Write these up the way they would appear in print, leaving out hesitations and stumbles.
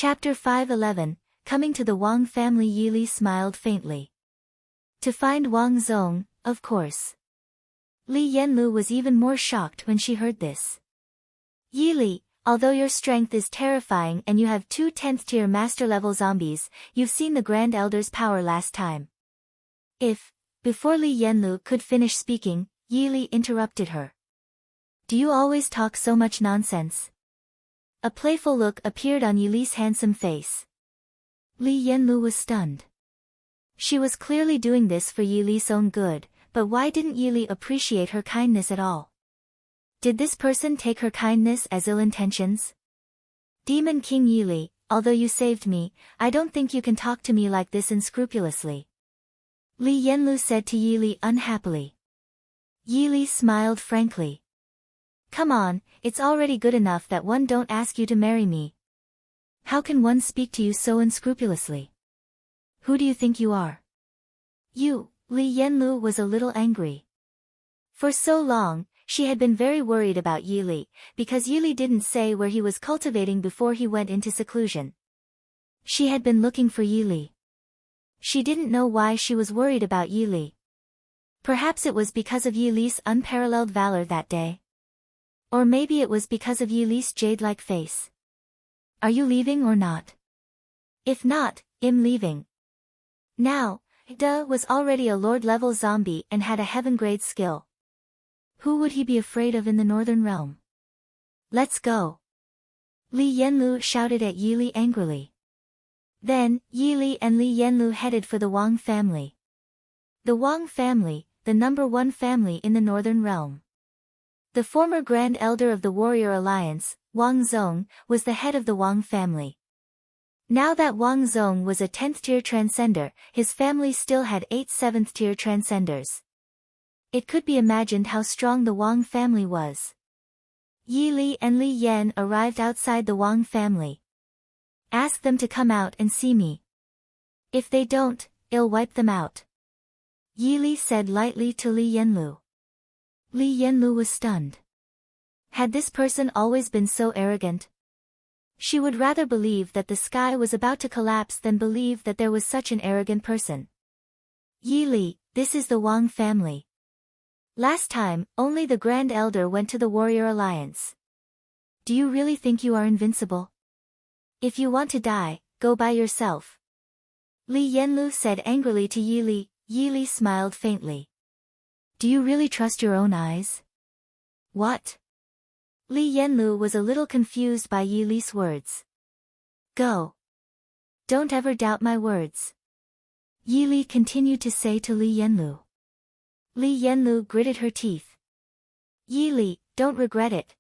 Chapter 511, Coming to the Wang family. Yili smiled faintly. To find Wang Zong, of course. Li Yanlu was even more shocked when she heard this. Yili, although your strength is terrifying and you have 2 10th-tier master-level zombies, you've seen the Grand Elder's power last time. Before Li Yanlu could finish speaking, Yili interrupted her. Do you always talk so much nonsense? A playful look appeared on Yili's handsome face. Li Yanlu was stunned. She was clearly doing this for Yili's own good, but why didn't Yili appreciate her kindness at all? Did this person take her kindness as ill intentions? Demon King Yili, although you saved me, I don't think you can talk to me like this unscrupulously. Li Yanlu said to Yili unhappily. Yili smiled frankly. Come on, it's already good enough that one don't ask you to marry me. How can one speak to you so unscrupulously? Who do you think you are? You, Li Yanlu was a little angry. For so long, she had been very worried about Yili, because Yili didn't say where he was cultivating before he went into seclusion. She had been looking for Yili. She didn't know why she was worried about Yili. Perhaps it was because of Yili's unparalleled valor that day. Or maybe it was because of Yili's jade-like face. Are you leaving or not? If not, I'm leaving. Now, Da was already a Lord-level zombie and had a heaven-grade skill. Who would he be afraid of in the Northern Realm? Let's go. Li Yanlu shouted at Yili angrily. Then, Yili and Li Yanlu headed for the Wang family. The Wang family, the #1 family in the Northern Realm. The former Grand Elder of the Warrior Alliance, Wang Zong, was the head of the Wang family. Now that Wang Zong was a 10th-tier transcender, his family still had 8 7th-tier transcenders. It could be imagined how strong the Wang family was. Yili and Li Yan arrived outside the Wang family. Ask them to come out and see me. If they don't, I'll wipe them out. Yili said lightly to Li Yanlu. Li Yanlu was stunned. Had this person always been so arrogant? She would rather believe that the sky was about to collapse than believe that there was such an arrogant person. Yili, this is the Wang family. Last time, only the Grand Elder went to the Warrior Alliance. Do you really think you are invincible? If you want to die, go by yourself. Li Yanlu said angrily to Yili. Yili smiled faintly. Do you really trust your own eyes? What? Li Yanlu was a little confused by Yili's words. Go. Don't ever doubt my words. Yili continued to say to Li Yanlu. Li Yanlu gritted her teeth. Yili, don't regret it.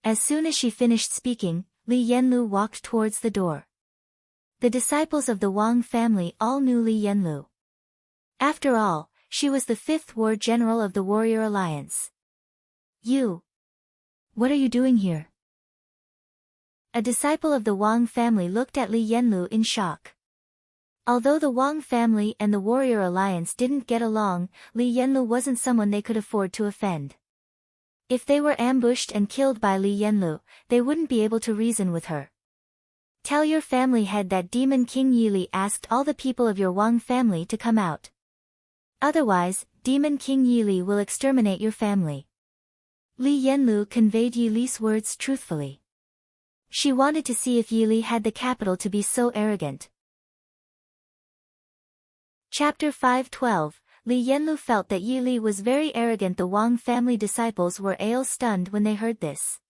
As soon as she finished speaking, Li Yanlu walked towards the door. The disciples of the Wang family all knew Li Yanlu. After all, she was the 5th War General of the Warrior Alliance. You. What are you doing here? A disciple of the Wang family looked at Li Yanlu in shock. Although the Wang family and the Warrior Alliance didn't get along, Li Yanlu wasn't someone they could afford to offend. If they were ambushed and killed by Li Yanlu, they wouldn't be able to reason with her. Tell your family head that Demon King Yili asked all the people of your Wang family to come out. Otherwise, Demon King Yili will exterminate your family. Li Yanlu conveyed Yili's words truthfully. She wanted to see if Yili had the capital to be so arrogant. Chapter 512, Li Yanlu felt that Yili was very arrogant. The Wang family disciples were stunned when they heard this.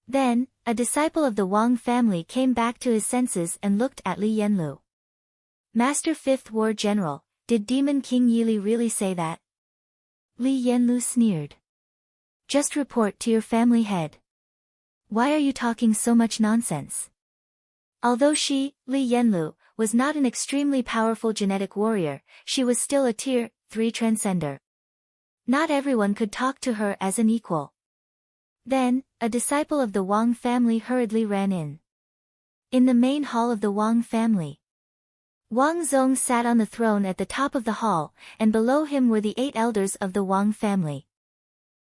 Then, a disciple of the Wang family came back to his senses and looked at Li Yanlu. Master 5th War General, did Demon King Yili really say that? Li Yanlu sneered. Just report to your family head. Why are you talking so much nonsense? Although she, Li Yanlu, was not an extremely powerful genetic warrior, she was still a Tier 3 transcender. Not everyone could talk to her as an equal. Then, a disciple of the Wang family hurriedly ran in. In the main hall of the Wang family, Wang Zong sat on the throne at the top of the hall, and below him were the 8 elders of the Wang family.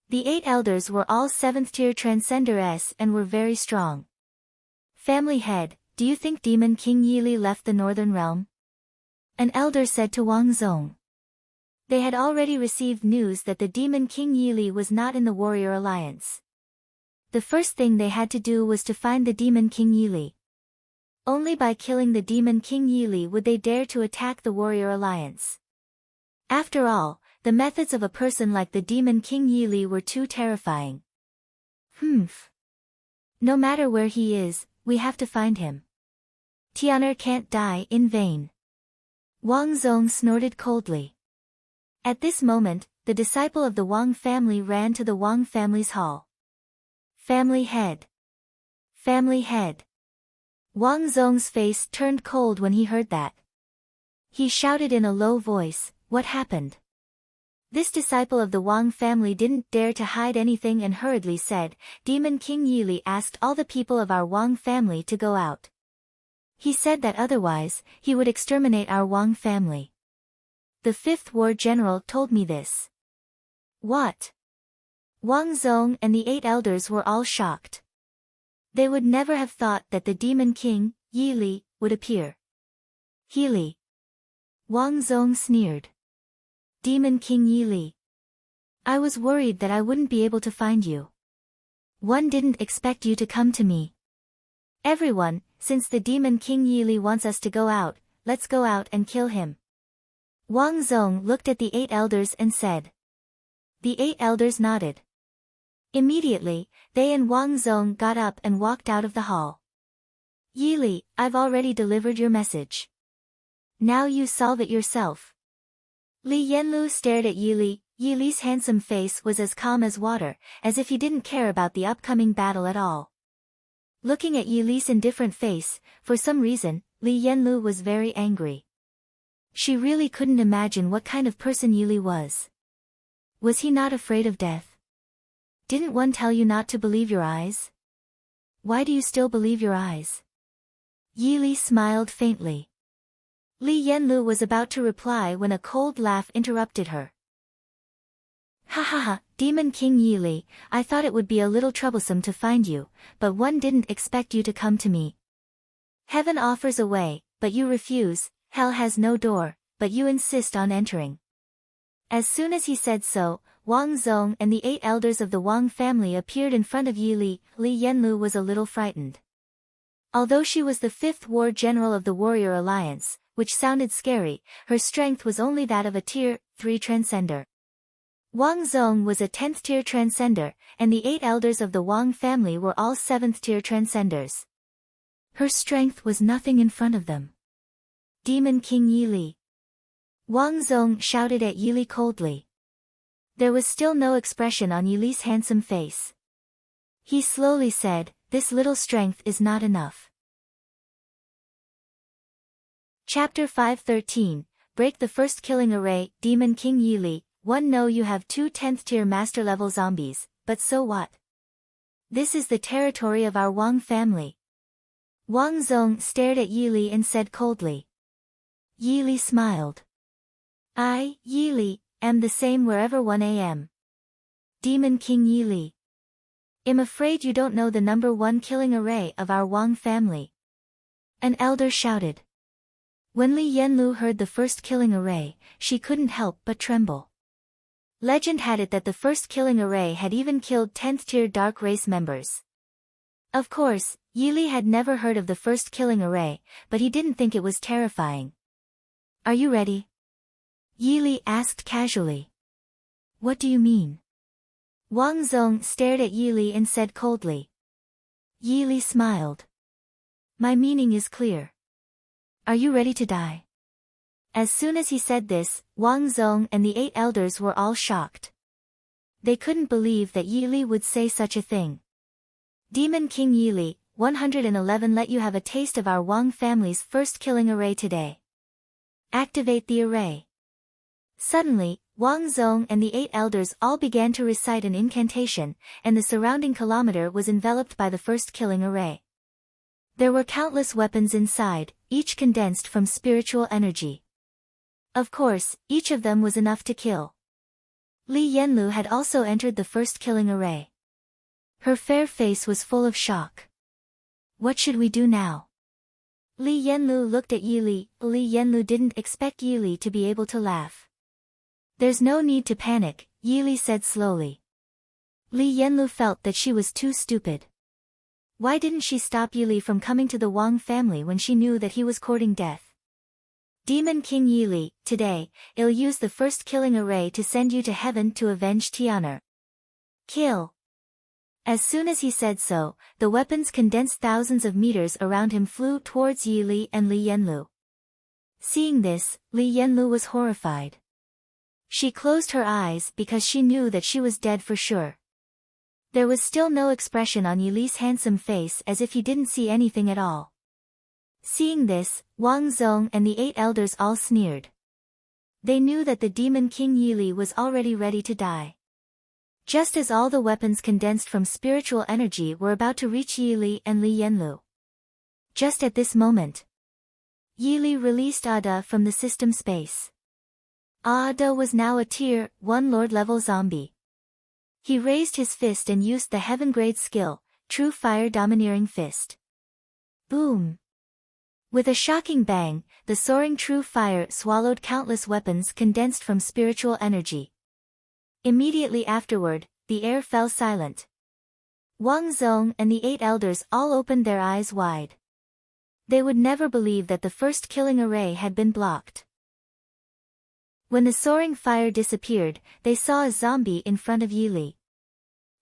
The 8 elders were all 7th-tier transcenders and were very strong. Family head, do you think Demon King Yili left the northern realm? An elder said to Wang Zong. They had already received news that the Demon King Yili was not in the warrior alliance. The first thing they had to do was to find the Demon King Yili. Only by killing the Demon King Yili would they dare to attack the warrior alliance. After all, the methods of a person like the Demon King Yili were too terrifying. No matter where he is, we have to find him. Tian'er can't die in vain. Wang Zong snorted coldly. At this moment, the disciple of the Wang family ran to the Wang family's hall. Family head. Family head. Wang Zong's face turned cold when he heard that. He shouted in a low voice, "What happened?" This disciple of the Wang family didn't dare to hide anything and hurriedly said, "Demon King Yili asked all the people of our Wang family to go out. He said that otherwise, he would exterminate our Wang family. The 5th War General told me this." What? Wang Zong and the 8 elders were all shocked. They would never have thought that the Demon King, Yili, would appear. Yili. Wang Zong sneered. Demon King Yili. I was worried that I wouldn't be able to find you. One didn't expect you to come to me. Everyone, since the Demon King Yili wants us to go out, let's go out and kill him. Wang Zong looked at the 8 elders and said. The 8 elders nodded. Immediately, they and Wang Zong got up and walked out of the hall. Yili, I've already delivered your message. Now you solve it yourself. Li Yanlu stared at Yili. Yili's handsome face was as calm as water, as if he didn't care about the upcoming battle at all. Looking at Yili's indifferent face, for some reason, Li Yanlu was very angry. She really couldn't imagine what kind of person Yili was. Was he not afraid of death? Didn't one tell you not to believe your eyes? Why do you still believe your eyes? Yili smiled faintly. Li Yanlu was about to reply when a cold laugh interrupted her. Ha ha ha, Demon King Yili, I thought it would be a little troublesome to find you, but one didn't expect you to come to me. Heaven offers a way, but you refuse, hell has no door, but you insist on entering. As soon as he said so, Wang Zong and the 8 elders of the Wang family appeared in front of Yili. Li Yanlu was a little frightened. Although she was the 5th War General of the Warrior Alliance, which sounded scary, her strength was only that of a Tier 3 Transcender. Wang Zong was a 10th Tier Transcender, and the 8 elders of the Wang family were all 7th Tier Transcenders. Her strength was nothing in front of them. Demon King Yili. Wang Zong shouted at Yili coldly. There was still no expression on Yili's handsome face. He slowly said, "This little strength is not enough." Chapter 513, Break the First Killing Array. Demon King Yili, one know you have 2 10th tier master level zombies, but so what? This is the territory of our Wang family. Wang Zong stared at Yili and said coldly. Yili smiled. I, Yili, am the same wherever one am. Demon King Yili. I'm afraid you don't know the number 1 killing array of our Wang family. An elder shouted. When Li Yanlu heard the first killing array, she couldn't help but tremble. Legend had it that the first killing array had even killed 10th tier dark race members. Of course, Yili had never heard of the first killing array, but he didn't think it was terrifying. Are you ready? Yili asked casually. What do you mean? Wang Zong stared at Yili and said coldly. Yili smiled. My meaning is clear. Are you ready to die? As soon as he said this, Wang Zong and the 8 elders were all shocked. They couldn't believe that Yili would say such a thing. Demon King Yili, 111 let you have a taste of our Wang family's first killing array today. Activate the array. Suddenly, Wang Zong and the 8 elders all began to recite an incantation, and the surrounding kilometer was enveloped by the first killing array. There were countless weapons inside, each condensed from spiritual energy. Of course, each of them was enough to kill. Li Yanlu had also entered the first killing array. Her fair face was full of shock. What should we do now? Li Yanlu looked at Yi Li. Li Yanlu didn't expect Yi Li to be able to laugh. There's no need to panic, Yi Li said slowly. Li Yanlu felt that she was too stupid. Why didn't she stop Yi Li from coming to the Wang family when she knew that he was courting death? Demon King Yi Li, today, I'll use the first killing array to send you to heaven to avenge Tian'er. Kill. As soon as he said so, the weapons condensed thousands of meters around him flew towards Yi Li and Li Yanlu. Seeing this, Li Yanlu was horrified. She closed her eyes because she knew that she was dead for sure. There was still no expression on Yi Li's handsome face, as if he didn't see anything at all. Seeing this, Wang Zong and the 8 elders all sneered. They knew that the Demon King Yi Li was already ready to die. Just as all the weapons condensed from spiritual energy were about to reach Yi Li and Li Yanlu. Just at this moment, Yi Li released Ada from the system space. Ada was now a Tier 1 Lord level zombie. He raised his fist and used the heaven grade skill, True Fire Domineering Fist. Boom! With a shocking bang, the soaring True Fire swallowed countless weapons condensed from spiritual energy. Immediately afterward, the air fell silent. Wang Zong and the 8 elders all opened their eyes wide. They would never believe that the first killing array had been blocked. When the soaring fire disappeared, they saw a zombie in front of Yi Li.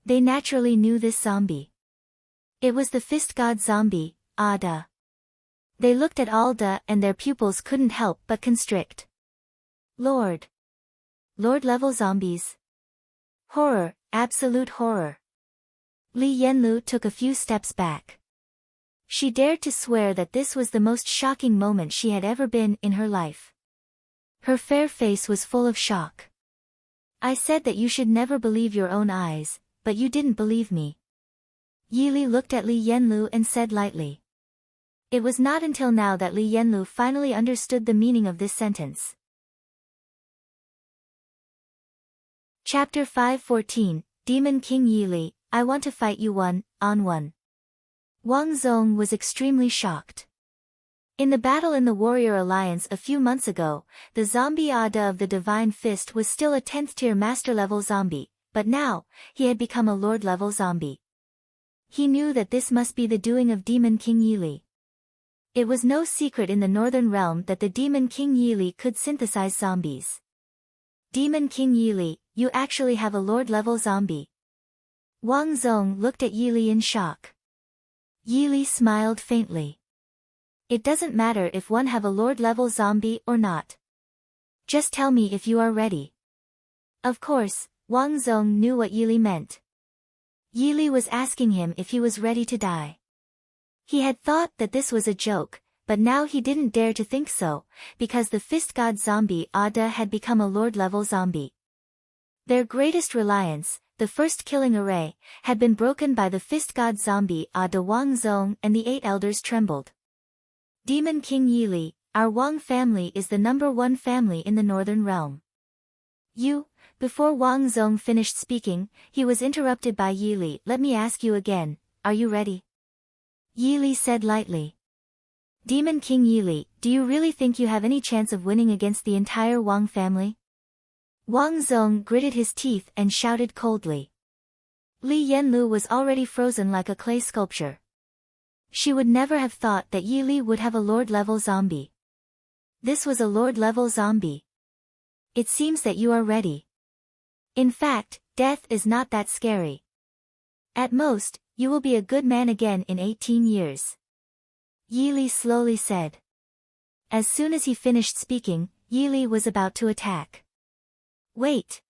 They naturally knew this zombie. It was the Fist God zombie, Ada. They looked at Alda and their pupils couldn't help but constrict. Lord level zombies. Horror, absolute horror. Li Yanlu took a few steps back. She dared to swear that this was the most shocking moment she had ever been in her life. Her fair face was full of shock. I said that you should never believe your own eyes, but you didn't believe me. Yi Li looked at Li Yanlu and said lightly. It was not until now that Li Yanlu finally understood the meaning of this sentence. Chapter 514, Demon King Yi Li, I want to fight you one-on-one. Wang Zong was extremely shocked. In the battle in the Warrior Alliance a few months ago, the zombie Ada of the Divine Fist was still a 10th tier master level zombie, but now, he had become a Lord level zombie. He knew that this must be the doing of Demon King Yi Li. It was no secret in the Northern Realm that the Demon King Yi Li could synthesize zombies. Demon King Yi Li, you actually have a Lord level zombie. Wang Zong looked at Yi Li in shock. Yi Li smiled faintly. It doesn't matter if one have a Lord level zombie or not. Just tell me if you are ready. Of course, Wang Zong knew what Yi Li meant. Yi Li was asking him if he was ready to die. He had thought that this was a joke, but now he didn't dare to think so, because the Fist God zombie Ada had become a Lord level zombie. Their greatest reliance, the first killing array, had been broken by the Fist God zombie Ada. Wang Zong and the 8 elders trembled. Demon King Yi Li, our Wang family is the #1 family in the Northern Realm. Before Wang Zong finished speaking, he was interrupted by Yi Li. Let me ask you again, are you ready? Yi Li said lightly. Demon King Yi Li, do you really think you have any chance of winning against the entire Wang family? Wang Zong gritted his teeth and shouted coldly. Li Yanlu was already frozen like a clay sculpture. She would never have thought that Yi Li would have a Lord level zombie. This was a Lord level zombie. It seems that you are ready. In fact, death is not that scary. At most, you will be a good man again in 18 years. Yi Li slowly said. As soon as he finished speaking, Yi Li was about to attack. Wait!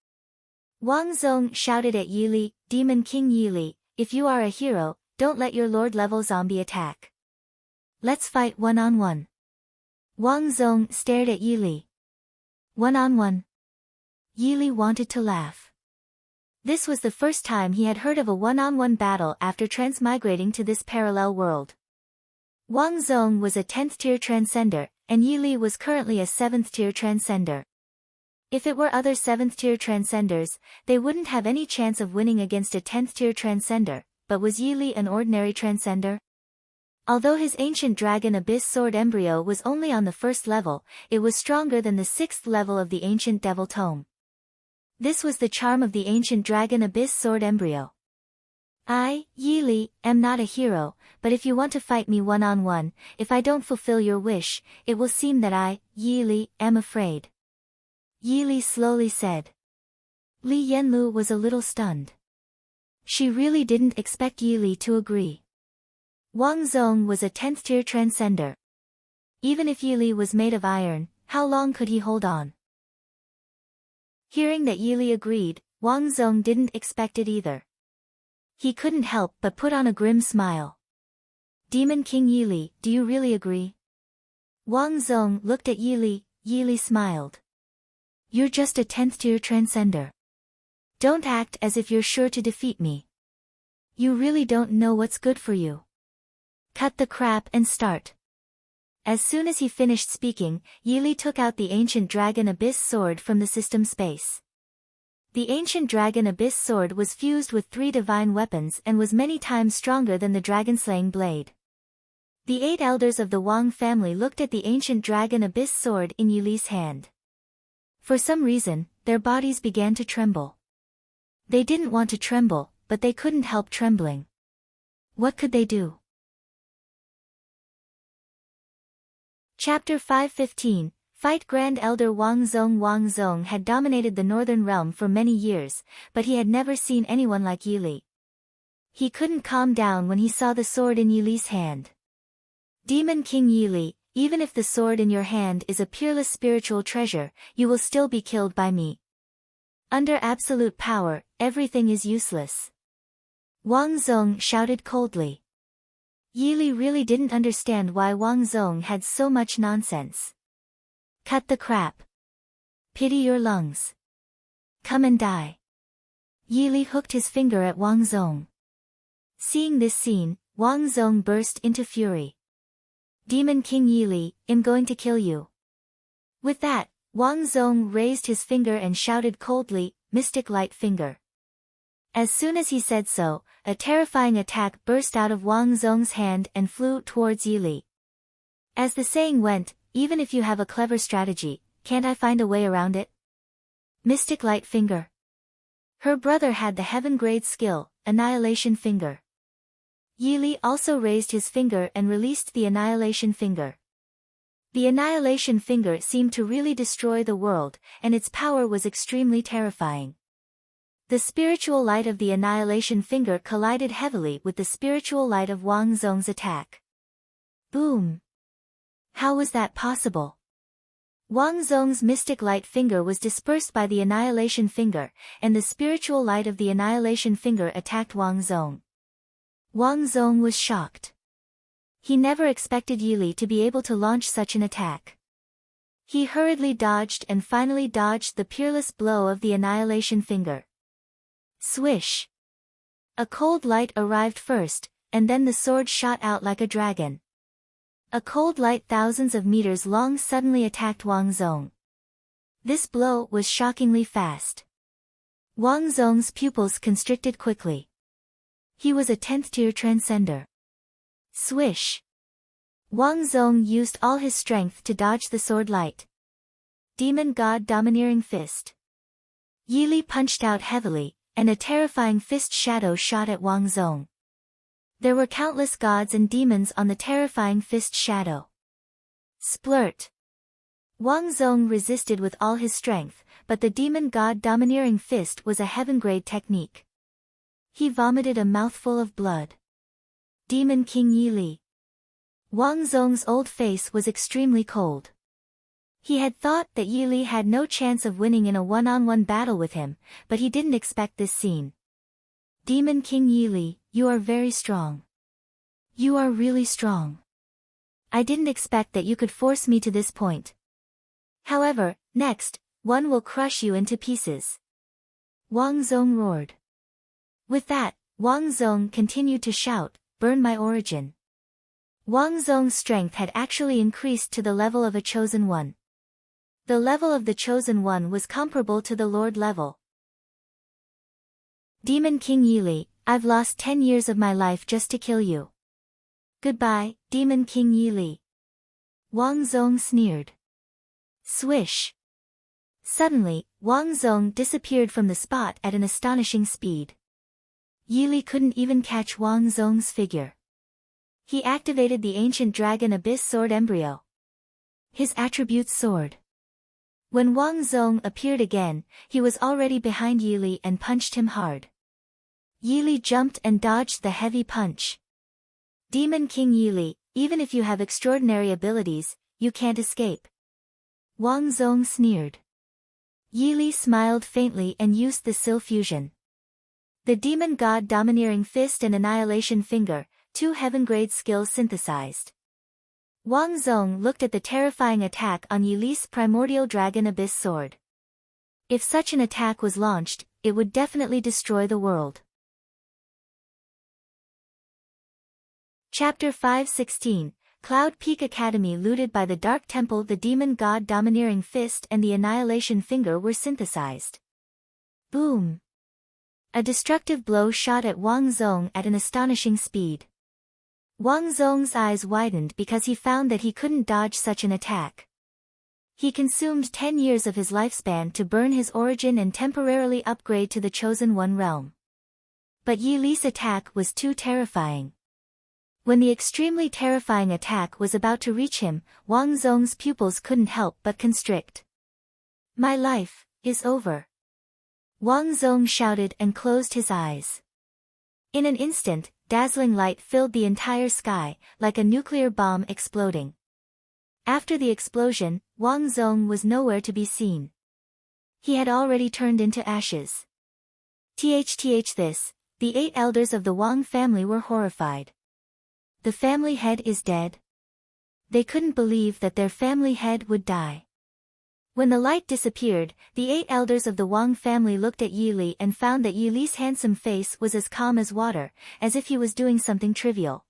Wang Zong shouted at Yi Li, Demon King Yi Li, if you are a hero, don't let your Lord level zombie attack. Let's fight one-on-one. Wang Zong stared at Yi Li. One-on-one. Yi Li wanted to laugh. This was the first time he had heard of a one-on-one battle after transmigrating to this parallel world. Wang Zong was a 10th tier transcender, and Yi Li was currently a 7th tier transcender. If it were other 7th tier transcenders, they wouldn't have any chance of winning against a 10th tier transcender, but was Yi Li an ordinary transcender? Although his ancient dragon abyss sword embryo was only on the first level, it was stronger than the 6th level of the ancient devil tome. This was the charm of the ancient dragon abyss sword embryo. I, Yi Li, am not a hero, but if you want to fight me one-on-one, if I don't fulfill your wish, it will seem that I, Yi Li, am afraid. Yi Li slowly said. Li Yanlu was a little stunned. She really didn't expect Yi Li to agree. Wang Zong was a 10th tier transcender. Even if Yi Li was made of iron, how long could he hold on? Hearing that Yi Li agreed, Wang Zong didn't expect it either. He couldn't help but put on a grim smile. Demon King Yi Li, do you really agree? Wang Zong looked at Yi Li. Yi Li smiled. You're just a 10th tier transcender. Don't act as if you're sure to defeat me. You really don't know what's good for you. Cut the crap and start. As soon as he finished speaking, Yi Li took out the ancient dragon abyss sword from the system space. The ancient dragon abyss sword was fused with 3 divine weapons and was many times stronger than the dragon-slaying blade. The 8 elders of the Wang family looked at the ancient dragon abyss sword in Yi Li's hand. For some reason, their bodies began to tremble. They didn't want to tremble, but they couldn't help trembling. What could they do? Chapter 515, Fight Grand Elder Wang Zong. Wang Zong had dominated the Northern Realm for many years, but he had never seen anyone like Yi Li. He couldn't calm down when he saw the sword in Yi Li's hand. Demon King Yi Li, even if the sword in your hand is a peerless spiritual treasure, you will still be killed by me. Under absolute power, everything is useless. Wang Zong shouted coldly. Yi Li really didn't understand why Wang Zong had so much nonsense. Cut the crap. Pity your lungs. Come and die. Yi Li hooked his finger at Wang Zong. Seeing this scene, Wang Zong burst into fury. Demon King Yi Li, I'm going to kill you. With that, Wang Zong raised his finger and shouted coldly, Mystic Light Finger. As soon as he said so, a terrifying attack burst out of Wang Zong's hand and flew towards Yi Li. As the saying went, even if you have a clever strategy, can't I find a way around it? Mystic Light Finger. Her brother had the heaven-grade skill, Annihilation Finger. Yi Li also raised his finger and released the Annihilation Finger. The Annihilation Finger seemed to really destroy the world, and its power was extremely terrifying. The spiritual light of the Annihilation Finger collided heavily with the spiritual light of Wang Zong's attack. Boom! How was that possible? Wang Zong's Mystic Light Finger was dispersed by the Annihilation Finger, and the spiritual light of the Annihilation Finger attacked Wang Zong. Wang Zong was shocked. He never expected Yi Li to be able to launch such an attack. He hurriedly dodged and finally dodged the peerless blow of the Annihilation Finger. Swish! A cold light arrived first, and then the sword shot out like a dragon. A cold light thousands of meters long suddenly attacked Wang Zong. This blow was shockingly fast. Wang Zong's pupils constricted quickly. He was a 10th tier transcender. Swish! Wang Zong used all his strength to dodge the sword light. Demon God Domineering Fist. Yi Li punched out heavily, and a terrifying fist shadow shot at Wang Zong. There were countless gods and demons on the terrifying fist shadow. Splurt! Wang Zong resisted with all his strength, but the demon god domineering fist was a heaven-grade technique. He vomited a mouthful of blood. Demon King Yi Li. Wang Zong's old face was extremely cold. He had thought that Yi Li had no chance of winning in a one-on-one battle with him, but he didn't expect this scene. Demon King Yi Li, you are very strong. You are really strong. I didn't expect that you could force me to this point. However, next, one will crush you into pieces. Wang Zong roared. With that, Wang Zong continued to shout, burn my origin. Wang Zong's strength had actually increased to the level of a chosen one. The level of the chosen one was comparable to the Lord level. Demon King Yi Li, I've lost 10 years of my life just to kill you. Goodbye, Demon King Yi Li. Wang Zong sneered. Swish. Suddenly, Wang Zong disappeared from the spot at an astonishing speed. Yi Li couldn't even catch Wang Zong's figure. He activated the ancient dragon abyss sword embryo. His attribute sword. When Wang Zong appeared again, he was already behind Yi Li and punched him hard. Yi Li jumped and dodged the heavy punch. Demon King Yi Li, even if you have extraordinary abilities, you can't escape. Wang Zong sneered. Yi Li smiled faintly and used the Sil fusion. The demon god domineering fist and annihilation finger, two heaven-grade skills synthesized. Wang Zong looked at the terrifying attack on Yi Li's primordial dragon abyss sword. If such an attack was launched, it would definitely destroy the world. Chapter 5:16, Cloud Peak Academy. Looted by the Dark Temple. The demon god domineering fist and the annihilation finger were synthesized. Boom! A destructive blow shot at Wang Zong at an astonishing speed. Wang Zong's eyes widened because he found that he couldn't dodge such an attack. He consumed 10 years of his lifespan to burn his origin and temporarily upgrade to the Chosen One realm. But Yi Li's attack was too terrifying. When the extremely terrifying attack was about to reach him, Wang Zong's pupils couldn't help but constrict. My life is over. Wang Zong shouted and closed his eyes. In an instant, dazzling light filled the entire sky, like a nuclear bomb exploding. After the explosion, Wang Zong was nowhere to be seen. He had already turned into ashes. This, the 8 elders of the Wang family were horrified. The family head is dead? They couldn't believe that their family head would die. When the light disappeared, the 8 elders of the Wang family looked at Yi Li and found that Yi Li's handsome face was as calm as water, as if he was doing something trivial.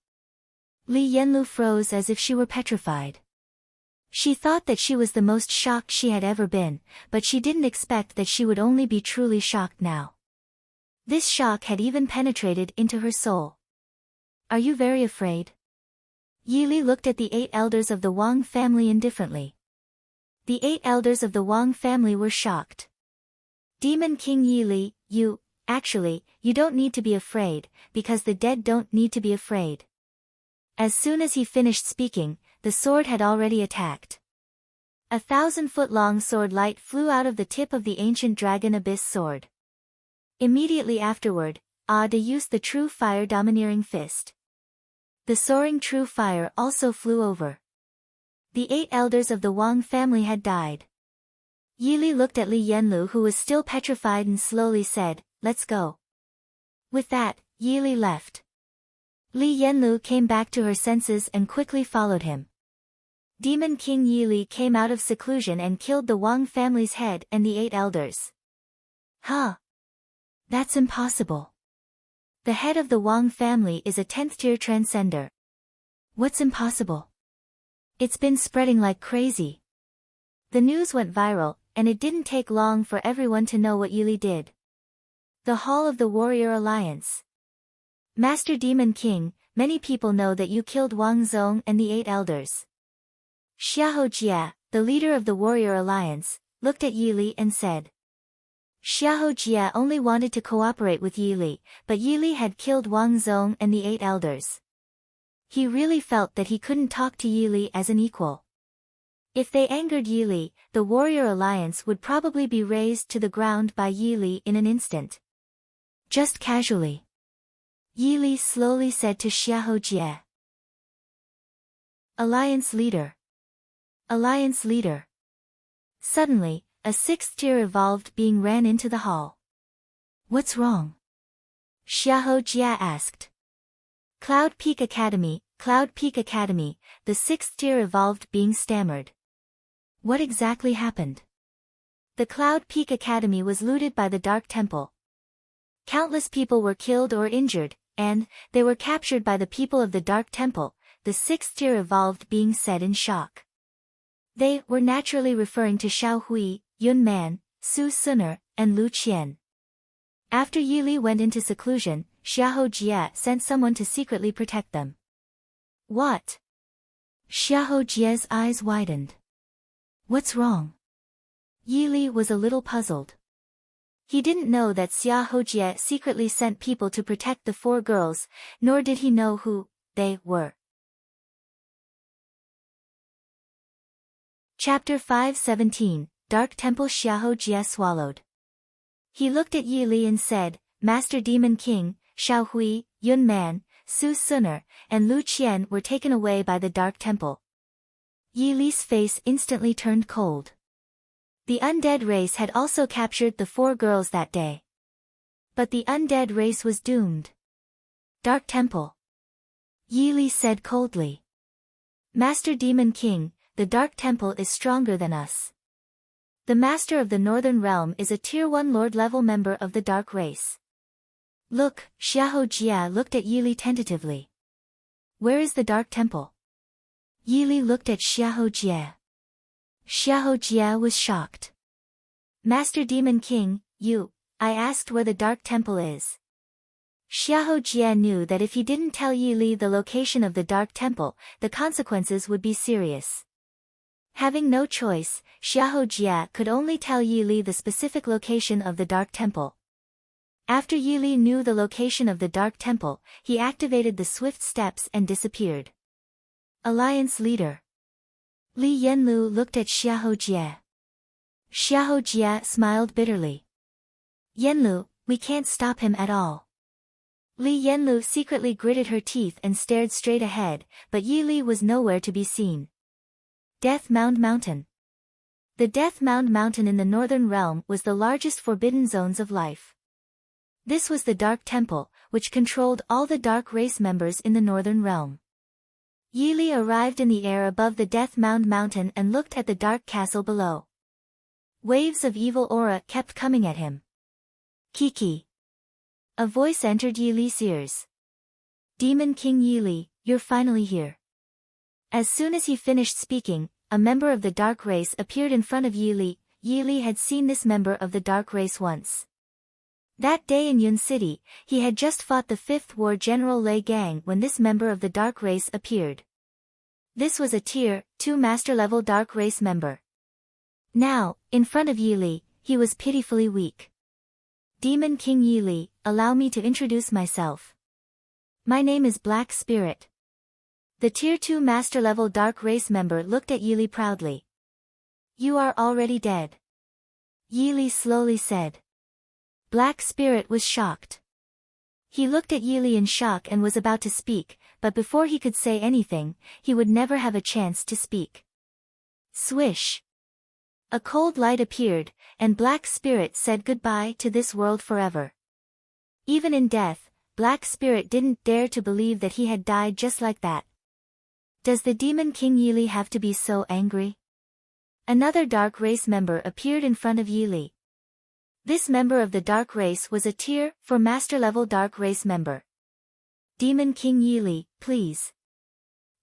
Li Yanlu froze as if she were petrified. She thought that she was the most shocked she had ever been, but she didn't expect that she would only be truly shocked now. This shock had even penetrated into her soul. Are you very afraid? Yi Li looked at the 8 elders of the Wang family indifferently. The 8 elders of the Wang family were shocked. Demon King Yi Li, you don't need to be afraid, because the dead don't need to be afraid. As soon as he finished speaking, the sword had already attacked. A 1,000-foot-long sword light flew out of the tip of the ancient dragon abyss sword. Immediately afterward, Ada used the true fire domineering fist. The soaring true fire also flew over. The 8 elders of the Wang family had died. Yi Li looked at Li Yanlu, who was still petrified, and slowly said, "Let's go." With that, Yi Li left. Li Yanlu came back to her senses and quickly followed him. Demon King Yi Li came out of seclusion and killed the Wang family's head and the 8 elders. Huh? That's impossible. The head of the Wang family is a 10th-tier transcender. What's impossible? It's been spreading like crazy. The news went viral, and it didn't take long for everyone to know what Yi Li did. The Hall of the Warrior Alliance. Master Demon King, many people know that you killed Wang Zong and the 8 elders. Xiahou Jia, the leader of the Warrior Alliance, looked at Yi Li and said. Xiahou Jia only wanted to cooperate with Yi Li, but Yi Li had killed Wang Zong and the 8 elders. He really felt that he couldn't talk to Yi Li as an equal. If they angered Yi Li, the Warrior Alliance would probably be razed to the ground by Yi Li in an instant. Just casually. Yi Li slowly said to Xiahou Jia. Alliance leader. Alliance leader. Suddenly, a 6th-tier evolved being ran into the hall. What's wrong? Xiahou Jia asked. Cloud Peak Academy, the 6th-tier evolved being stammered. What exactly happened? The Cloud Peak Academy was looted by the Dark Temple. Countless people were killed or injured, and they were captured by the people of the Dark Temple, the 6th-tier evolved being said in shock. They were naturally referring to Xiao Hui, Yun Man, Su Suner, and Lu Qian. After Yi Li went into seclusion, Xiahou Jia sent someone to secretly protect them. What? Xiahou Jie's eyes widened. What's wrong? Yi Li was a little puzzled. He didn't know that Xiahou Jie secretly sent people to protect the four girls, nor did he know who they were. Chapter 5:17, Dark Temple. Xiahou Jie swallowed. He looked at Yi Li and said, Master Demon King, Xiao Hui, Yun Man, Su Suner, and Lu Qian were taken away by the Dark Temple. Yi Li's face instantly turned cold. The undead race had also captured the four girls that day. But the undead race was doomed. Dark Temple. Yi Li said coldly. Master Demon King, the Dark Temple is stronger than us. The Master of the Northern Realm is a Tier 1 Lord-level member of the Dark Race. Look, Xiahou Jie looked at Yi Li tentatively. Where is the Dark Temple? Yi Li looked at Xiahou Jie. Xiahou Jie was shocked. Master Demon King, I asked where the Dark Temple is. Xiahou Jie knew that if he didn't tell Yi Li the location of the Dark Temple, the consequences would be serious. Having no choice, Xiahou Jie could only tell Yi Li the specific location of the Dark Temple. After Yi Li knew the location of the Dark Temple, he activated the swift steps and disappeared. Alliance Leader. Li Yanlu looked at Xiahou Jie. Xiahou Jie smiled bitterly. Yanlu, we can't stop him at all. Li Yanlu secretly gritted her teeth and stared straight ahead, but Yi Li was nowhere to be seen. Death Mound Mountain. The Death Mound Mountain in the Northern Realm was the largest forbidden zones of life. This was the Dark Temple, which controlled all the Dark Race members in the Northern Realm. Yi Li arrived in the air above the Death Mound Mountain and looked at the Dark Castle below. Waves of evil aura kept coming at him. Kiki. A voice entered Yi Li's ears. Demon King Yi Li, you're finally here. As soon as he finished speaking, a member of the Dark Race appeared in front of Yi Li. Yi Li had seen this member of the Dark Race once. That day in Yun City, he had just fought the 5th War General Lei Gang when this member of the Dark Race appeared. This was a Tier 2 Master-level Dark Race member. Now, in front of Yi Li, he was pitifully weak. Demon King Yi Li, allow me to introduce myself. My name is Black Spirit. The Tier 2 Master-level Dark Race member looked at Yi Li proudly. You are already dead. Yi Li slowly said. Black Spirit was shocked. He looked at Yi Li in shock and was about to speak, but before he could say anything, he would never have a chance to speak. Swish. A cold light appeared, and Black Spirit said goodbye to this world forever. Even in death, Black Spirit didn't dare to believe that he had died just like that. Does the Demon King Yi Li have to be so angry? Another Dark Race member appeared in front of Yi Li. This member of the Dark Race was a Tier 4 Master-level Dark Race member. Demon King Yi Li, please.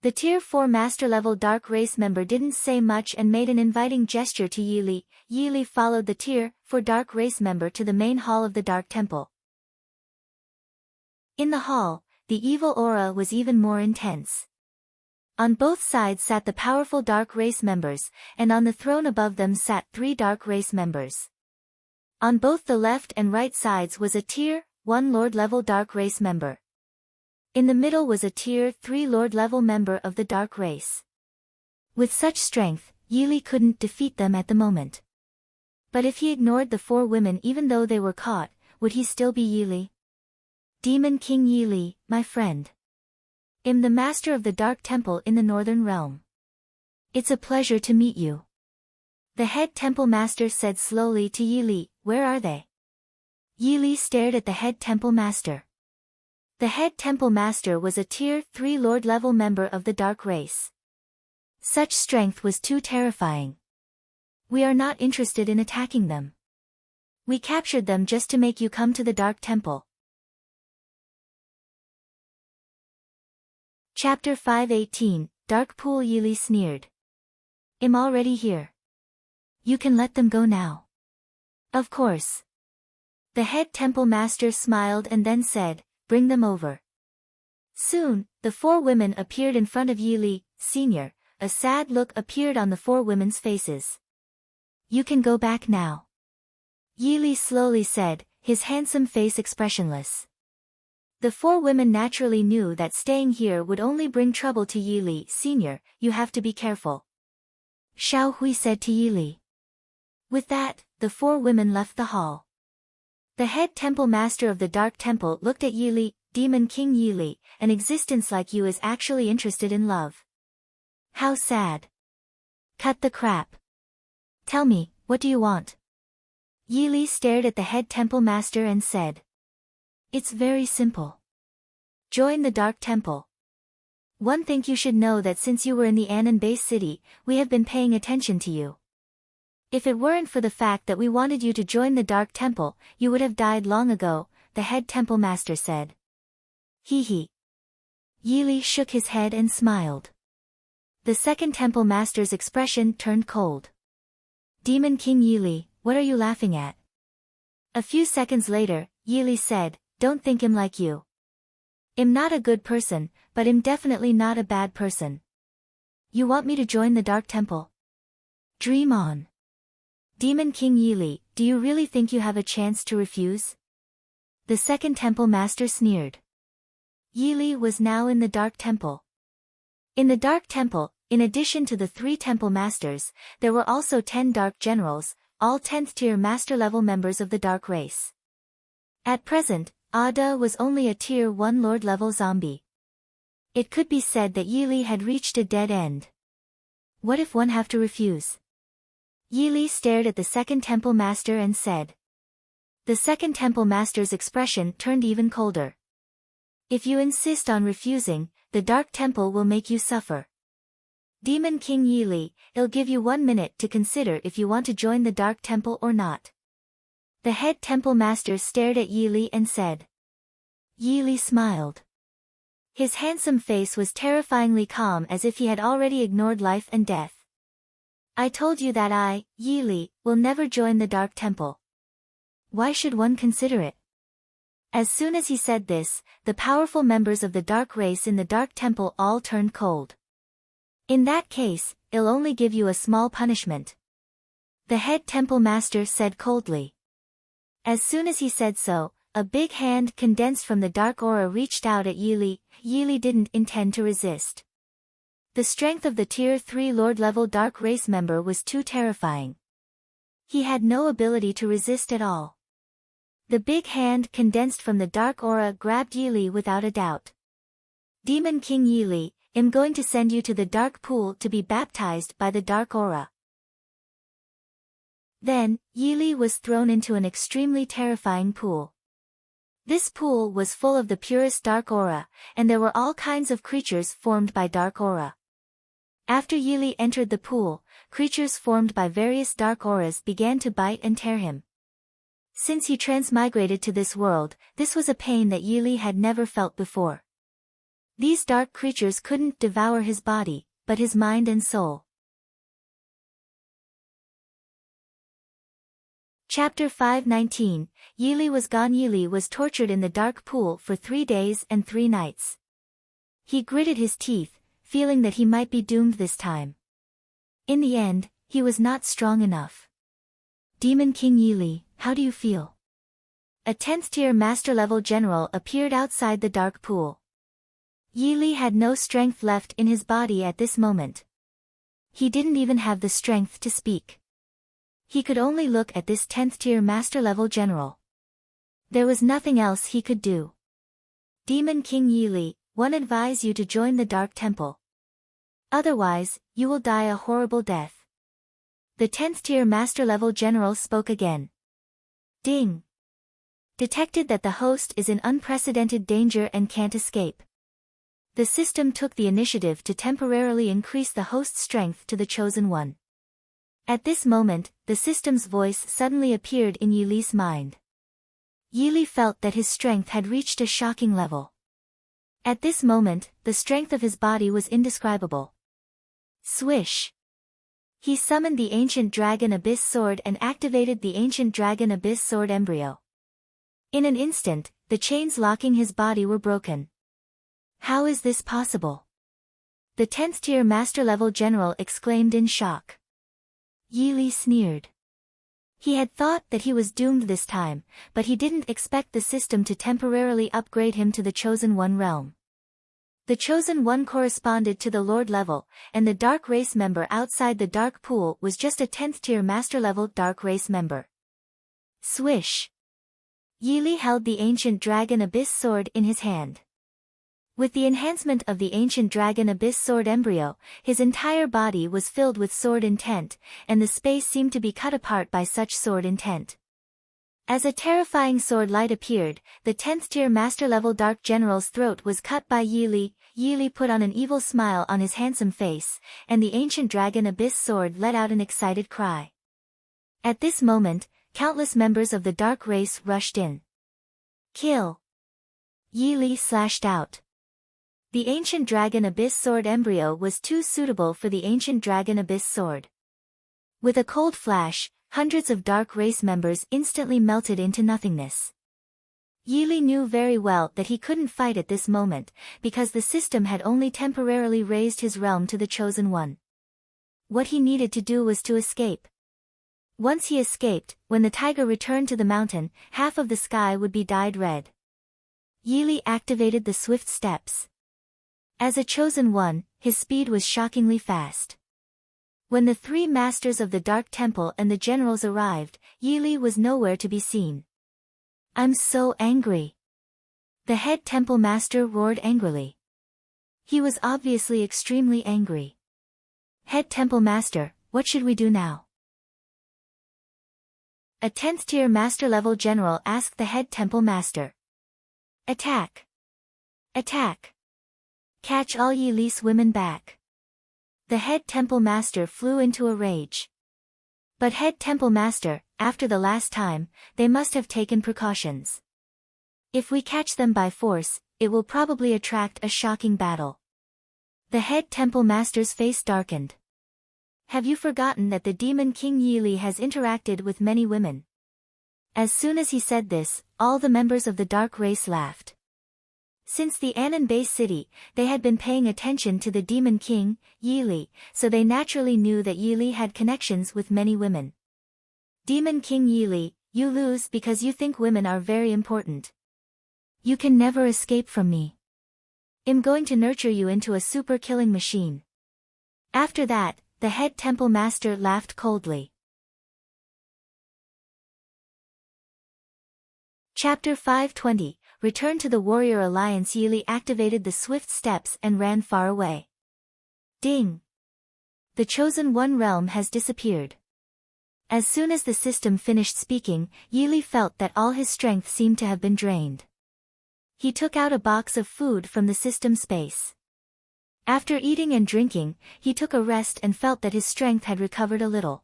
The Tier 4 Master-level Dark Race member didn't say much and made an inviting gesture to Yi Li. Yi Li followed the Tier 4 Dark Race member to the main hall of the Dark Temple. In the hall, the evil aura was even more intense. On both sides sat the powerful Dark Race members, and on the throne above them sat 3 Dark Race members. On both the left and right sides was a Tier 1 Lord-level Dark Race member. In the middle was a Tier 3 Lord-level member of the Dark Race. With such strength, Yi Li couldn't defeat them at the moment. But if he ignored the 4 women even though they were caught, would he still be Yi Li? Demon King Yi Li, my friend. I'm the Master of the Dark Temple in the Northern Realm. It's a pleasure to meet you. The head temple master said slowly to Yi Li, where are they? Yi Li stared at the head temple master. The head temple master was a Tier 3 Lord-level member of the Dark Race. Such strength was too terrifying. We are not interested in attacking them. We captured them just to make you come to the Dark Temple. Chapter 5:18, Dark Pool. Yi Li sneered. I'm already here. You can let them go now. Of course. The head temple master smiled and then said, bring them over. Soon, the four women appeared in front of Yili, Sr. A sad look appeared on the four women's faces. You can go back now. Yili slowly said, his handsome face expressionless. The four women naturally knew that staying here would only bring trouble to Yili, Sr. You have to be careful. Xiao Hui said to Yili. With that, the four women left the hall. The head temple master of the Dark Temple looked at Yili. Demon King Yili, an existence like you is actually interested in love. How sad. Cut the crap. Tell me, what do you want? Yili stared at the head temple master and said. It's very simple. Join the Dark Temple. One thing you should know that since you were in the Anan base city, we have been paying attention to you. If it weren't for the fact that we wanted you to join the Dark Temple, you would have died long ago, the head temple master said. Hee hee. Yili shook his head and smiled. The second temple master's expression turned cold. Demon King Yili, what are you laughing at? A few seconds later, Yili said, don't think him like you. I'm not a good person, but I'm definitely not a bad person. You want me to join the Dark Temple? Dream on. Demon King Yili, do you really think you have a chance to refuse? The second temple master sneered. Yili was now in the Dark Temple. In the Dark Temple, in addition to the 3 temple masters, there were also 10 Dark Generals, all 10th tier master level members of the Dark race. At present, Ada was only a tier 1 Lord level zombie. It could be said that Yili had reached a dead end. What if one have to refuse? Yili stared at the second temple master and said. The second temple master's expression turned even colder. If you insist on refusing, the Dark Temple will make you suffer. Demon King Yili, I'll give you 1 minute to consider if you want to join the Dark Temple or not. The head temple master stared at Yili and said. Yili smiled. His handsome face was terrifyingly calm as if he had already ignored life and death. I told you that I, Yili, will never join the Dark Temple. Why should one consider it? As soon as he said this, the powerful members of the Dark race in the Dark Temple all turned cold. In that case, I'll only give you a small punishment. The head temple master said coldly. As soon as he said so, a big hand condensed from the dark aura reached out at Yili. Yili didn't intend to resist. The strength of the tier 3 Lord level Dark race member was too terrifying. He had no ability to resist at all. The big hand condensed from the dark aura grabbed Yili without a doubt. Demon King Yili, I'm going to send you to the dark pool to be baptized by the dark aura. Then, Yili was thrown into an extremely terrifying pool. This pool was full of the purest dark aura, and there were all kinds of creatures formed by dark aura. After Yili entered the pool, creatures formed by various dark auras began to bite and tear him. Since he transmigrated to this world, this was a pain that Yili had never felt before. These dark creatures couldn't devour his body, but his mind and soul. Chapter 519, Yili was gone. Yili was tortured in the dark pool for 3 days and 3 nights. He gritted his teeth, feeling that he might be doomed this time. In the end, he was not strong enough. Demon King Yili, how do you feel? A 10th tier master level general appeared outside the dark pool. Yili had no strength left in his body at this moment. He didn't even have the strength to speak. He could only look at this 10th tier master level general. There was nothing else he could do. Demon King Yili, one advise you to join the Dark Temple. Otherwise, you will die a horrible death. The 10th tier master level general spoke again. Ding. Detected that the host is in unprecedented danger and can't escape. The system took the initiative to temporarily increase the host's strength to the chosen one. At this moment, the system's voice suddenly appeared in Yili's mind. Yili felt that his strength had reached a shocking level. At this moment, the strength of his body was indescribable. Swish! He summoned the Ancient Dragon Abyss Sword and activated the Ancient Dragon Abyss Sword embryo. In an instant, the chains locking his body were broken. How is this possible? The 10th tier master level general exclaimed in shock. Yi Li sneered. He had thought that he was doomed this time, but he didn't expect the system to temporarily upgrade him to the Chosen One realm. The Chosen One corresponded to the Lord level, and the Dark Race member outside the Dark Pool was just a 10th tier master level Dark Race member. Swish! Yi Li held the Ancient Dragon Abyss Sword in his hand. With the enhancement of the Ancient Dragon Abyss Sword embryo, his entire body was filled with sword intent, and the space seemed to be cut apart by such sword intent. As a terrifying sword light appeared, the 10th tier master level Dark General's throat was cut by Yi Li. Yi Li put on an evil smile on his handsome face, and the Ancient Dragon Abyss Sword let out an excited cry. At this moment, countless members of the Dark Race rushed in. Kill! Yi Li slashed out. The Ancient Dragon Abyss Sword embryo was too suitable for the Ancient Dragon Abyss Sword. With a cold flash, hundreds of Dark Race members instantly melted into nothingness. Yi Li knew very well that he couldn't fight at this moment, because the system had only temporarily raised his realm to the Chosen One. What he needed to do was to escape. Once he escaped, when the tiger returned to the mountain, half of the sky would be dyed red. Yi Li activated the swift steps. As a Chosen One, his speed was shockingly fast. When the three masters of the Dark Temple and the generals arrived, Yi Li was nowhere to be seen. I'm so angry! The head temple master roared angrily. He was obviously extremely angry. Head temple master, what should we do now? A 10th tier master level general asked the head temple master. Attack! Attack! Catch all Yi Li's women back. The head temple master flew into a rage. But head temple master, after the last time, they must have taken precautions. If we catch them by force, it will probably attract a shocking battle. The head temple master's face darkened. Have you forgotten that the demon king Yi Li has interacted with many women? As soon as he said this, all the members of the Dark Race laughed. Since the Anan Base city, they had been paying attention to the demon king, Yi Li, so they naturally knew that Yi Li had connections with many women. Demon king Yi Li, you lose because you think women are very important. You can never escape from me. I'm going to nurture you into a super killing machine. After that, the head temple master laughed coldly. Chapter 520, Return to the Warrior Alliance. Yi Li activated the swift steps and ran far away. Ding! The Chosen One realm has disappeared. As soon as the system finished speaking, Yi Li felt that all his strength seemed to have been drained. He took out a box of food from the system space. After eating and drinking, he took a rest and felt that his strength had recovered a little.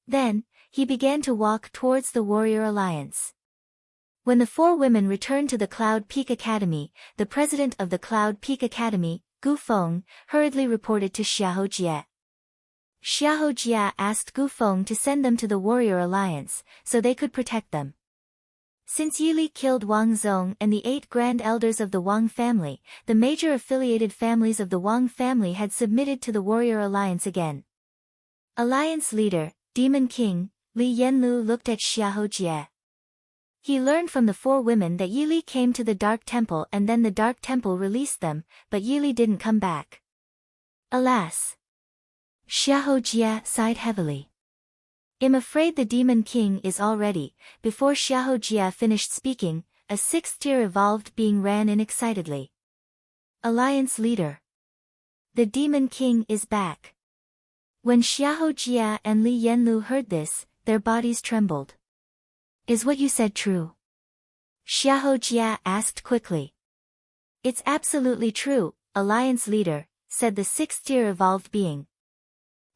Then, he began to walk towards the Warrior Alliance. When the four women returned to the Cloud Peak Academy, the president of the Cloud Peak Academy, Gu Feng, hurriedly reported to Xiahou Jie. Xiahou Jie asked Gu Feng to send them to the Warrior Alliance, so they could protect them. Since Yi Li killed Wang Zong and the 8 Grand Elders of the Wang family, the major affiliated families of the Wang family had submitted to the Warrior Alliance again. Alliance leader, Demon King, Li Yanlu looked at Xiahou Jie. He learned from the 4 women that Yi Li came to the Dark Temple and then the Dark Temple released them, but Yi Li didn't come back. Alas! Xiahou Jie sighed heavily. I'm afraid the Demon King is all ready. Before Xiahou Jie finished speaking, a 6th tier evolved being ran in excitedly. Alliance leader. The Demon King is back. When Xiahou Jie and Li Yanlu heard this, their bodies trembled. Is what you said true? Xiahou Jie asked quickly. It's absolutely true, Alliance leader, said the 6th tier evolved being.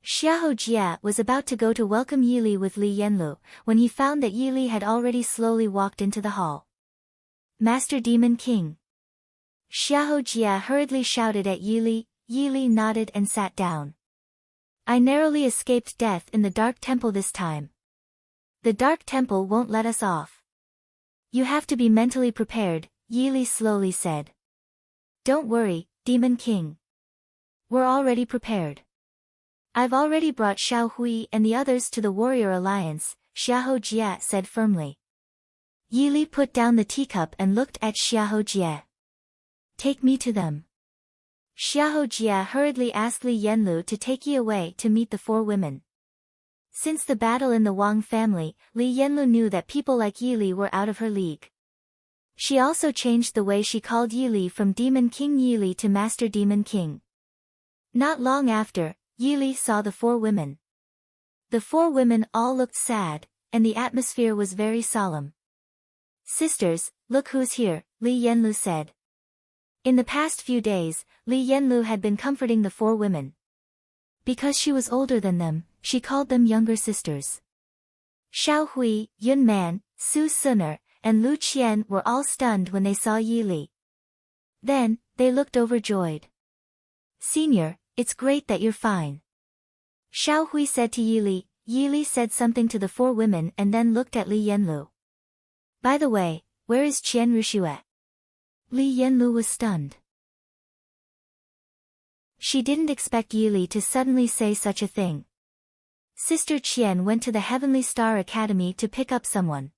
Xiahou Jie was about to go to welcome Yi Li with Li Yanlu, when he found that Yi Li had already slowly walked into the hall. Master Demon King. Xiahou Jie hurriedly shouted at Yi Li. Yi Li nodded and sat down. I narrowly escaped death in the Dark Temple this time. The Dark Temple won't let us off. You have to be mentally prepared, Yi Li slowly said. Don't worry, Demon King. We're already prepared. I've already brought Xiao Hui and the others to the warrior alliance, Xiahou Jie said firmly. Yi Li put down the teacup and looked at Xiahou Jie. Take me to them. Xiahou Jie hurriedly asked Li Yanlu to take Yi away to meet the 4 women. Since the battle in the Wang family, Li Yanlu knew that people like Yi Li were out of her league. She also changed the way she called Yi Li from Demon King Yi Li to Master Demon King. Not long after, Yi Li saw the 4 women. The 4 women all looked sad, and the atmosphere was very solemn. Sisters, look who's here, Li Yanlu said. In the past few days, Li Yanlu had been comforting the 4 women. Because she was older than them, she called them younger sisters. Xiao Hui, Yun Man, Su Suner, and Lu Qian were all stunned when they saw Yi Li. Then, they looked overjoyed. Senior, it's great that you're fine. Xiao Hui said to Yi Li. Yi Li said something to the 4 women and then looked at Li Yanlu. By the way, where is Qian Ruxue? Li Yanlu was stunned. She didn't expect Yi Li to suddenly say such a thing. Sister Qian went to the Heavenly Star Academy to pick up someone.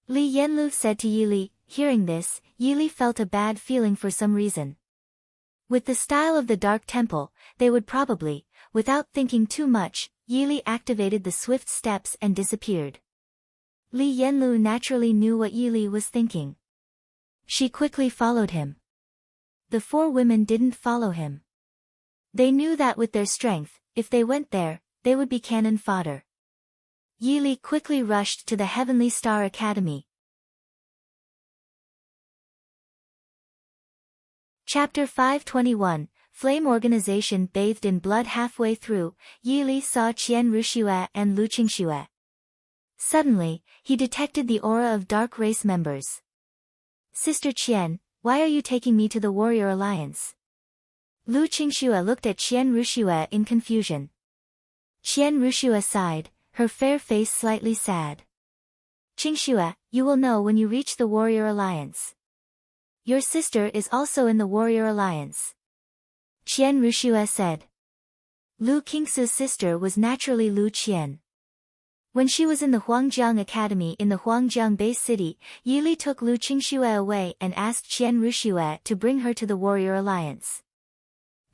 Li Yanlu said to Yi Li. Hearing this, Yi Li felt a bad feeling for some reason. With the style of the Dark Temple, they would probably, without thinking too much, Yi Li activated the swift steps and disappeared. Li Yanlu naturally knew what Yi Li was thinking. She quickly followed him. The 4 women didn't follow him. They knew that with their strength, if they went there, they would be cannon fodder. Yi Li quickly rushed to the Heavenly Star Academy. Chapter 521, Flame Organization. Bathed in blood halfway through, Yi Li saw Qian Ruxue and Lu Qingxue. Suddenly, he detected the aura of dark race members. Sister Qian, why are you taking me to the warrior alliance? Lu Qingxue looked at Qian Ruxue in confusion. Qian Ruxue sighed, her fair face slightly sad. Qingxue, you will know when you reach the warrior alliance. Your sister is also in the warrior alliance. Qian Ruxue said. Lu Qingxue's sister was naturally Lu Qian. When she was in the Huangjiang Academy in the Huangjiang base city, Yi Li took Lu Qingxue away and asked Qian Ruxue to bring her to the warrior alliance.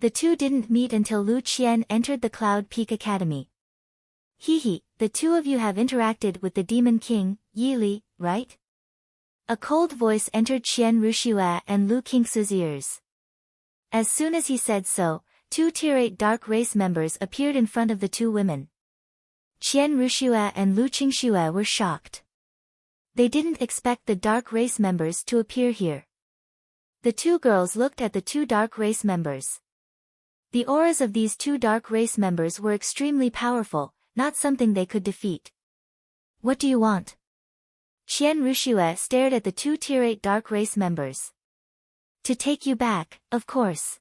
The two didn't meet until Lu Qian entered the Cloud Peak Academy. Hee, the 2 of you have interacted with the Demon King, Yi Li, right? A cold voice entered Qian Ruxue and Lu Qingxue's ears. As soon as he said so, 2 Tier 8 dark race members appeared in front of the 2 women. Qian Ruxue and Lu Qingxue were shocked. They didn't expect the dark race members to appear here. The 2 girls looked at the 2 dark race members. The auras of these 2 dark race members were extremely powerful, not something they could defeat. What do you want? Qian Ruxue stared at the 2 Tier 8 dark race members. To take you back, of course.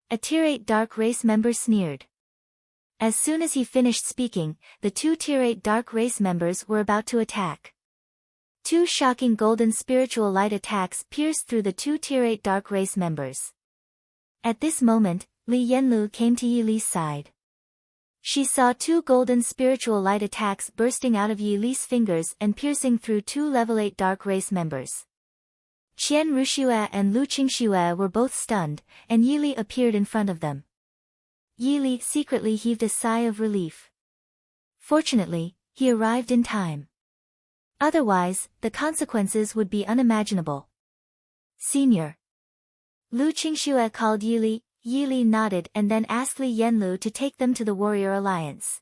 A Tier 8 dark race member sneered. As soon as he finished speaking, the 2 Tier 8 dark race members were about to attack. 2 shocking golden spiritual light attacks pierced through the 2 Tier 8 dark race members. At this moment, Li Yanlu came to Yi Li's side. She saw 2 golden spiritual light attacks bursting out of Yi Li's fingers and piercing through 2 level 8 dark race members. Qian Ruxue and Lu Qingxue were both stunned, and Yi Li appeared in front of them. Yi Li secretly heaved a sigh of relief. Fortunately, he arrived in time. Otherwise, the consequences would be unimaginable. Senior. Lu Qingxue called Yi Li. Yi Li nodded and then asked Li Yanlu to take them to the warrior alliance.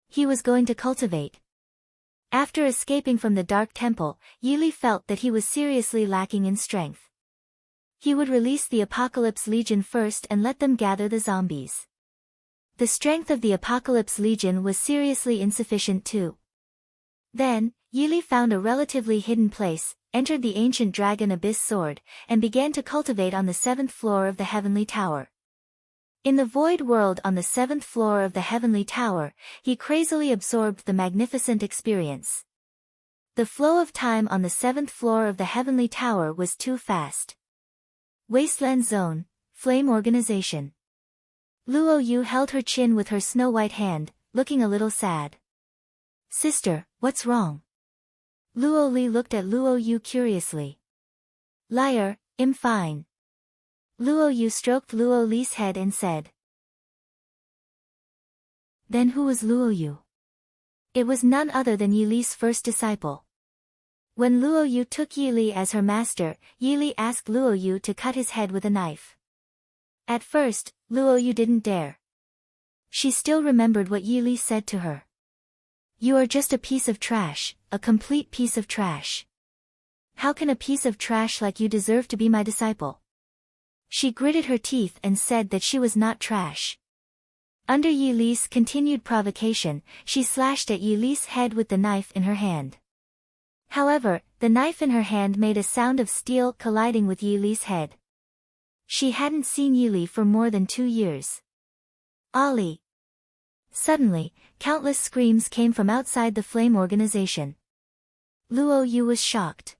He was going to cultivate. After escaping from the Dark Temple, Yi Li felt that he was seriously lacking in strength. He would release the Apocalypse Legion first and let them gather the zombies. The strength of the Apocalypse Legion was seriously insufficient too. Then, Yi Li found a relatively hidden place, entered the ancient dragon abyss sword, and began to cultivate on the 7th floor of the Heavenly Tower. In the void world on the 7th floor of the Heavenly Tower, he crazily absorbed the magnificent experience. The flow of time on the 7th floor of the Heavenly Tower was too fast. Wasteland Zone, Flame Organization. Luo Yu held her chin with her snow-white hand, looking a little sad. Sister, what's wrong? Luo Li looked at Luo Yu curiously. Liar, I'm fine. Luo Yu stroked Luo Li's head and said. Then who was Luo Yu? It was none other than Yi Li's first disciple. When Luo Yu took Yi Li as her master, Yi Li asked Luo Yu to cut his head with a knife. At first, Luo Yu didn't dare. She still remembered what Yi Li said to her. You are just a piece of trash, a complete piece of trash. How can a piece of trash like you deserve to be my disciple? She gritted her teeth and said that she was not trash. Under Yi Li's continued provocation, she slashed at Yi Li's head with the knife in her hand. However, the knife in her hand made a sound of steel colliding with Yi Li's head. She hadn't seen Yi Li for more than 2 years. Ali! Suddenly, countless screams came from outside the flame organization. Luo Yu was shocked.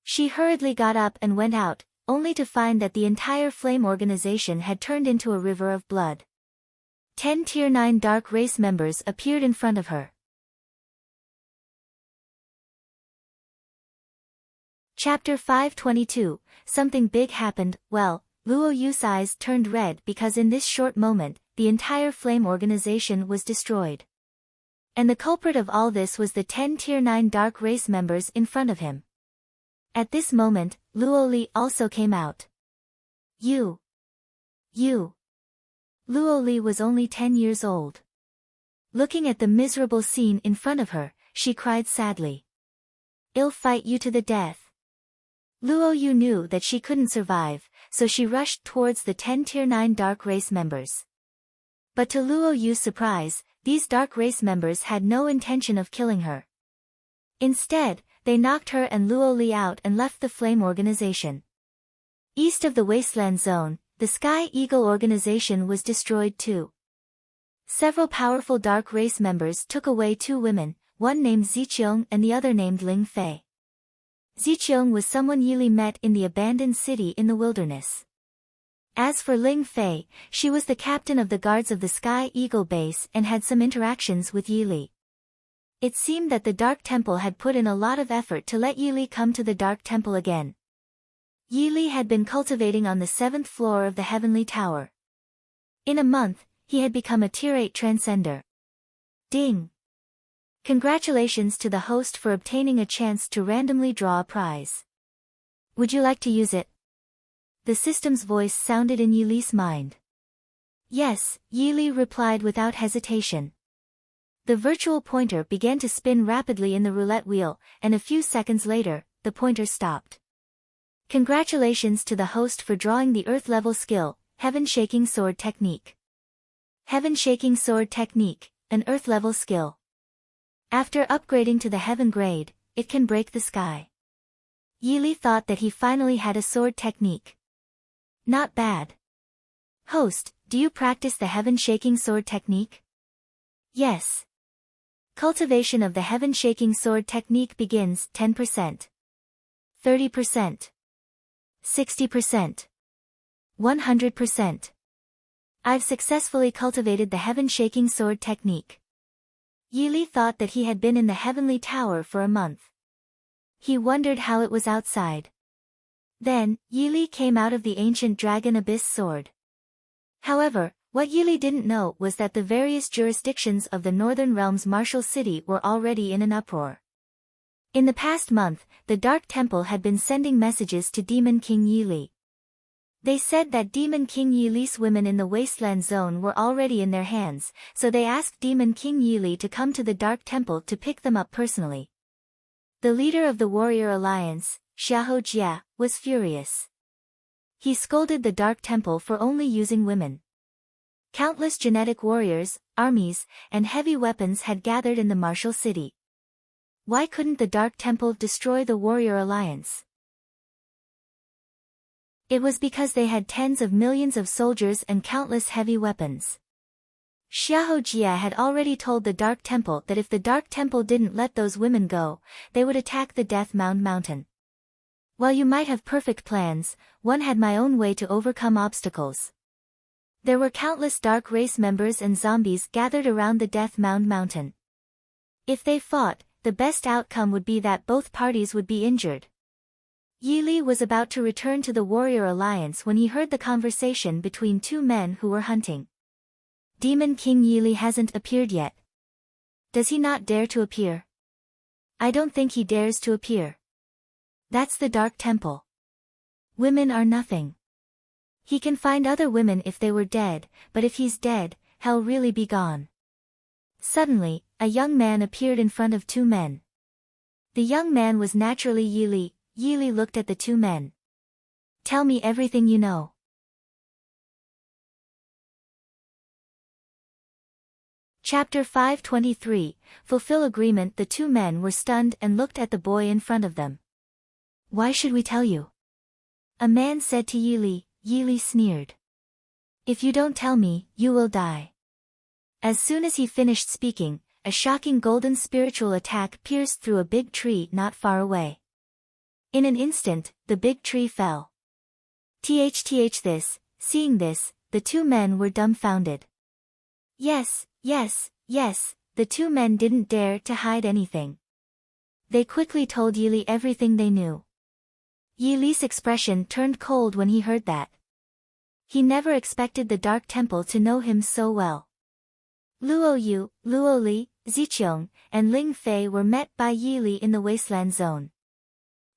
She hurriedly got up and went out, only to find that the entire flame organization had turned into a river of blood. 10 Tier 9 Dark Race members appeared in front of her. Chapter 522, Something Big Happened. Well, Luo Yu's eyes turned red because in this short moment, the entire flame organization was destroyed. And the culprit of all this was the 10 Tier 9 Dark Race members in front of him. At this moment, Luo Li also came out. You! Luo Li was only 10 years old. Looking at the miserable scene in front of her, she cried sadly. I'll fight you to the death. Luo Yu knew that she couldn't survive, so she rushed towards the 10 Tier 9 Dark Race members. But to Luo Yu's surprise, these Dark Race members had no intention of killing her. Instead, they knocked her and Luo Li out and left the flame organization. East of the Wasteland Zone, the Sky Eagle organization was destroyed too. Several powerful Dark Race members took away 2 women, one named Ziqiong and the other named Ling Fei. Ziqiong was someone Yi Li met in the abandoned city in the wilderness. As for Ling Fei, she was the captain of the guards of the Sky Eagle base and had some interactions with Yi Li. It seemed that the Dark Temple had put in a lot of effort to let Yi Li come to the Dark Temple again. Yi Li had been cultivating on the 7th floor of the Heavenly Tower. In a month, he had become a Tier 8 Transcender. Ding! Congratulations to the host for obtaining a chance to randomly draw a prize. Would you like to use it? The system's voice sounded in Yi Li's mind. Yes, Yi Li replied without hesitation. The virtual pointer began to spin rapidly in the roulette wheel, and a few seconds later, the pointer stopped. Congratulations to the host for drawing the Earth-level skill, Heaven Shaking Sword Technique. Heaven Shaking Sword Technique, an Earth-level skill. After upgrading to the Heaven grade, it can break the sky. Yi Li thought that he finally had a sword technique. Not bad. Host, do you practice the Heaven Shaking Sword Technique? Yes. Cultivation of the Heaven Shaking Sword Technique begins 10%. 30%. 60%. 100%. I've successfully cultivated the Heaven Shaking Sword Technique. Yi Li thought that he had been in the Heavenly Tower for a month. He wondered how it was outside. Then, Yi Li came out of the ancient Dragon Abyss sword. However, what Yi Li didn't know was that the various jurisdictions of the Northern Realm's Martial City were already in an uproar. In the past month, the Dark Temple had been sending messages to Demon King Yi Li. They said that Demon King Yi Li's women in the Wasteland Zone were already in their hands, so they asked Demon King Yi Li to come to the Dark Temple to pick them up personally. The leader of the Warrior Alliance, Xiahou Jia, was furious. He scolded the Dark Temple for only using women. Countless genetic warriors, armies, and heavy weapons had gathered in the Martial City. Why couldn't the Dark Temple destroy the Warrior Alliance? It was because they had tens of millions of soldiers and countless heavy weapons. Xiahou Jia had already told the Dark Temple that if the Dark Temple didn't let those women go, they would attack the Death Mound Mountain. While you might have perfect plans, one had my own way to overcome obstacles. There were countless dark race members and zombies gathered around the Death Mound Mountain. If they fought, the best outcome would be that both parties would be injured. Yi Li was about to return to the Warrior Alliance when he heard the conversation between two men who were hunting. Demon King Yi Li hasn't appeared yet. Does he not dare to appear? I don't think he dares to appear. That's the Dark Temple. Women are nothing. He can find other women if they were dead, but if he's dead, hell really be gone. Suddenly, a young man appeared in front of two men. The young man was naturally Yi Li. Yi Li looked at the two men. Tell me everything you know. Chapter 523, Fulfill Agreement. The two men were stunned and looked at the boy in front of them. Why should we tell you? A man said to Yi Li. Yi Li sneered. If you don't tell me, you will die. As soon as he finished speaking, a shocking golden spiritual attack pierced through a big tree not far away. In an instant, the big tree fell. Seeing this, the two men were dumbfounded. Yes, the two men didn't dare to hide anything. They quickly told Yi Li everything they knew. Yi Li's expression turned cold when he heard that. He never expected the Dark Temple to know him so well. Luo Yu, Luo Li, Ziqiong, and Ling Fei were met by Yi Li in the wasteland zone.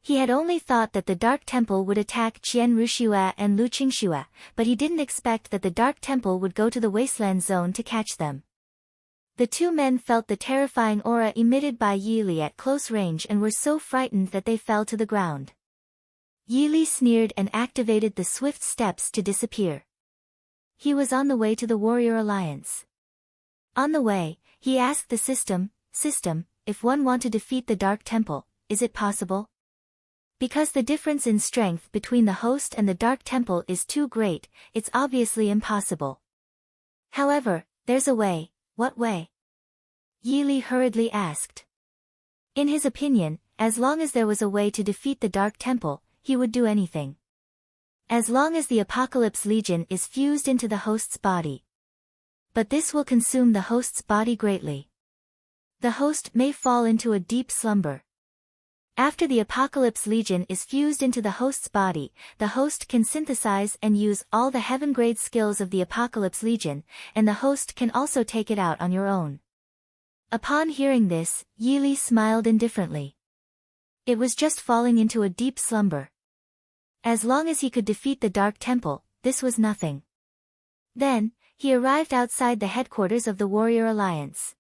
He had only thought that the Dark Temple would attack Qian Ruxue and Lu Qingxue, but he didn't expect that the Dark Temple would go to the wasteland zone to catch them. The two men felt the terrifying aura emitted by Yi Li at close range and were so frightened that they fell to the ground. Yi Li sneered and activated the swift steps to disappear. He was on the way to the Warrior Alliance. On the way, he asked the system, if one want to defeat the Dark Temple, is it possible? Because the difference in strength between the host and the Dark Temple is too great, it's obviously impossible. However, there's a way. What way? Yi Li hurriedly asked. In his opinion, as long as there was a way to defeat the Dark Temple, he would do anything. As long as the Apocalypse Legion is fused into the host's body. But this will consume the host's body greatly. The host may fall into a deep slumber. After the Apocalypse Legion is fused into the host's body, the host can synthesize and use all the heaven-grade skills of the Apocalypse Legion, and the host can also take it out on your own. Upon hearing this, Yi Li smiled indifferently. It was just falling into a deep slumber. As long as he could defeat the Dark Temple, this was nothing. Then, he arrived outside the headquarters of the Warrior Alliance.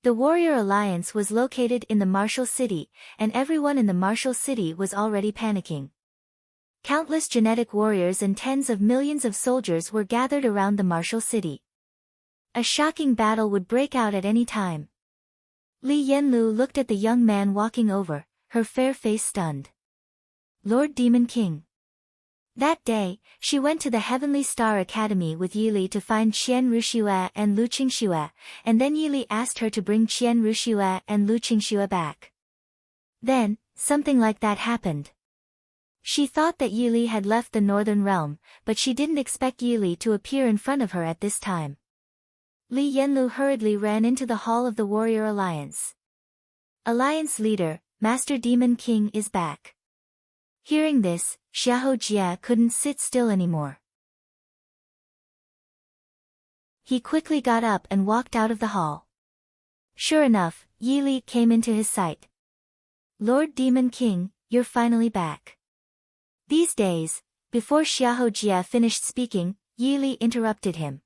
The Warrior Alliance was located in the Martial City, and everyone in the Martial City was already panicking. Countless genetic warriors and tens of millions of soldiers were gathered around the Martial City. A shocking battle would break out at any time. Li Yanlu looked at the young man walking over, her fair face stunned. Lord Demon King. That day, she went to the Heavenly Star Academy with Yi Li to find Qian Ruxue and Lu Qingxue, and then Yi Li asked her to bring Qian Ruxue and Lu Qingxue back. Then, something like that happened. She thought that Yi Li had left the Northern Realm, but she didn't expect Yi Li to appear in front of her at this time. Li Yanlu hurriedly ran into the hall of the Warrior Alliance. Alliance leader, Master Demon King is back. Hearing this, Xiahou Jie couldn't sit still anymore. He quickly got up and walked out of the hall. Sure enough, Yi Li came into his sight. Lord Demon King, you're finally back. These days, before Xiahou Jie finished speaking, Yi Li interrupted him.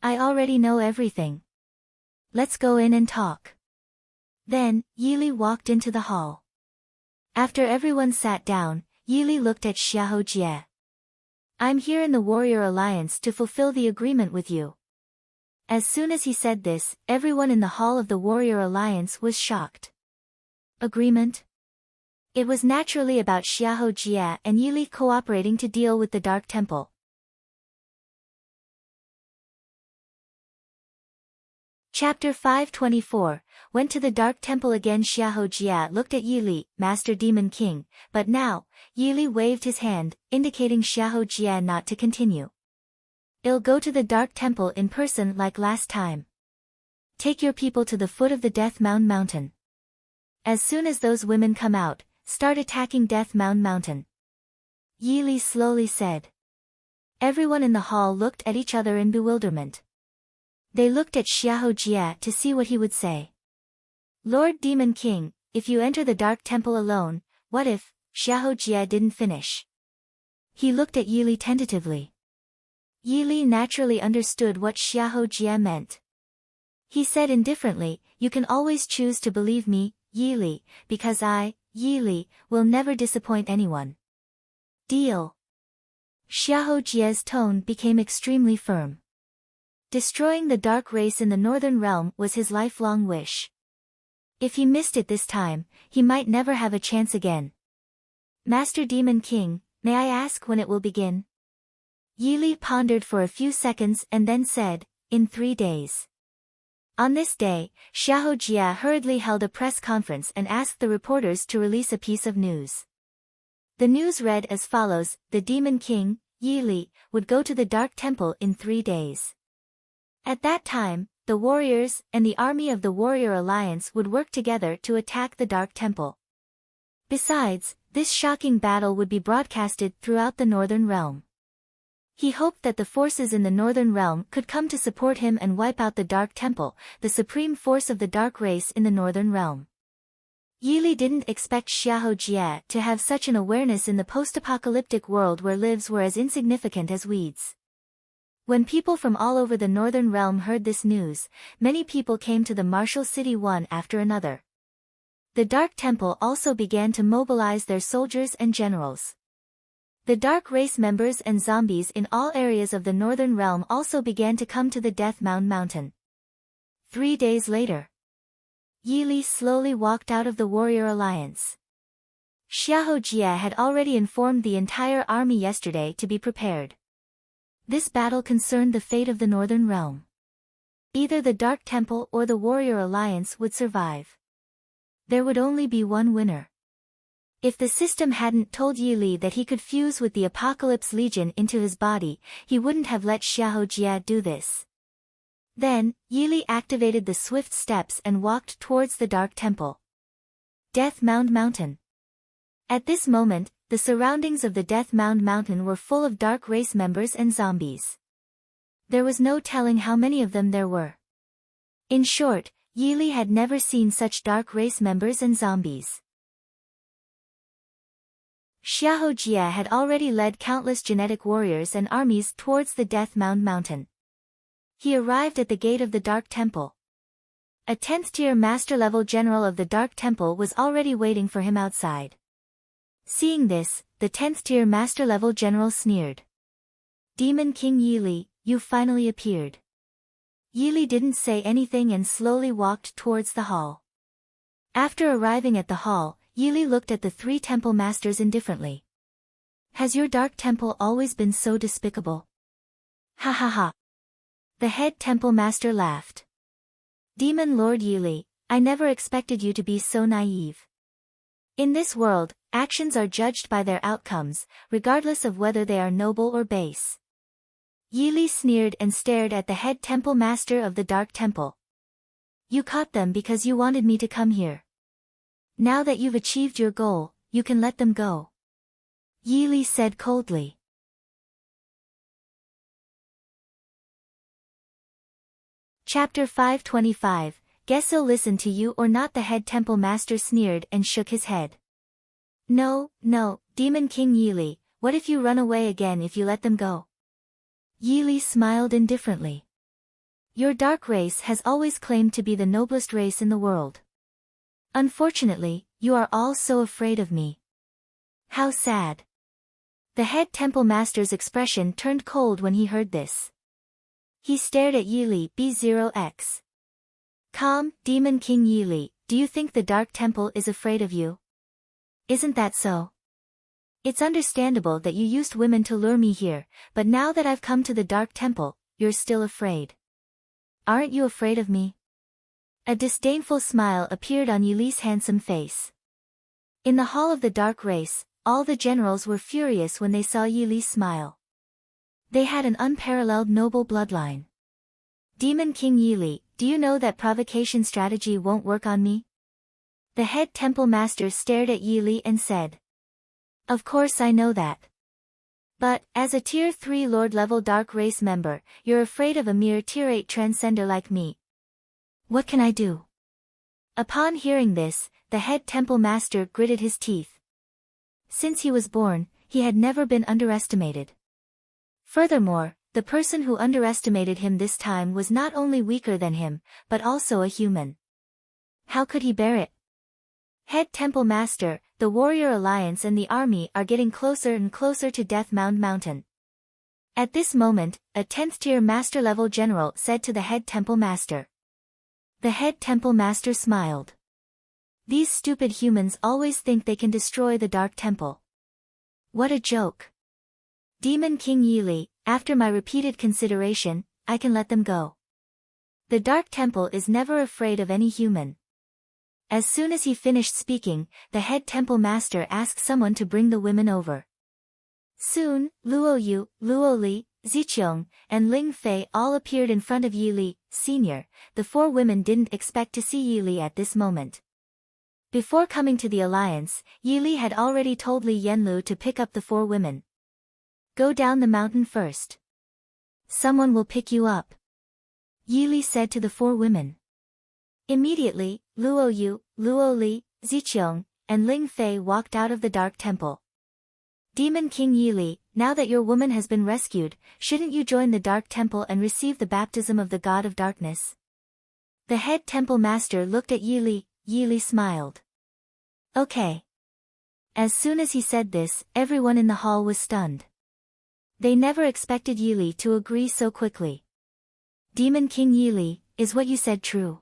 I already know everything. Let's go in and talk. Then, Yi Li walked into the hall. After everyone sat down, Yi Li looked at Xiahou Jie. I'm here in the Warrior Alliance to fulfill the agreement with you. As soon as he said this, everyone in the hall of the Warrior Alliance was shocked. Agreement? It was naturally about Xiahou Jie and Yi Li cooperating to deal with the Dark Temple. Chapter 524, Went to the Dark Temple again. Xiahou Jia looked at Yi Li, Master Demon King, but now, Yi Li waved his hand, indicating Xiahou Jia not to continue. "I'll go to the Dark Temple in person like last time. Take your people to the foot of the Death Mound Mountain. As soon as those women come out, start attacking Death Mound Mountain," Yi Li slowly said. Everyone in the hall looked at each other in bewilderment. They looked at Xiahou Jia to see what he would say. "Lord Demon King, if you enter the Dark Temple alone, what if..." Xiahou Jia didn't finish. He looked at Yi Li tentatively. Yi Li naturally understood what Xiahou Jia meant. He said indifferently, "You can always choose to believe me, Yi Li, because I, Yi Li, will never disappoint anyone. Deal?" Xiahou Jia's tone became extremely firm. Destroying the dark race in the Northern Realm was his lifelong wish. If he missed it this time, he might never have a chance again. "Master Demon King, may I ask when it will begin?" Yi Li pondered for a few seconds and then said, "In 3 days." On this day, Xiahou Jia hurriedly held a press conference and asked the reporters to release a piece of news. The news read as follows: the Demon King, Yi Li, would go to the Dark Temple in 3 days. At that time, the warriors and the army of the Warrior Alliance would work together to attack the Dark Temple. Besides, this shocking battle would be broadcasted throughout the Northern Realm. He hoped that the forces in the Northern Realm could come to support him and wipe out the Dark Temple, the supreme force of the Dark Race in the Northern Realm. Yi Li didn't expect Xiahou Jia to have such an awareness in the post-apocalyptic world where lives were as insignificant as weeds. When people from all over the Northern Realm heard this news, many people came to the martial city one after another. The Dark Temple also began to mobilize their soldiers and generals. The Dark Race members and zombies in all areas of the Northern Realm also began to come to the Death Mound Mountain. 3 days later, Yi Li slowly walked out of the Warrior Alliance. Xiahou Jia had already informed the entire army yesterday to be prepared. This battle concerned the fate of the Northern Realm. Either the Dark Temple or the Warrior Alliance would survive. There would only be one winner. If the system hadn't told Yi Li that he could fuse with the Apocalypse Legion into his body, he wouldn't have let Xiahou Jia do this. Then, Yi Li activated the swift steps and walked towards the Dark Temple. Death Mound Mountain. At this moment, the surroundings of the Death Mound Mountain were full of Dark Race members and zombies. There was no telling how many of them there were. In short, Yi Li had never seen such Dark Race members and zombies. Xiahou Jia had already led countless genetic warriors and armies towards the Death Mound Mountain. He arrived at the gate of the Dark Temple. A 10th-tier master-level general of the Dark Temple was already waiting for him outside. Seeing this, the 10th-tier master-level general sneered. "Demon King Yi Li, you finally appeared." Yi Li didn't say anything and slowly walked towards the hall. After arriving at the hall, Yi Li looked at the 3 temple masters indifferently. "Has your Dark Temple always been so despicable?" "Ha ha ha." The head temple master laughed. "Demon Lord Yi Li, I never expected you to be so naive. In this world, actions are judged by their outcomes, regardless of whether they are noble or base." Yi Li sneered and stared at the head temple master of the Dark Temple. "You caught them because you wanted me to come here. Now that you've achieved your goal, you can let them go," Yi Li said coldly. Chapter 525, Guess I'll listen to you or not. The head temple master sneered and shook his head. No, Demon King Yi Li, what if you run away again if you let them go?" Yi Li smiled indifferently. "Your dark race has always claimed to be the noblest race in the world. Unfortunately, you are all so afraid of me. How sad." The head temple master's expression turned cold when he heard this. He stared at Yi Li B0X. "Calm, Demon King Yi Li, do you think the Dark Temple is afraid of you? Isn't that so? It's understandable that you used women to lure me here, but now that I've come to the Dark Temple, you're still afraid. Aren't you afraid of me?" A disdainful smile appeared on Yili's handsome face. In the hall of the dark race, all the generals were furious when they saw Yili's smile. They had an unparalleled noble bloodline. Demon King Yili, do you know that provocation strategy won't work on me? The head temple master stared at Yili and said. Of course I know that. But, as a Tier 3 Lord-level Dark Race member, you're afraid of a mere Tier 8 Transcender like me. What can I do? Upon hearing this, the head temple master gritted his teeth. Since he was born, he had never been underestimated. Furthermore, the person who underestimated him this time was not only weaker than him, but also a human. How could he bear it? Head Temple Master, the Warrior Alliance and the army are getting closer and closer to Death Mound Mountain. At this moment, a 10th tier Master-level general said to the Head Temple Master. The Head Temple Master smiled. These stupid humans always think they can destroy the Dark Temple. What a joke. Demon King Yili, after my repeated consideration, I can let them go. The Dark Temple is never afraid of any human. As soon as he finished speaking, the head temple master asked someone to bring the women over. Soon, Luo Yu, Luo Li, Ziqiong, and Ling Fei all appeared in front of Yili, Sr. The four women didn't expect to see Yili at this moment. Before coming to the alliance, Yili had already told Li Yanlu to pick up the four women. Go down the mountain first. Someone will pick you up. Yili said to the four women. Immediately, Luo Yu, Luo Li, Ziqiong, and Ling Fei walked out of the Dark Temple. Demon King Yili, now that your woman has been rescued, shouldn't you join the Dark Temple and receive the baptism of the God of Darkness? The head temple master looked at Yili. Yili smiled. Okay. As soon as he said this, everyone in the hall was stunned. They never expected Yili to agree so quickly. Demon King Yili, is what you said true?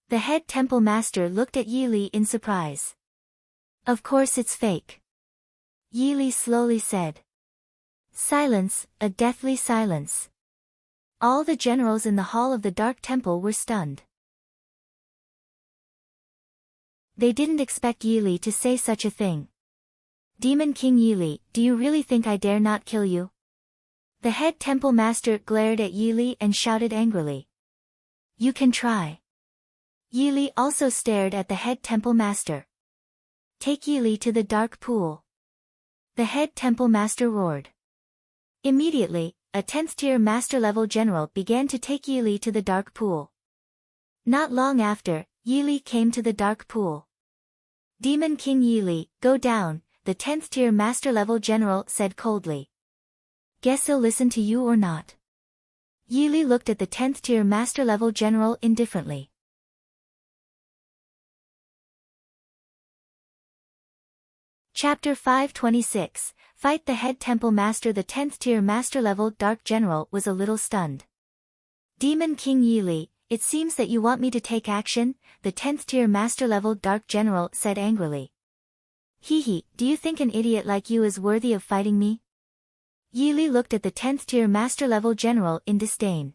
The head temple master looked at Yili in surprise. Of course it's fake. Yili slowly said. Silence, a deathly silence. All the generals in the hall of the Dark Temple were stunned. They didn't expect Yili to say such a thing. Demon King Yili, do you really think I dare not kill you? The head temple master glared at Yili and shouted angrily. You can try. Yili also stared at the head temple master. Take Yili to the dark pool. The head temple master roared. Immediately, a 10th tier master-level general began to take Yili to the dark pool. Not long after, Yili came to the dark pool. Demon King Yili, go down, the 10th tier master-level general said coldly. Guess he'll listen to you or not. Yili looked at the 10th tier master-level general indifferently. Chapter 526, Fight the Head Temple Master. The 10th tier master-level Dark General was a little stunned. Demon King Yili, it seems that you want me to take action, the 10th tier master-level Dark General said angrily. Hehe, do you think an idiot like you is worthy of fighting me? Yili looked at the 10th tier master-level general in disdain.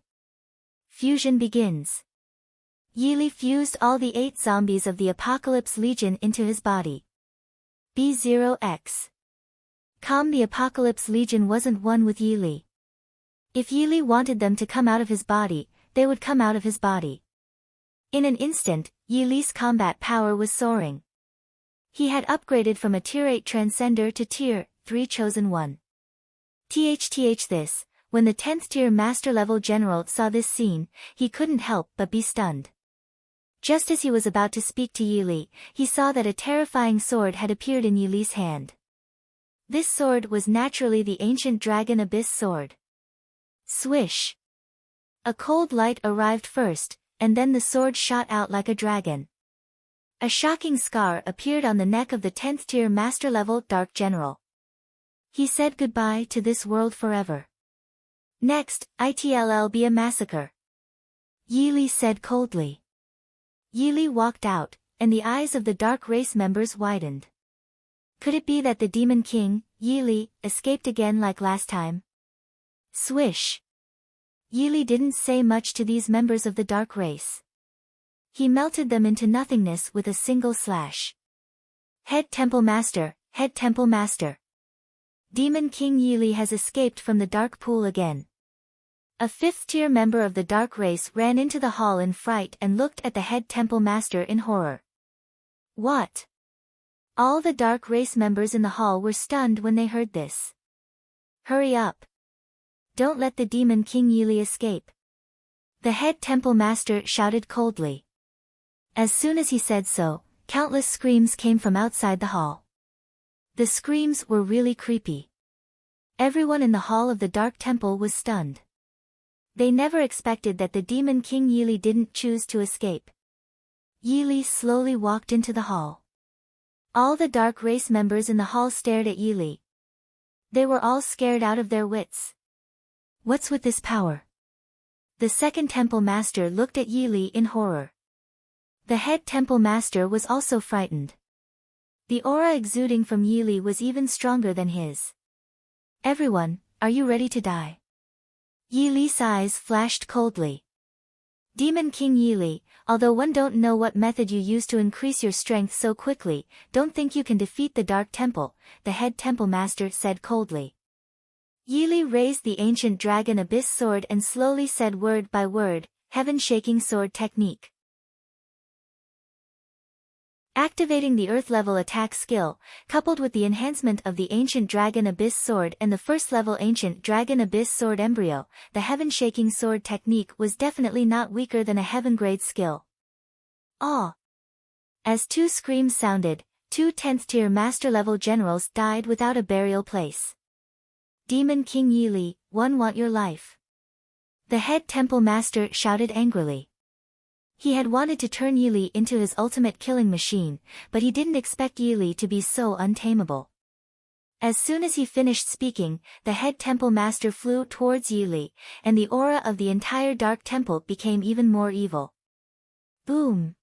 Fusion begins. Yili fused all the 8 zombies of the Apocalypse Legion into his body. B0X. The Apocalypse Legion wasn't one with Yili. If Yili wanted them to come out of his body, they would come out of his body. In an instant, Yili's combat power was soaring. He had upgraded from a Tier 8 Transcender to Tier 3 Chosen One. This, when the 10th tier master-level general saw this scene, he couldn't help but be stunned. Just as he was about to speak to Yili, he saw that a terrifying sword had appeared in Yili's hand. This sword was naturally the ancient dragon abyss sword. Swish! A cold light arrived first, and then the sword shot out like a dragon. A shocking scar appeared on the neck of the 10th tier master-level Dark General. He said goodbye to this world forever. Next, it'll be a massacre. Yili said coldly. Yili walked out, and the eyes of the Dark Race members widened. Could it be that the Demon King, Yili, escaped again like last time? Swish! Yili didn't say much to these members of the Dark Race. He melted them into nothingness with a single slash. Head Temple Master, Head Temple Master. Demon King Yili has escaped from the dark pool again. A fifth-tier member of the dark race ran into the hall in fright and looked at the head temple master in horror. What? All the dark race members in the hall were stunned when they heard this. Hurry up. Don't let the demon King Yili escape. The head temple master shouted coldly. As soon as he said so, countless screams came from outside the hall. The screams were really creepy. Everyone in the hall of the Dark Temple was stunned. They never expected that the demon King Yili didn't choose to escape. Yili slowly walked into the hall. All the dark race members in the hall stared at Yili. They were all scared out of their wits. What's with this power? The second temple master looked at Yili in horror. The head temple master was also frightened. The aura exuding from Yili was even stronger than his. Everyone, are you ready to die? Yili's eyes flashed coldly. Demon King Yili, although one don't know what method you use to increase your strength so quickly, don't think you can defeat the Dark Temple, the head temple master said coldly. Yili raised the ancient dragon abyss sword and slowly said word by word, heaven-shaking sword technique. Activating the Earth-level attack skill, coupled with the enhancement of the Ancient Dragon Abyss Sword and the first-level Ancient Dragon Abyss Sword Embryo, the Heaven-Shaking Sword technique was definitely not weaker than a Heaven-grade skill. Aw! As two screams sounded, two 10th-tier Master-level generals died without a burial place. Demon King Yili, one want your life. The head temple master shouted angrily. He had wanted to turn Yili into his ultimate killing machine, but he didn't expect Yili to be so untamable. As soon as he finished speaking, the head temple master flew towards Yili, and the aura of the entire dark temple became even more evil. Boom!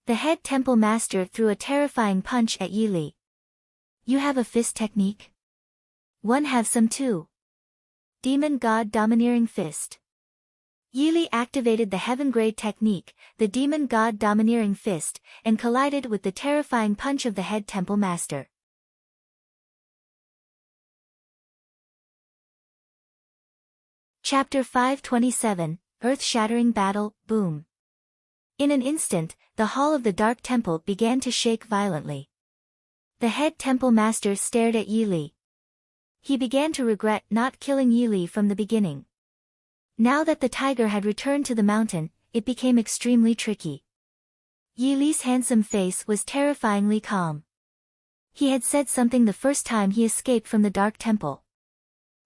The head temple master threw a terrifying punch at Yili. You have a fist technique? One have some too. Demon God Domineering Fist. Yili activated the Heaven-grade technique, the Demon God Domineering Fist, and collided with the terrifying punch of the head temple master. Chapter 527, Earth-Shattering Battle, Boom. In an instant, the hall of the Dark Temple began to shake violently. The head temple master stared at Yili. He began to regret not killing Yili from the beginning. Now that the tiger had returned to the mountain, it became extremely tricky. Yili's handsome face was terrifyingly calm. He had said something the first time he escaped from the Dark Temple.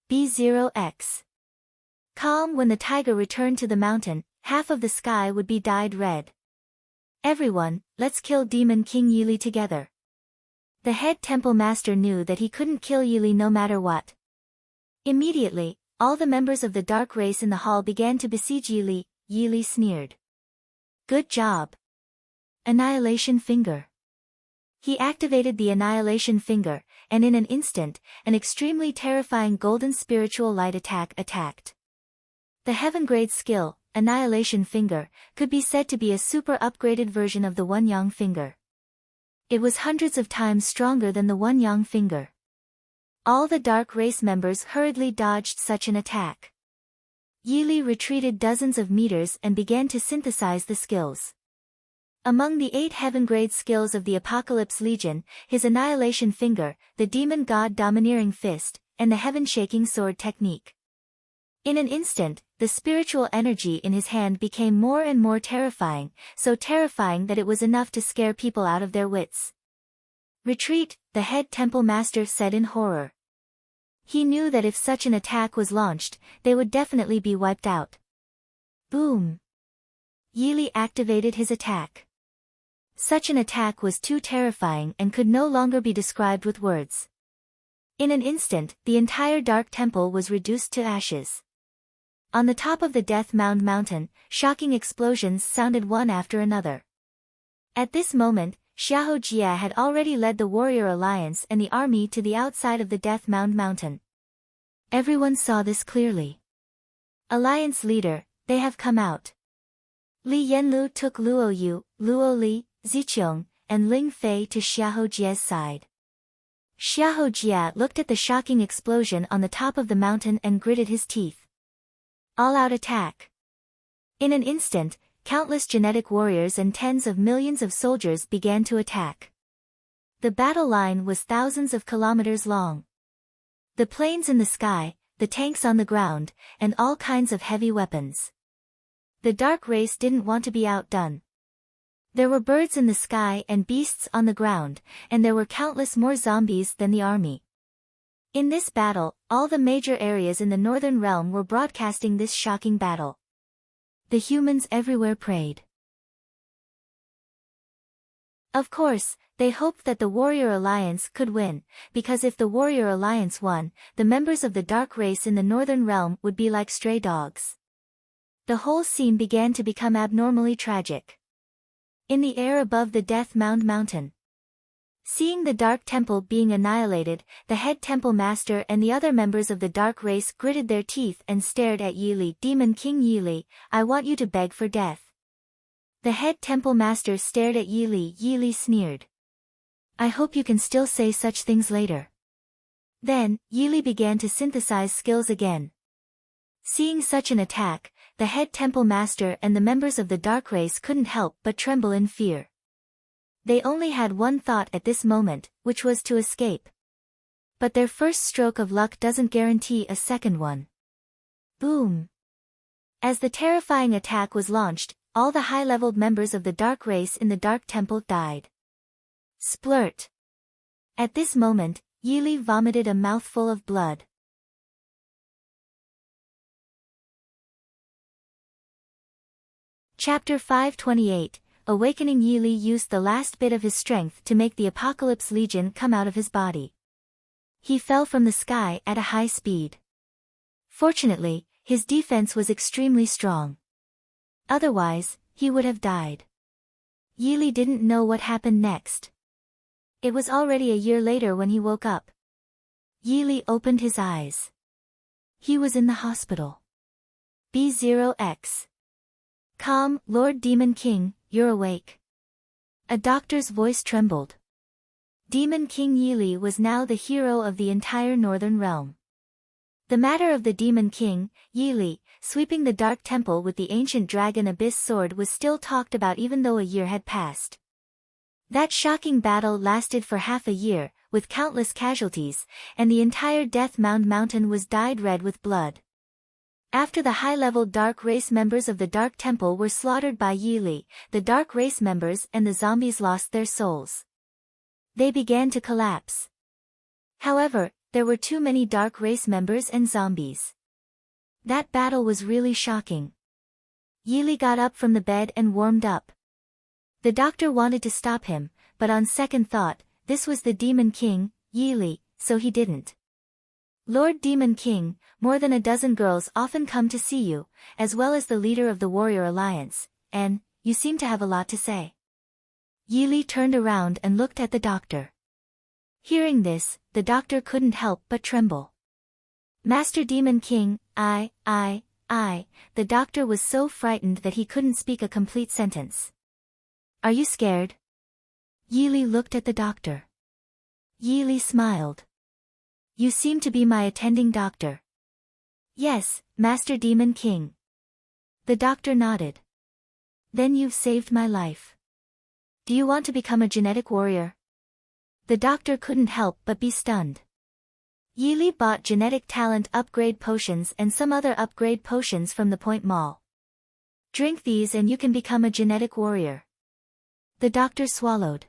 B0x. Calm. When the tiger returned to the mountain, half of the sky would be dyed red. Everyone, let's kill Demon King Yili together. The head temple master knew that he couldn't kill Yili no matter what. Immediately, all the members of the dark race in the hall began to besiege Yili. Yili sneered. Good job. Annihilation Finger. He activated the Annihilation Finger, and in an instant, an extremely terrifying golden spiritual light attacked. The Heaven-grade skill, Annihilation Finger, could be said to be a super upgraded version of the One Yang Finger. It was hundreds of times stronger than the One Yang Finger. All the dark race members hurriedly dodged such an attack. Yili retreated dozens of meters and began to synthesize the skills. Among the 8 heaven-grade skills of the Apocalypse Legion, his Annihilation Finger, the Demon God Domineering Fist, and the Heaven-Shaking Sword technique. In an instant, the spiritual energy in his hand became more and more terrifying, so terrifying that it was enough to scare people out of their wits. Retreat, the head temple master said in horror. He knew that if such an attack was launched, they would definitely be wiped out. Boom! Yili activated his attack. Such an attack was too terrifying and could no longer be described with words. In an instant, the entire Dark Temple was reduced to ashes. On the top of the Death Mound Mountain, shocking explosions sounded one after another. At this moment, Xiahou Jia had already led the warrior alliance and the army to the outside of the Death Mound Mountain. Everyone saw this clearly. Alliance leader, they have come out. Li Yanlu took Luo Yu, Luo Li, Ziqiong, and Ling Fei to Xiahou Jie's side. Xiahou Jie looked at the shocking explosion on the top of the mountain and gritted his teeth. All-out attack. In an instant, countless genetic warriors and tens of millions of soldiers began to attack. The battle line was thousands of kilometers long. The planes in the sky, the tanks on the ground, and all kinds of heavy weapons. The dark race didn't want to be outdone. There were birds in the sky and beasts on the ground, and there were countless more zombies than the army. In this battle, all the major areas in the Northern Realm were broadcasting this shocking battle. The humans everywhere prayed. Of course, they hoped that the Warrior Alliance could win, because if the Warrior Alliance won, the members of the Dark Race in the Northern Realm would be like stray dogs. The whole scene began to become abnormally tragic. In the air above the Death Mound Mountain. Seeing the Dark Temple being annihilated, the head Temple Master and the other members of the Dark Race gritted their teeth and stared at Yili. Demon King Yili, I want you to beg for death. The head Temple Master stared at Yili. Yili sneered. I hope you can still say such things later. Then, Yili began to synthesize skills again. Seeing such an attack, the head Temple Master and the members of the Dark Race couldn't help but tremble in fear. They only had one thought at this moment, which was to escape. But their first stroke of luck doesn't guarantee a second one. Boom! As the terrifying attack was launched, all the high-leveled members of the Dark Race in the Dark Temple died. Splurt! At this moment, Yili vomited a mouthful of blood. Chapter 528, Awakening. Yili used the last bit of his strength to make the Apocalypse Legion come out of his body. He fell from the sky at a high speed. Fortunately, his defense was extremely strong. Otherwise, he would have died. Yili didn't know what happened next. It was already a year later when he woke up. Yili opened his eyes. He was in the hospital. B0X. Calm, Lord Demon King, you're awake. A doctor's voice trembled. Demon King Yili was now the hero of the entire Northern Realm. The matter of the Demon King, Yili, sweeping the Dark Temple with the ancient Dragon Abyss sword was still talked about even though a year had passed. That shocking battle lasted for half a year, with countless casualties, and the entire Death Mound Mountain was dyed red with blood. After the high-level Dark Race members of the Dark Temple were slaughtered by Yili, the Dark Race members and the zombies lost their souls. They began to collapse. However, there were too many Dark Race members and zombies. That battle was really shocking. Yili got up from the bed and warmed up. The doctor wanted to stop him, but on second thought, this was the Demon King, Yili, so he didn't. Lord Demon King, more than a dozen girls often come to see you, as well as the leader of the Warrior Alliance, and you seem to have a lot to say. Yili turned around and looked at the doctor. Hearing this, the doctor couldn't help but tremble. Master Demon King, the doctor was so frightened that he couldn't speak a complete sentence. Are you scared? Yili looked at the doctor. Yili smiled. You seem to be my attending doctor. Yes, Master Demon King. The doctor nodded. Then you've saved my life. Do you want to become a genetic warrior? The doctor couldn't help but be stunned. Yili bought genetic talent upgrade potions and some other upgrade potions from the Point Mall. Drink these and you can become a genetic warrior. The doctor swallowed.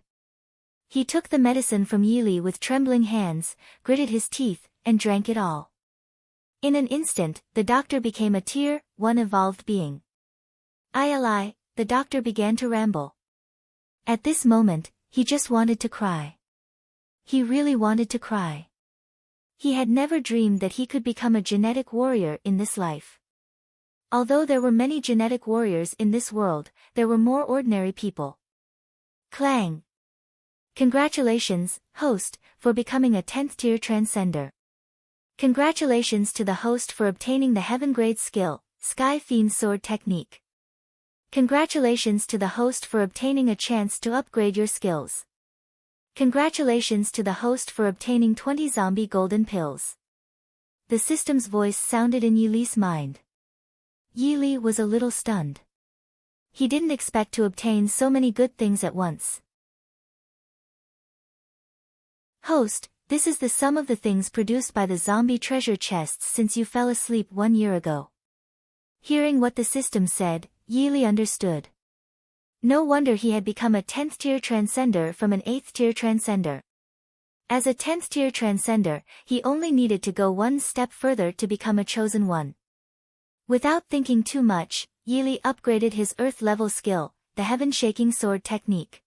He took the medicine from Yili with trembling hands, gritted his teeth, and drank it all. In an instant, the doctor became a Tier 1 evolved being. The doctor began to ramble. At this moment, he just wanted to cry. He really wanted to cry. He had never dreamed that he could become a genetic warrior in this life. Although there were many genetic warriors in this world, there were more ordinary people. Clang! Congratulations, host, for becoming a 10th tier transcender. Congratulations to the host for obtaining the Heaven Grade skill, Sky Fiend Sword Technique. Congratulations to the host for obtaining a chance to upgrade your skills. Congratulations to the host for obtaining 20 zombie golden pills. The system's voice sounded in Yili's mind. Yili was a little stunned. He didn't expect to obtain so many good things at once. Host, this is the sum of the things produced by the zombie treasure chests since you fell asleep 1 year ago. Hearing what the system said, Yili understood. No wonder he had become a 10th tier transcender from an 8th tier transcender. As a 10th tier transcender, he only needed to go one step further to become a chosen one. Without thinking too much, Yili upgraded his Earth-level skill, the Heaven-Shaking Sword technique.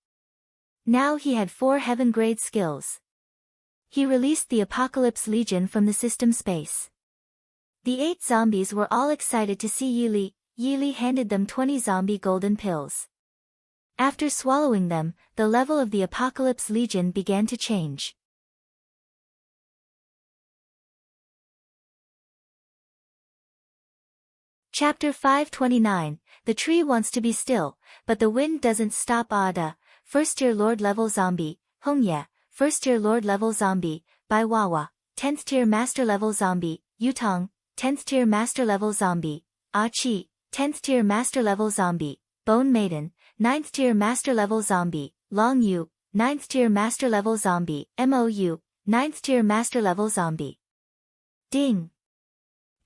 Now he had 4 Heaven-grade skills. He released the Apocalypse Legion from the system space. The 8 zombies were all excited to see Yili. Yili handed them 20 zombie golden pills. After swallowing them, the level of the Apocalypse Legion began to change. Chapter 529, The Tree Wants to Be Still, but the Wind Doesn't Stop. Ada, First-Tier Lord Level Zombie, Hongye, First-Tier Lord Level Zombie, Baiwawa, 10th Tier Master Level Zombie, Yutong, 10th Tier Master Level Zombie, Achi, 10th Tier Master Level Zombie, Bone Maiden, 9th Tier Master Level Zombie, Long Yu, 9th Tier Master Level Zombie, MOU, 9th Tier Master Level Zombie. Ding!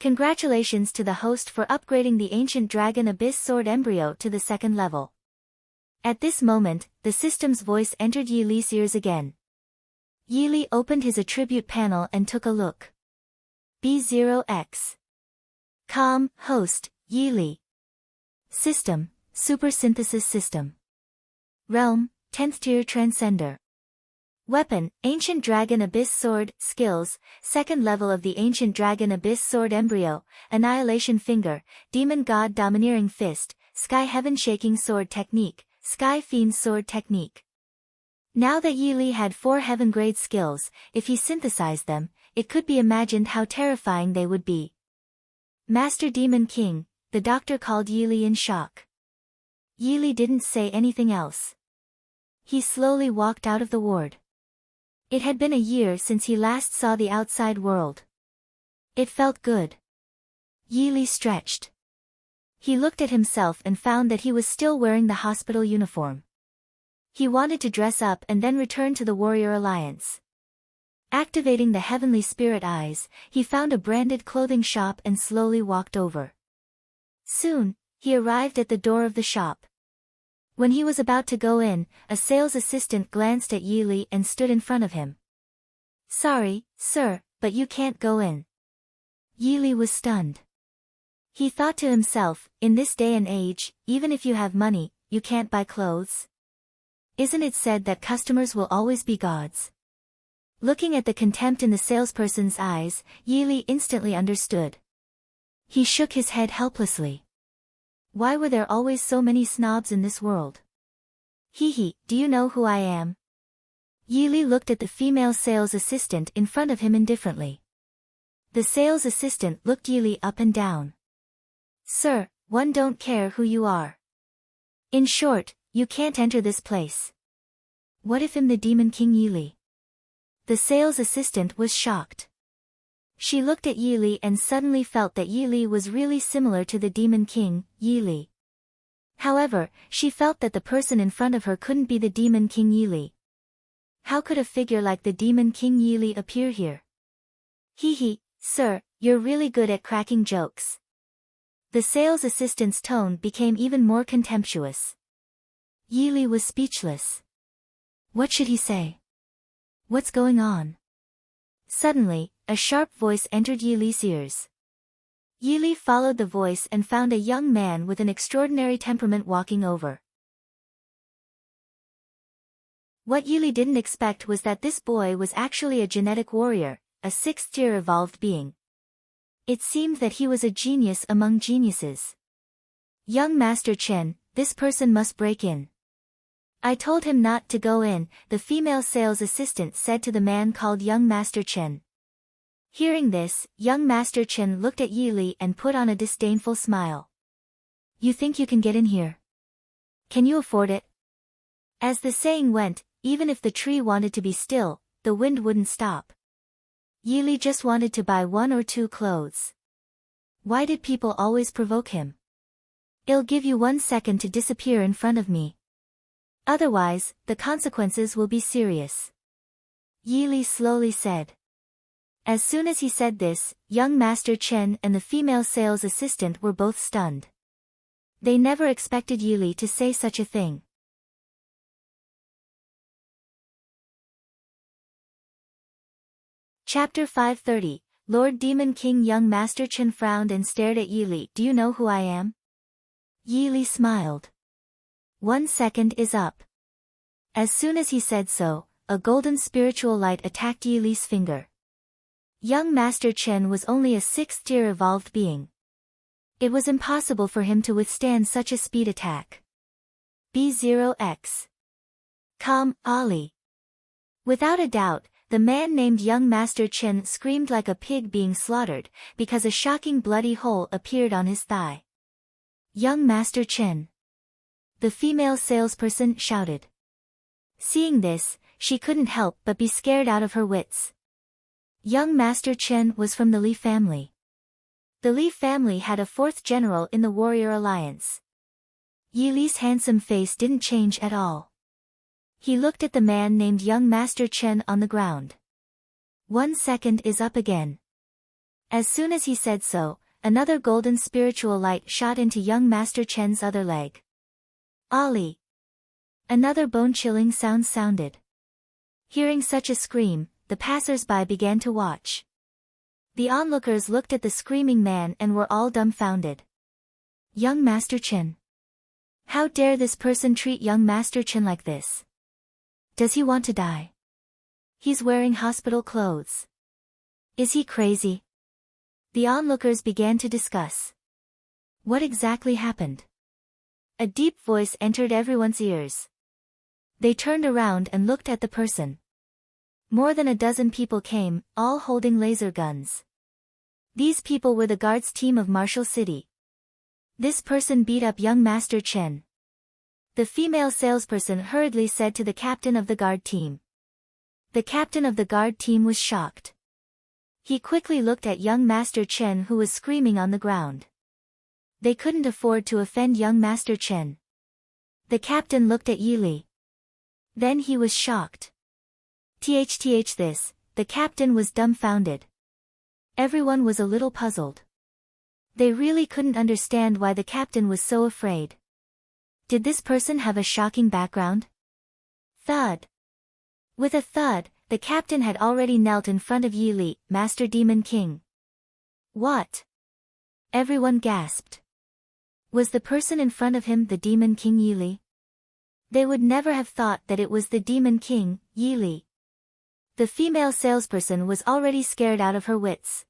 Congratulations to the host for upgrading the Ancient Dragon Abyss Sword Embryo to the 2nd level. At this moment, the system's voice entered Yili's ears again. Yili opened his attribute panel and took a look. B0X. Com, host, Yili. System, Super Synthesis System. Realm, 10th Tier Transcender. Weapon, Ancient Dragon Abyss Sword. Skills, 2nd level of the Ancient Dragon Abyss Sword Embryo, Annihilation Finger, Demon God Domineering Fist, Sky Heaven Shaking Sword Technique, Sky Fiend Sword Technique. Now that Yili had 4 heaven-grade skills, if he synthesized them, it could be imagined how terrifying they would be. Master Demon King, the doctor called Yili in shock. Yili didn't say anything else. He slowly walked out of the ward. It had been a year since he last saw the outside world. It felt good. Yili stretched. He looked at himself and found that he was still wearing the hospital uniform. He wanted to dress up and then return to the Warrior Alliance. Activating the Heavenly Spirit Eyes, he found a branded clothing shop and slowly walked over. Soon, he arrived at the door of the shop. When he was about to go in, a sales assistant glanced at Yili and stood in front of him. "Sorry, sir, but you can't go in." Yili was stunned. He thought to himself, in this day and age, even if you have money, you can't buy clothes. Isn't it said that customers will always be gods? Looking at the contempt in the salesperson's eyes, Yili instantly understood. He shook his head helplessly. Why were there always so many snobs in this world? Hee, do you know who I am? Yili looked at the female sales assistant in front of him indifferently. The sales assistant looked Yili up and down. "Sir, one don't care who you are. In short, you can't enter this place." What if I'm the Demon King Yili? The sales assistant was shocked. She looked at Yili and suddenly felt that Yili was really similar to the Demon King, Yili. However, she felt that the person in front of her couldn't be the Demon King Yili. How could a figure like the Demon King Yili appear here? Hee, sir, you're really good at cracking jokes. The sales assistant's tone became even more contemptuous. Yili was speechless. What should he say? What's going on? Suddenly, a sharp voice entered Yili's ears. Yili followed the voice and found a young man with an extraordinary temperament walking over. What Yili didn't expect was that this boy was actually a genetic warrior, a 6th-tier evolved being. It seemed that he was a genius among geniuses. "Young Master Chen, this person must break in." "I told him not to go in," the female sales assistant said to the man called Young Master Chen. Hearing this, Young Master Chen looked at Yili and put on a disdainful smile. "You think you can get in here?" Can you afford it? As the saying went, even if the tree wanted to be still, the wind wouldn't stop. Yili just wanted to buy 1 or 2 clothes. Why did people always provoke him? I'll give you 1 second to disappear in front of me. Otherwise, the consequences will be serious. Yili slowly said. As soon as he said this, young Master Chen and the female sales assistant were both stunned. They never expected Yili to say such a thing. Chapter 530, Lord Demon King. Young Master Chen frowned and stared at Yili. Do you know who I am? Yili smiled. 1 second is up. As soon as he said so, a golden spiritual light attacked Yili's finger. Young Master Chen was only a 6th-tier evolved being. It was impossible for him to withstand such a speed attack. B0X. Come, Ali. Without a doubt, the man named Young Master Chen screamed like a pig being slaughtered, because a shocking bloody hole appeared on his thigh. Young Master Chen. The female salesperson shouted. Seeing this, she couldn't help but be scared out of her wits. Young Master Chen was from the Li family. The Li family had a 4th general in the warrior alliance. Yili's handsome face didn't change at all. He looked at the man named Young Master Chen on the ground. 1 second is up again. As soon as he said so, another golden spiritual light shot into Young Master Chen's other leg. Ali. Another bone-chilling sound sounded. Hearing such a scream, the passers-by began to watch. The onlookers looked at the screaming man and were all dumbfounded. Young Master Chen. How dare this person treat Young Master Chen like this? Does he want to die? He's wearing hospital clothes. Is he crazy? The onlookers began to discuss. What exactly happened? A deep voice entered everyone's ears. They turned around and looked at the person. More than a dozen people came, all holding laser guns. These people were the guards team of Marshall City. This person beat up Young Master Chen. The female salesperson hurriedly said to the captain of the guard team. The captain of the guard team was shocked. He quickly looked at Young Master Chen, who was screaming on the ground. They couldn't afford to offend Young Master Chen. The captain looked at Yili. Then he was shocked. This, the captain was dumbfounded. Everyone was a little puzzled. They really couldn't understand why the captain was so afraid. Did this person have a shocking background? Thud. With a thud, the captain had already knelt in front of Yili, Master Demon King. What? Everyone gasped. Was the person in front of him the Demon King Yili? They would never have thought that it was the Demon King, Yili. The female salesperson was already scared out of her wits.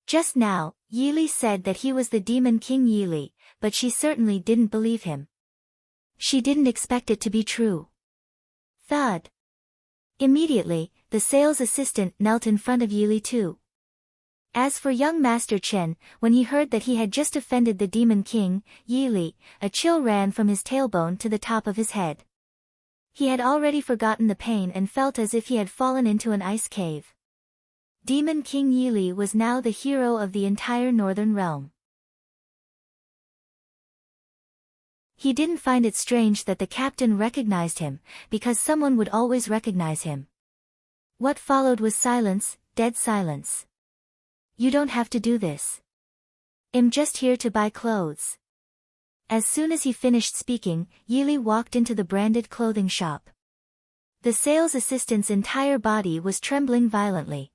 Just now, Yili said that he was the Demon King Yili, but she certainly didn't believe him. She didn't expect it to be true. Thud. Immediately, the sales assistant knelt in front of Yili too. As for Young Master Chen, when he heard that he had just offended the Demon King, Yili, a chill ran from his tailbone to the top of his head. He had already forgotten the pain and felt as if he had fallen into an ice cave. Demon King Yili was now the hero of the entire Northern Realm. He didn't find it strange that the captain recognized him, because someone would always recognize him. What followed was silence, dead silence. You don't have to do this. I'm just here to buy clothes. As soon as he finished speaking, Yili walked into the branded clothing shop. The sales assistant's entire body was trembling violently.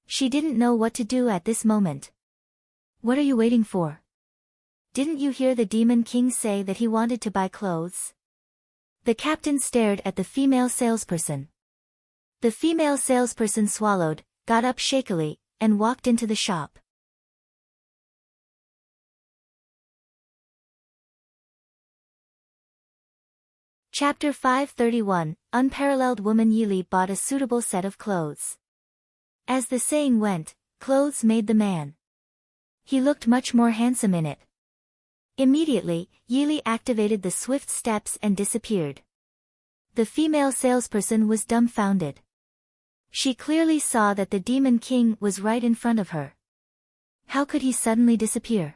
She didn't know what to do at this moment. What are you waiting for? Didn't you hear the Demon King say that he wanted to buy clothes? The captain stared at the female salesperson. The female salesperson swallowed, got up shakily, and walked into the shop. Chapter 531, Unparalleled Woman. Yili bought a suitable set of clothes. As the saying went, clothes made the man. He looked much more handsome in it. Immediately, Yili activated the swift steps and disappeared. The female salesperson was dumbfounded. She clearly saw that the Demon King was right in front of her. How could he suddenly disappear?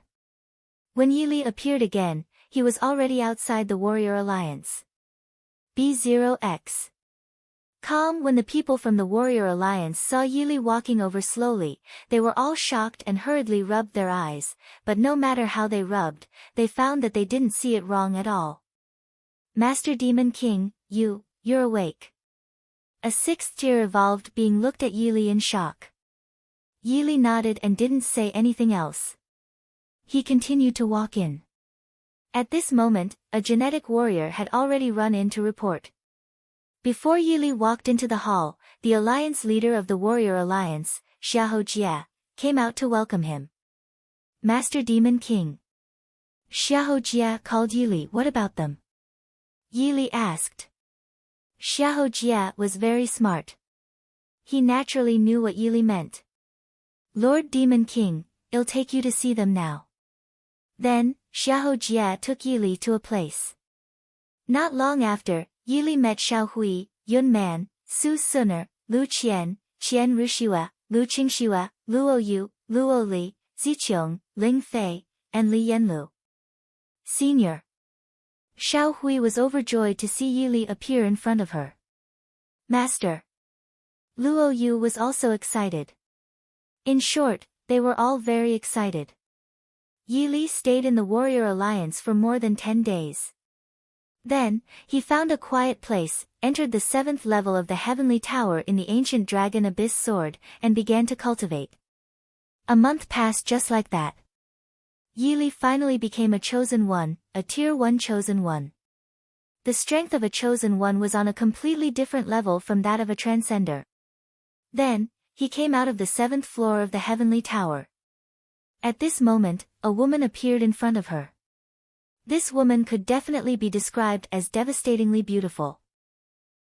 When Yili appeared again, he was already outside the Warrior Alliance. B0X. Calm. When the people from the Warrior Alliance saw Yili walking over slowly, they were all shocked and hurriedly rubbed their eyes, but no matter how they rubbed, they found that they didn't see it wrong at all. Master Demon King, you're awake. A sixth tier evolved being looked at Yili in shock. Yili nodded and didn't say anything else. He continued to walk in. At this moment, a genetic warrior had already run in to report. Before Yili walked into the hall, the alliance leader of the Warrior Alliance, Xiahou Jia, came out to welcome him. Master Demon King. Xiahou Jia called Yili. What about them? Yili asked. Xiahou Jia was very smart. He naturally knew what Yili meant. Lord Demon King, I'll take you to see them now. Then, Xiahou Jia took Yili to a place. Not long after, Yili met Xiao Hui, Yun Man, Su Suner, Lu Qian, Qian Rushua, Lu Qingxua, Luo Yu, Luo Li, Ziqiong, Ling Fei, and Li Yanlu. Senior. Xiao Hui was overjoyed to see Yili appear in front of her. Master. Luo Yu was also excited. In short, they were all very excited. Yili stayed in the Warrior Alliance for more than 10 days. Then, he found a quiet place, entered the 7th level of the Heavenly Tower in the ancient Dragon Abyss Sword, and began to cultivate. A month passed just like that. Yili finally became a Chosen One, a Tier 1 Chosen One. The strength of a Chosen One was on a completely different level from that of a Transcender. Then, he came out of the 7th floor of the Heavenly Tower. At this moment, a woman appeared in front of her. This woman could definitely be described as devastatingly beautiful.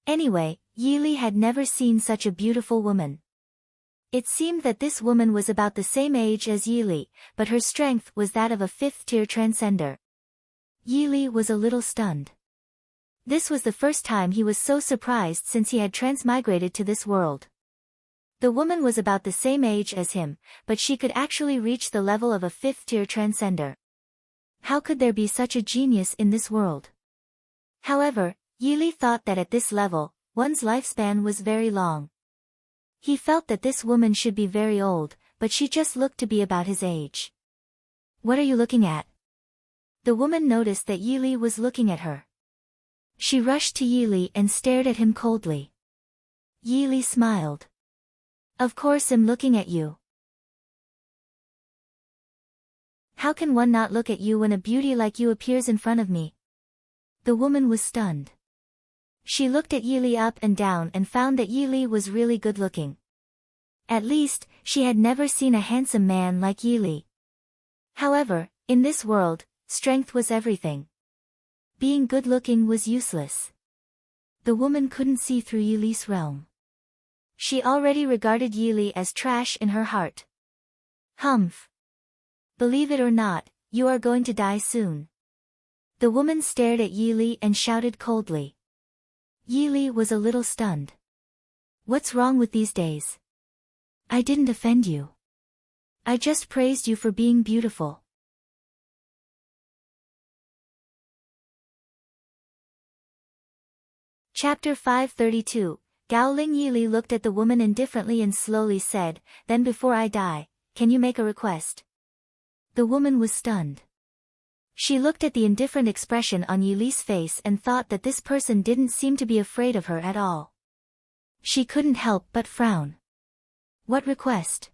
Anyway, Yili had never seen such a beautiful woman. It seemed that this woman was about the same age as Yili, but her strength was that of a 5th-tier Transcender. Yili was a little stunned. This was the first time he was so surprised since he had transmigrated to this world. The woman was about the same age as him, but she could actually reach the level of a 5th-tier Transcender. How could there be such a genius in this world? However, Yili thought that at this level, one's lifespan was very long. He felt that this woman should be very old, but she just looked to be about his age. What are you looking at? The woman noticed that Yili was looking at her. She rushed to Yili and stared at him coldly. Yili smiled. Of course I'm looking at you. How can one not look at you when a beauty like you appears in front of me? The woman was stunned. She looked at Yili up and down and found that Yili was really good-looking. At least, she had never seen a handsome man like Yili. However, in this world, strength was everything. Being good-looking was useless. The woman couldn't see through Yili's realm. She already regarded Yili as trash in her heart. Humph. Believe it or not, you are going to die soon. The woman stared at Yili and shouted coldly. Yili was a little stunned. What's wrong with these days? I didn't offend you. I just praised you for being beautiful. Chapter 532. Gao Ling. Yili looked at the woman indifferently and slowly said, "Then before I die, can you make a request?" The woman was stunned. She looked at the indifferent expression on Yili's face and thought that this person didn't seem to be afraid of her at all. She couldn't help but frown. What request?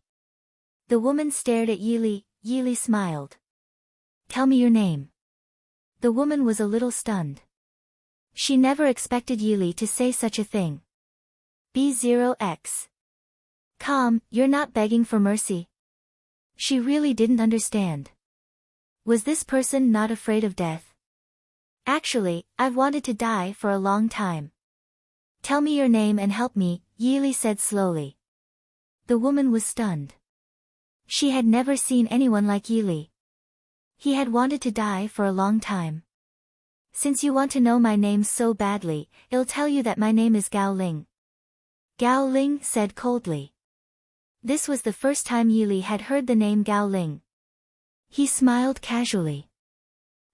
The woman stared at Yili. Yili smiled. Tell me your name. The woman was a little stunned. She never expected Yili to say such a thing. B0X. Calm, you're not begging for mercy. She really didn't understand. Was this person not afraid of death? Actually, I've wanted to die for a long time. Tell me your name and help me, Yili said slowly. The woman was stunned. She had never seen anyone like Yili. He had wanted to die for a long time. Since you want to know my name so badly, I'll tell you that my name is Gao Ling. Gao Ling said coldly. This was the first time Yili had heard the name Gao Ling. He smiled casually.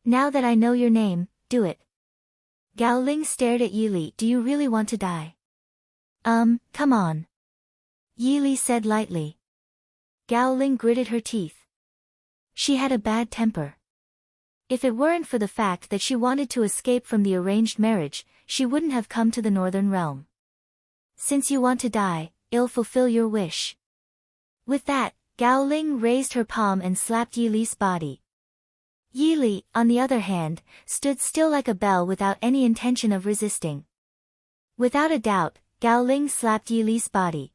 Now that I know your name, do it. Gao Ling stared at Yili. Do you really want to die? Come on. Yili said lightly. Gao Ling gritted her teeth. She had a bad temper. If it weren't for the fact that she wanted to escape from the arranged marriage, she wouldn't have come to the Northern Realm. Since you want to die, I'll fulfill your wish. With that, Gao Ling raised her palm and slapped Yili's body. Yili, on the other hand, stood still like a bell without any intention of resisting. Without a doubt, Gao Ling slapped Yili's body.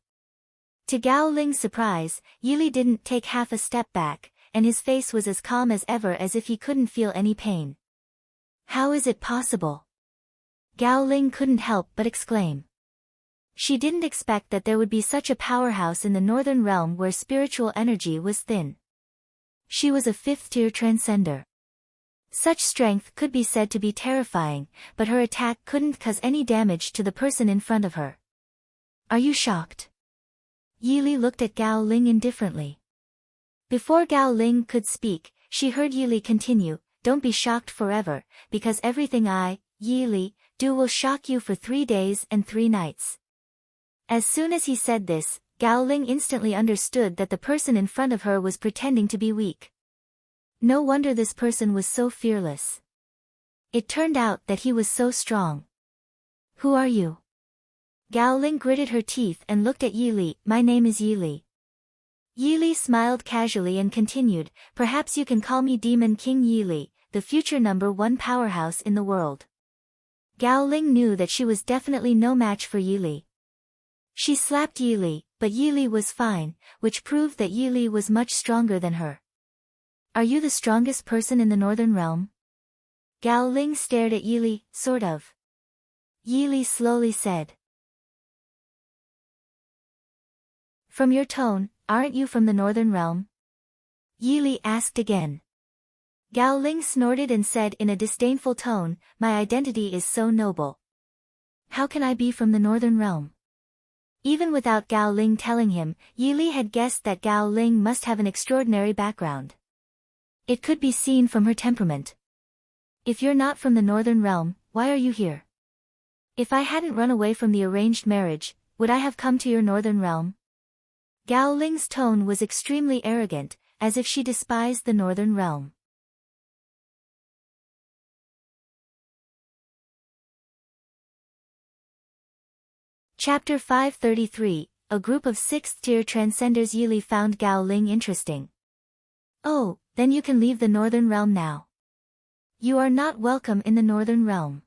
To Gao Ling's surprise, Yili didn't take half a step back, and his face was as calm as ever, as if he couldn't feel any pain. How is it possible? Gao Ling couldn't help but exclaim. She didn't expect that there would be such a powerhouse in the Northern Realm where spiritual energy was thin. She was a fifth-tier transcender. Such strength could be said to be terrifying, but her attack couldn't cause any damage to the person in front of her. Are you shocked? Yili looked at Gao Ling indifferently. Before Gao Ling could speak, she heard Yili continue, don't be shocked forever, because everything I, Yili, do will shock you for 3 days and 3 nights. As soon as he said this, Gao Ling instantly understood that the person in front of her was pretending to be weak. No wonder this person was so fearless. It turned out that he was so strong. Who are you? Gao Ling gritted her teeth and looked at Yili. My name is Yili. Yili smiled casually and continued, perhaps you can call me Demon King Yili, the future #1 powerhouse in the world. Gao Ling knew that she was definitely no match for Yili. She slapped Yili, but Yili was fine, which proved that Yili was much stronger than her. Are you the strongest person in the Northern Realm? Gao Ling stared at Yili, sort of. Yili slowly said. From your tone, aren't you from the Northern Realm? Yili asked again. Gao Ling snorted and said in a disdainful tone, my identity is so noble. How can I be from the Northern Realm? Even without Gao Ling telling him, Yili had guessed that Gao Ling must have an extraordinary background. It could be seen from her temperament. If you're not from the Northern Realm, why are you here? If I hadn't run away from the arranged marriage, would I have come to your Northern Realm? Gao Ling's tone was extremely arrogant, as if she despised the Northern Realm. Chapter 533, a group of 6th-tier transcenders. Yili found Gao Ling interesting. Oh, then you can leave the Northern Realm now. You are not welcome in the Northern Realm.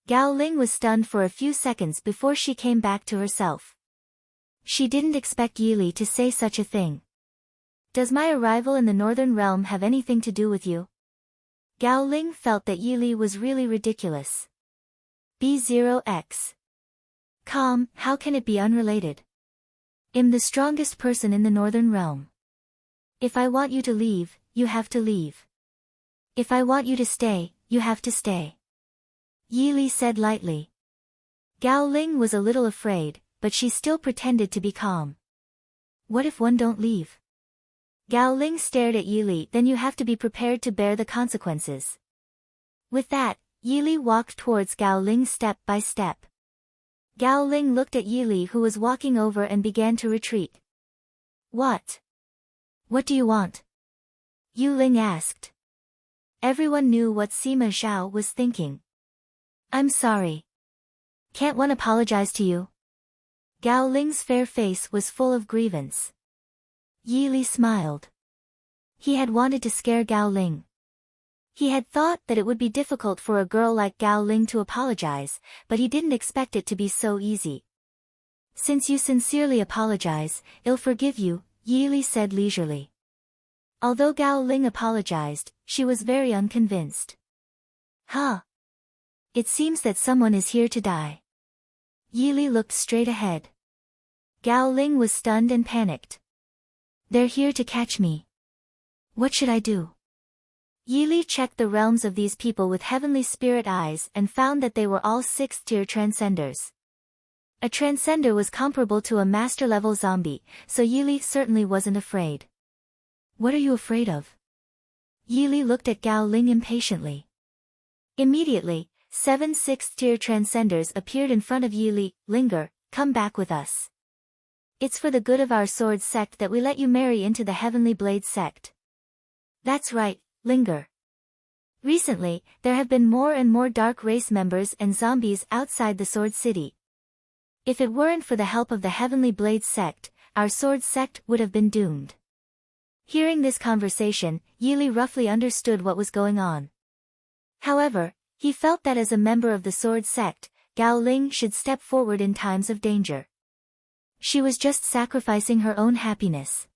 Gao Ling was stunned for a few seconds before she came back to herself. She didn't expect Yili to say such a thing. Does my arrival in the Northern Realm have anything to do with you? Gao Ling felt that Yili was really ridiculous. B0X. Calm, how can it be unrelated? I'm the strongest person in the Northern Realm. If I want you to leave, you have to leave. If I want you to stay, you have to stay. Yili said lightly. Gao Ling was a little afraid, but she still pretended to be calm. What if one don't leave? Gao Ling stared at Yili. Then you have to be prepared to bear the consequences. With that, Yili walked towards Gao Ling step by step. Gao Ling looked at Yili, who was walking over, and began to retreat. What? What do you want? Yu Ling asked. Everyone knew what Sima Zhao was thinking. I'm sorry. Can't one apologize to you? Gao Ling's fair face was full of grievance. Yili smiled. He had wanted to scare Gao Ling. He had thought that it would be difficult for a girl like Gao Ling to apologize, but he didn't expect it to be so easy. Since you sincerely apologize, I'll forgive you, Yili said leisurely. Although Gao Ling apologized, she was very unconvinced. Huh? It seems that someone is here to die. Yili looked straight ahead. Gao Ling was stunned and panicked. They're here to catch me. What should I do? Yi checked the realms of these people with heavenly spirit eyes and found that they were all 6th-tier transcenders. A transcender was comparable to a master-level zombie, so Yi certainly wasn't afraid. What are you afraid of? Yi looked at Gao Ling impatiently. Immediately, 7 6th-tier transcenders appeared in front of Yi. Linger, come back with us. It's for the good of our sword sect that we let you marry into the Heavenly Blade sect. That's right, Linger. Recently, there have been more and more dark race members and zombies outside the Sword City. If it weren't for the help of the Heavenly Blade sect, our sword sect would have been doomed. Hearing this conversation, Yi roughly understood what was going on. However, he felt that as a member of the sword sect, Gao Ling should step forward in times of danger. She was just sacrificing her own happiness.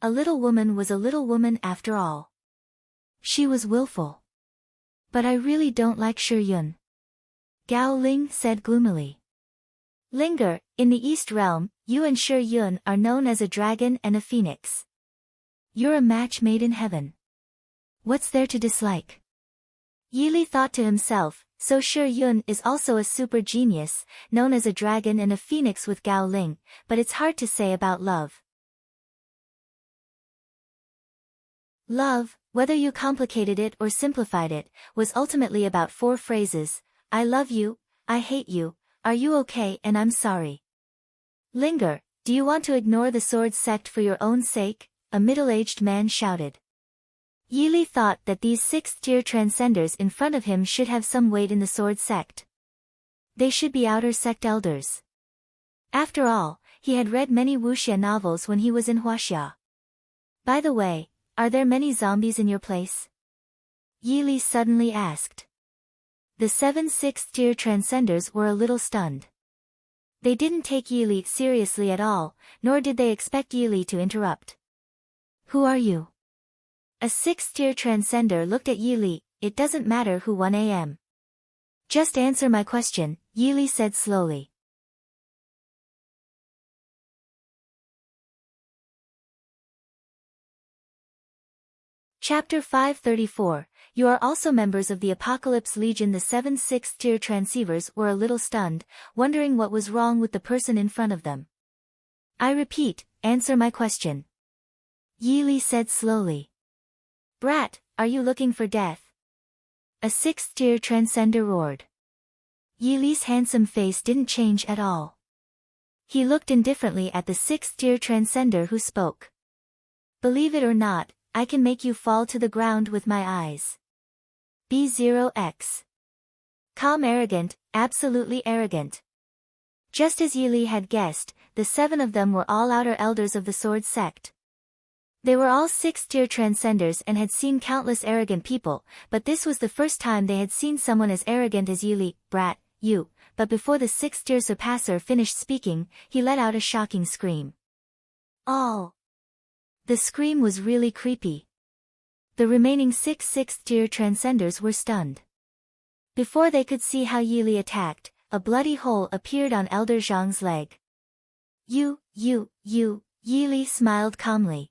A little woman was a little woman after all. She was willful. But I really don't like Shi Yun. Gao Ling said gloomily. Linger, in the East Realm, you and Shi Yun are known as a dragon and a phoenix. You're a match made in heaven. What's there to dislike? Yi thought to himself, so Shi Yun is also a super genius, known as a dragon and a phoenix with Gao Ling, but it's hard to say about love. Love, whether you complicated it or simplified it, was ultimately about 4 phrases: I love you, I hate you, are you okay, and I'm sorry. Linger, do you want to ignore the sword sect for your own sake? A middle-aged man shouted. Yi thought that these 6th-tier transcenders in front of him should have some weight in the sword sect. They should be outer sect elders. After all, he had read many wuxia novels when he was in Huaxia. By the way, are there many zombies in your place? Yi suddenly asked. The 7 6th-tier transcenders were a little stunned. They didn't take Yi seriously at all, nor did they expect Yi to interrupt. Who are you? A 6th-tier transcender looked at Yi. It doesn't matter who 1 am. Just answer my question, Yi said slowly. Chapter 534, You are also members of the Apocalypse Legion. The 7 6th-tier transceivers were a little stunned, wondering what was wrong with the person in front of them. I repeat, answer my question. Yi said slowly. Brat, are you looking for death? A 6th-tier transcender roared. Yi's handsome face didn't change at all. He looked indifferently at the 6th-tier transcender who spoke. Believe it or not, I can make you fall to the ground with my eyes. B0X. Calm, arrogant, absolutely arrogant. Just as Yi had guessed, the 7 of them were all outer elders of the sword sect. They were all 6th-tier transcenders and had seen countless arrogant people, but this was the first time they had seen someone as arrogant as Yi. Brat, you. But before the 6th-tier surpasser finished speaking, he let out a shocking scream. Oh! The scream was really creepy. The remaining 6 6th-tier transcenders were stunned. Before they could see how Yi attacked, a bloody hole appeared on Elder Zhang's leg. You, Yi smiled calmly.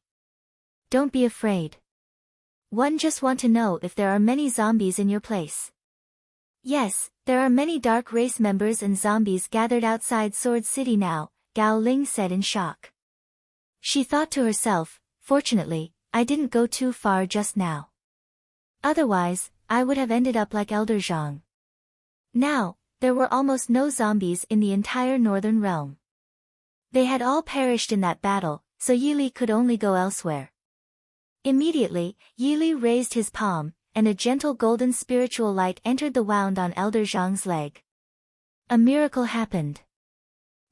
Don't be afraid. One just want to know if there are many zombies in your place. Yes, there are many dark race members and zombies gathered outside Sword City now, Gao Ling said in shock. She thought to herself, fortunately, I didn't go too far just now. Otherwise, I would have ended up like Elder Zhang. Now, there were almost no zombies in the entire northern realm. They had all perished in that battle, so Yi could only go elsewhere. Immediately, Yi raised his palm, and a gentle golden spiritual light entered the wound on Elder Zhang's leg. A miracle happened.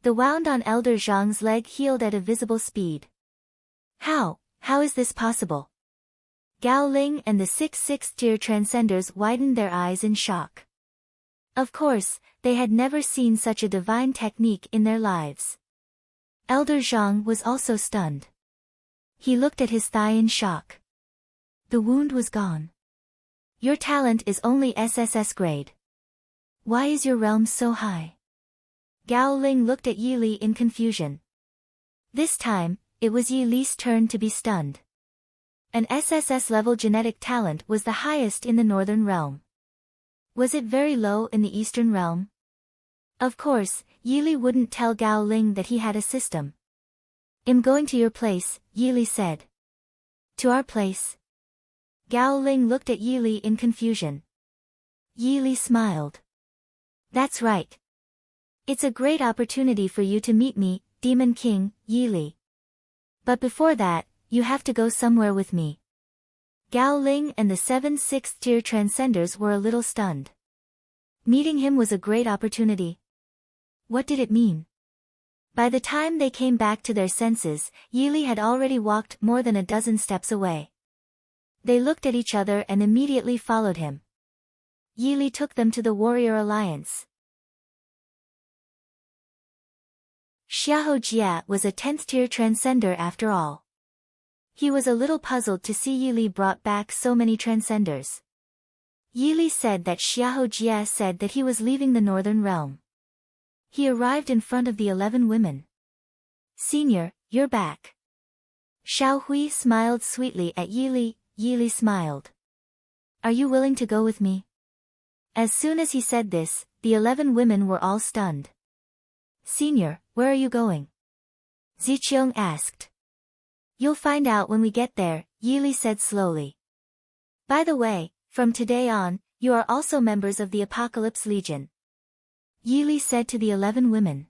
The wound on Elder Zhang's leg healed at a visible speed. How is this possible? Gao Ling and the 6 6th-tier transcenders widened their eyes in shock. Of course, they had never seen such a divine technique in their lives. Elder Zhang was also stunned. He looked at his thigh in shock. The wound was gone. Your talent is only SSS grade. Why is your realm so high? Gao Ling looked at Yi in confusion. This time, it was Yi Li's turn to be stunned. An SSS-level genetic talent was the highest in the Northern Realm. Was it very low in the Eastern Realm? Of course, Yili wouldn't tell Gao Ling that he had a system. "I'm going to your place," Yili said. "To our place?" Gao Ling looked at Yili in confusion. Yili smiled. "That's right. It's a great opportunity for you to meet me, Demon King, Yili. But before that, you have to go somewhere with me." Gao Ling and the 7 6th-tier Transcenders were a little stunned. Meeting him was a great opportunity. What did it mean? By the time they came back to their senses, Yili had already walked more than a dozen steps away. They looked at each other and immediately followed him. Yili took them to the Warrior Alliance. Xiahou Jia was a 10th-tier Transcender after all. He was a little puzzled to see Yili brought back so many Transcenders. Yili said that Xiahou Jia said that he was leaving the Northern Realm. He arrived in front of the 11 women. "Senior, you're back." Xiao Hui smiled sweetly at Yili. Yili smiled. "Are you willing to go with me?" As soon as he said this, the 11 women were all stunned. "Senior, where are you going?" Ziqiang asked. "You'll find out when we get there," Yili said slowly. "By the way, from today on, you are also members of the Apocalypse Legion," Yili said to the 11 women.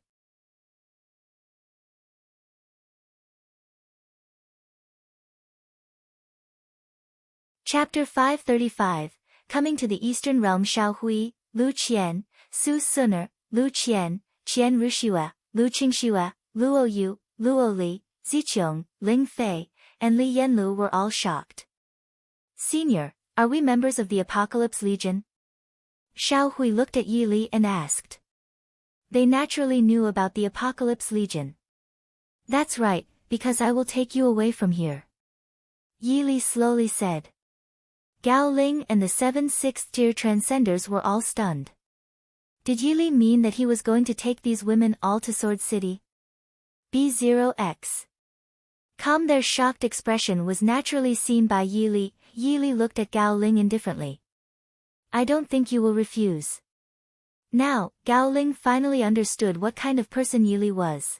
Chapter 535, Coming to the Eastern Realm. Xiao Hui, Lu Qian, Su Suner, Lu Qian, Qian Ruxua, Lu Qingxua, Luo Yu, Luo Li, Ziqiang, Ling Fei, and Li Yanlu were all shocked. "Senior, are we members of the Apocalypse Legion?" Xiao Hui looked at Yili and asked. They naturally knew about the Apocalypse Legion. "That's right, because I will take you away from here," Yili slowly said. Gao Ling and the 7 6th-tier Transcenders were all stunned. Did Yili mean that he was going to take these women all to Sword City? B0X. Their shocked expression was naturally seen by Yili. Yili looked at Gao Ling indifferently. "I don't think you will refuse." Now, Gao Ling finally understood what kind of person Yili was.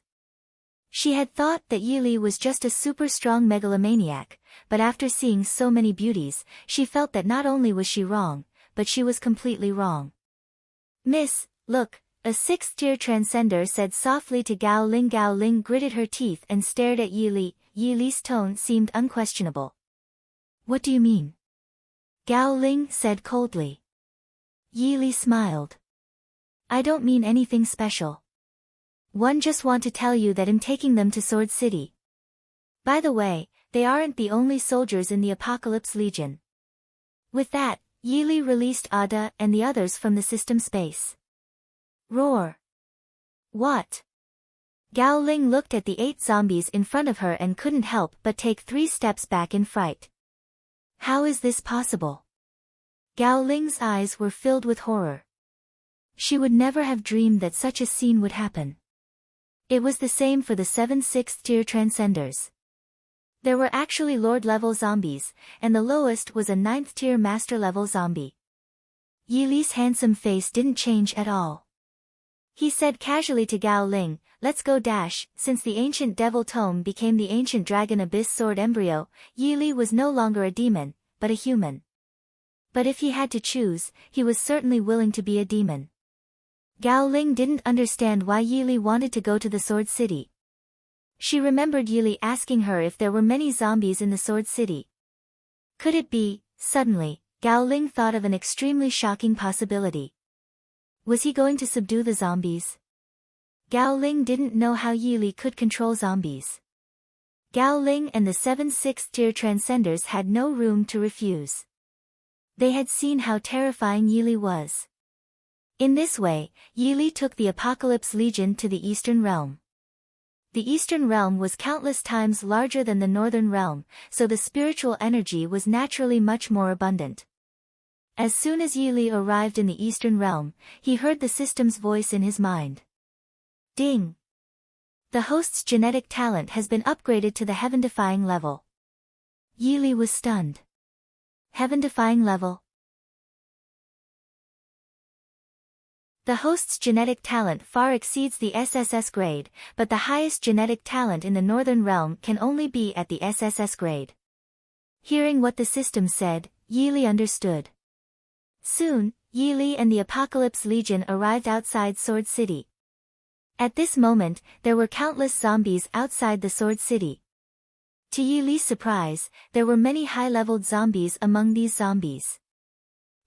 She had thought that Yili was just a super strong megalomaniac, but after seeing so many beauties, she felt that not only was she wrong, but she was completely wrong. "Miss, look," a 6th-tier Transcender said softly to Gao Ling. Gao Ling gritted her teeth and stared at Yili. Yili's tone seemed unquestionable. "What do you mean?" Gao Ling said coldly. Yili smiled. "I don't mean anything special. One just want to tell you that I'm taking them to Sword City. By the way, they aren't the only soldiers in the Apocalypse Legion." With that, Yili released Ada and the others from the system space. Roar. What? Gao Ling looked at the 8 zombies in front of her and couldn't help but take 3 steps back in fright. How is this possible? Gao Ling's eyes were filled with horror. She would never have dreamed that such a scene would happen. It was the same for the 7 6th-tier Transcenders. There were actually Lord-level zombies, and the lowest was a 9th-tier Master-level zombie. Yili's handsome face didn't change at all. He said casually to Gao Ling, "Let's go dash." Since the ancient devil tome became the ancient dragon abyss sword embryo, Yili was no longer a demon, but a human. But if he had to choose, he was certainly willing to be a demon. Gao Ling didn't understand why Yili wanted to go to the Sword City. She remembered Yili asking her if there were many zombies in the Sword City. Could it be? Suddenly, Gao Ling thought of an extremely shocking possibility. Was he going to subdue the zombies? Gao Ling didn't know how Yili could control zombies. Gao Ling and the 7 6th-tier Transcenders had no room to refuse. They had seen how terrifying Yili was. In this way, Yili took the Apocalypse Legion to the Eastern Realm. The Eastern Realm was countless times larger than the Northern Realm, so the spiritual energy was naturally much more abundant. As soon as Yili arrived in the Eastern Realm, he heard the system's voice in his mind. Ding! The host's genetic talent has been upgraded to the heaven-defying level. Yi Li was stunned. Heaven-defying level. The host's genetic talent far exceeds the SSS grade, but the highest genetic talent in the Northern Realm can only be at the SSS grade. Hearing what the system said, Yi Li understood. Soon, Yi Li and the Apocalypse Legion arrived outside Sword City. At this moment, there were countless zombies outside the Sword City. To Yi Li's surprise, there were many high-leveled zombies among these zombies.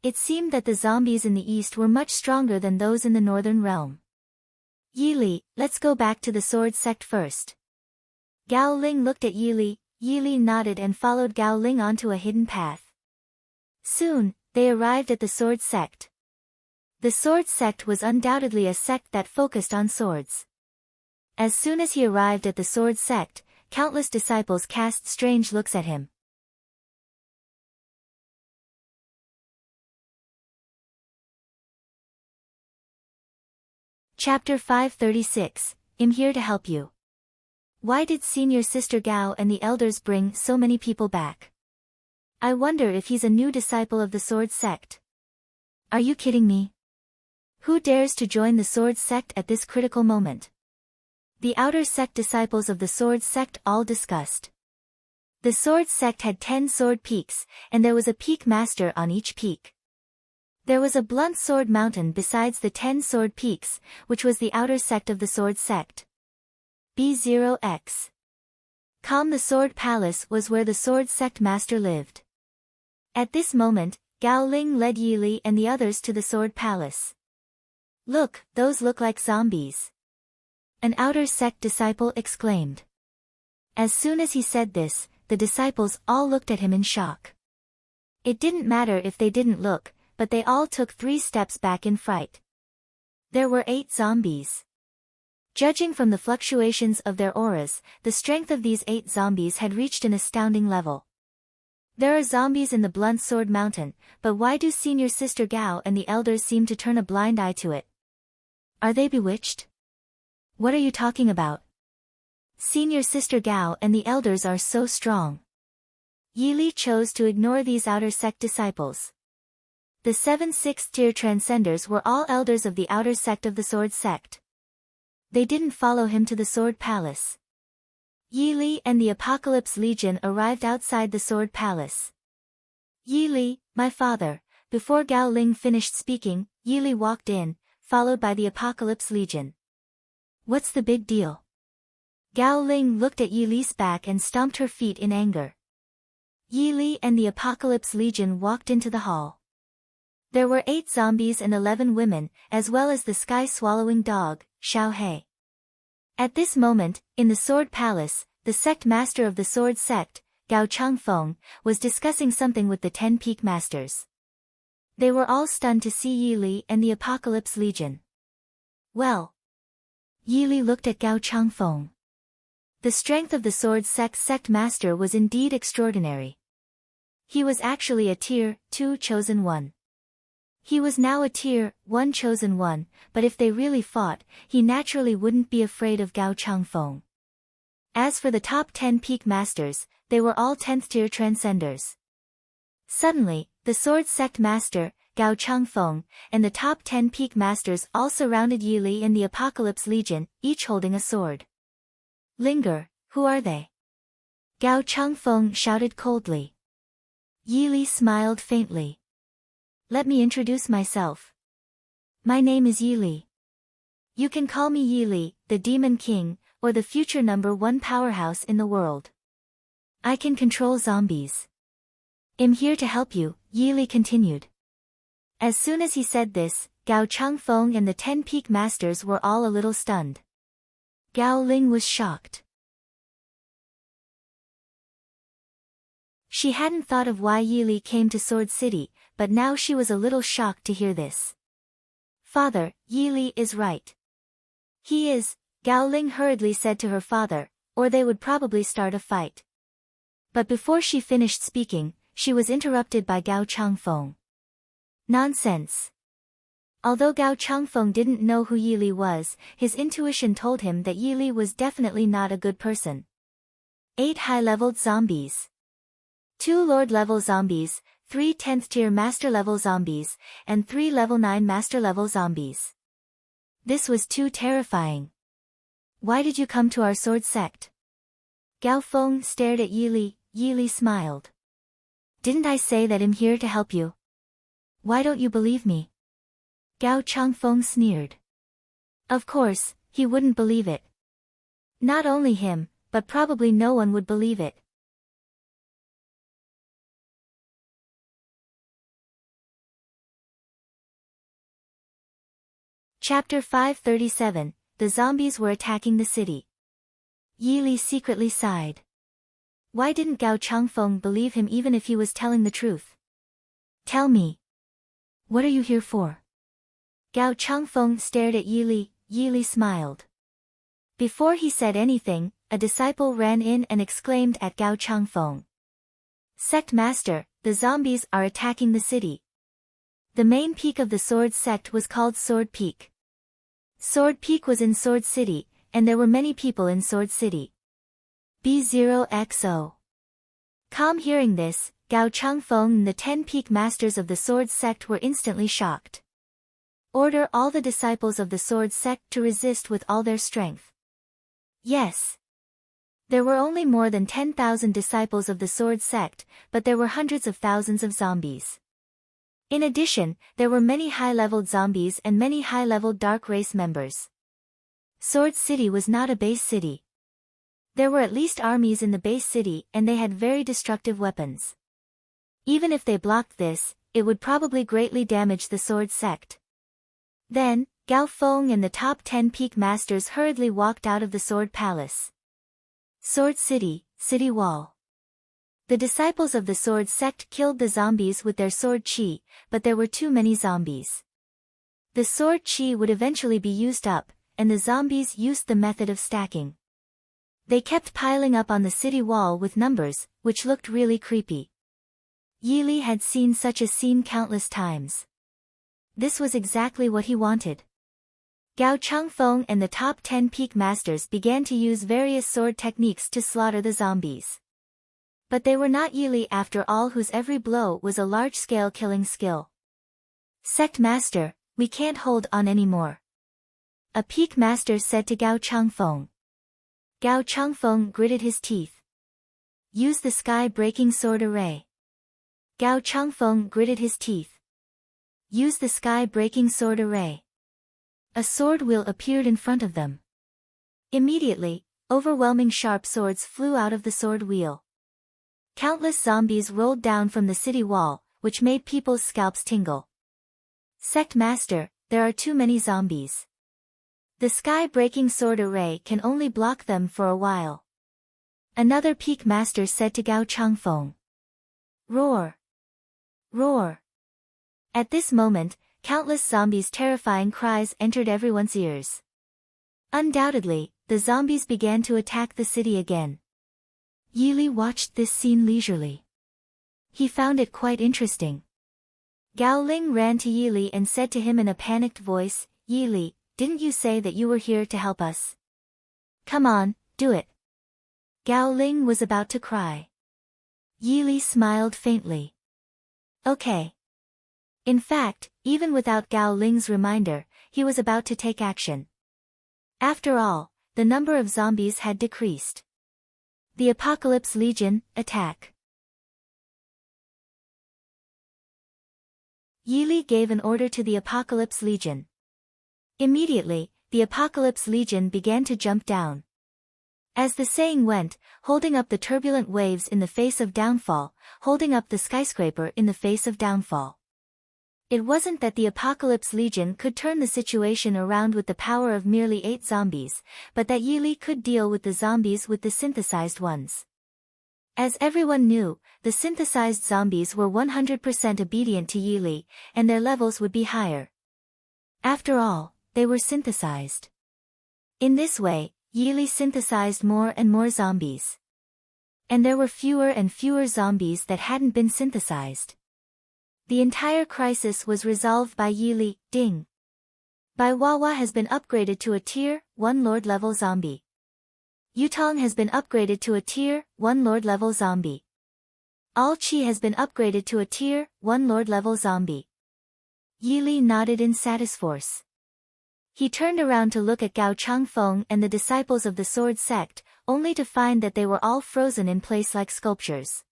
It seemed that the zombies in the east were much stronger than those in the Northern Realm. Yi Li, let's go back to the Sword Sect first. Gao Ling looked at Yi Li. Yi Li nodded and followed Gao Ling onto a hidden path. Soon, they arrived at the Sword Sect. The Sword Sect was undoubtedly a sect that focused on swords. As soon as he arrived at the Sword Sect, countless disciples cast strange looks at him. Chapter 536, I'm here to help you. Why did Senior Sister Gao and the elders bring so many people back? I wonder if he's a new disciple of the Sword Sect. Are you kidding me? Who dares to join the Sword Sect at this critical moment? The outer sect disciples of the Sword Sect all discussed. The Sword Sect had 10 sword peaks, and there was a peak master on each peak. There was a blunt sword mountain besides the 10 sword peaks, which was the outer sect of the Sword Sect. B0X. Calm the Sword Palace was where the Sword Sect master lived. At this moment, Gao Ling led Yi Li and the others to the Sword Palace. Look, those look like zombies. An outer sect disciple exclaimed. As soon as he said this, the disciples all looked at him in shock. It didn't matter if they didn't look, but they all took 3 steps back in fright. There were 8 zombies. Judging from the fluctuations of their auras, the strength of these 8 zombies had reached an astounding level. There are zombies in the Blunt Sword Mountain, but why do Senior Sister Gao and the elders seem to turn a blind eye to it? Are they bewitched? What are you talking about? Senior Sister Gao and the elders are so strong. Yi Li chose to ignore these outer sect disciples. The 7 6th-tier Transcenders were all elders of the outer sect of the Sword Sect. They didn't follow him to the Sword Palace. Yi Li and the Apocalypse Legion arrived outside the Sword Palace. Yi Li, my father. Before Gao Ling finished speaking, Yi Li walked in, followed by the Apocalypse Legion. What's the big deal? Gao Ling looked at Yi Li's back and stomped her feet in anger. Yi Li and the Apocalypse Legion walked into the hall. There were 8 zombies and 11 women, as well as the sky-swallowing dog, Xiao He. At this moment, in the Sword Palace, the sect master of the Sword Sect, Gao Changfeng, was discussing something with the 10 Peak Masters. They were all stunned to see Yi Li and the Apocalypse Legion. Well. Yi Li looked at Gao Changfeng. The strength of the Sword Sect master was indeed extraordinary. He was actually a Tier 2 Chosen One. He was now a Tier 1 Chosen One, but if they really fought, he naturally wouldn't be afraid of Gao Changfeng. As for the top 10 Peak Masters, they were all 10th tier Transcenders. Suddenly, the Sword Sect Master, Gao Changfeng, and the top 10 Peak Masters all surrounded Yi Li and the Apocalypse Legion, each holding a sword. Linger, who are they? Gao Changfeng shouted coldly. Yi Li smiled faintly. Let me introduce myself. My name is Yi Li. You can call me Yi Li, the Demon King, or the future #1 powerhouse in the world. I can control zombies. I'm here to help you, Yi Li continued. As soon as he said this, Gao Changfeng and the 10 Peak Masters were all a little stunned. Gao Ling was shocked. She hadn't thought of why Yi Li came to Sword City, but now she was a little shocked to hear this. Father, Yi Li is right. He is, Gao Ling hurriedly said to her father, or they would probably start a fight. But before she finished speaking, she was interrupted by Gao Changfeng. Nonsense. Although Gao Changfeng didn't know who Yi Li was, his intuition told him that Yi Li was definitely not a good person. 8 high-leveled zombies. 2 Lord level zombies, 3 10th tier master level zombies, and 3 level 9 master level zombies. This was too terrifying. Why did you come to our sword sect? Gao Feng stared at Yi Li. Yi Li smiled. Didn't I say that I'm here to help you? Why don't you believe me? Gao Changfeng sneered. Of course, he wouldn't believe it. Not only him, but probably no one would believe it. Chapter 537, The zombies were attacking the city. Yi Li secretly sighed. Why didn't Gao Changfeng believe him even if he was telling the truth? Tell me. What are you here for? Gao Changfeng stared at Yi Li. Yi Li smiled. Before he said anything, a disciple ran in and exclaimed at Gao Changfeng. Sect Master, the zombies are attacking the city. The main peak of the Sword Sect was called Sword Peak. Sword Peak was in Sword City, and there were many people in Sword City. B0XO. Calm hearing this, Gao Changfeng and the 10 peak masters of the Sword Sect were instantly shocked. Order all the disciples of the Sword Sect to resist with all their strength. Yes. There were only more than 10,000 disciples of the Sword Sect, but there were hundreds of thousands of zombies. In addition, there were many high-leveled zombies and many high-leveled dark race members. Sword City was not a base city. There were at least armies in the base city and they had very destructive weapons. Even if they blocked this, it would probably greatly damage the Sword Sect. Then, Gao Feng and the top 10 peak masters hurriedly walked out of the Sword Palace. Sword City, City Wall. The disciples of the Sword Sect killed the zombies with their sword chi, but there were too many zombies. The sword chi would eventually be used up, and the zombies used the method of stacking. They kept piling up on the city wall with numbers, which looked really creepy. Yi Li had seen such a scene countless times. This was exactly what he wanted. Gao Changfeng and the top 10 peak masters began to use various sword techniques to slaughter the zombies. But they were not Yi Li after all, whose every blow was a large-scale killing skill. Sect Master, we can't hold on anymore. A peak master said to Gao Changfeng. Gao Changfeng gritted his teeth. Use the sky-breaking sword array. Gao Changfeng gritted his teeth. Use the sky-breaking sword array. A sword wheel appeared in front of them. Immediately, overwhelming sharp swords flew out of the sword wheel. Countless zombies rolled down from the city wall, which made people's scalps tingle. Sect Master, there are too many zombies. The sky-breaking sword array can only block them for a while. Another peak master said to Gao Changfeng. Roar! Roar! At this moment, countless zombies' terrifying cries entered everyone's ears. Undoubtedly, the zombies began to attack the city again. Yi Li watched this scene leisurely. He found it quite interesting. Gao Ling ran to Yi Li and said to him in a panicked voice, Yi Li, didn't you say that you were here to help us? Come on, do it. Gao Ling was about to cry. Yi Li smiled faintly. Okay. In fact, even without Gao Ling's reminder, he was about to take action. After all, the number of zombies had decreased. The Apocalypse Legion, attack. Yi Li gave an order to the Apocalypse Legion. Immediately, the Apocalypse Legion began to jump down. As the saying went, holding up the turbulent waves in the face of downfall, holding up the skyscraper in the face of downfall. It wasn't that the Apocalypse Legion could turn the situation around with the power of merely 8 zombies, but that Yi Li could deal with the zombies with the synthesized ones. As everyone knew, the synthesized zombies were 100% obedient to Yi Li, and their levels would be higher. After all, they were synthesized. In this way, Yi Li synthesized more and more zombies. And there were fewer and fewer zombies that hadn't been synthesized. The entire crisis was resolved by Yi Li. Ding. Bai Wawa has been upgraded to a Tier 1 Lord level zombie. Yutong has been upgraded to a Tier 1 Lord level zombie. All chi has been upgraded to a Tier 1 Lord level zombie. Yi Li nodded in satisfaction. He turned around to look at Gao Changfeng and the disciples of the sword sect, only to find that they were all frozen in place like sculptures.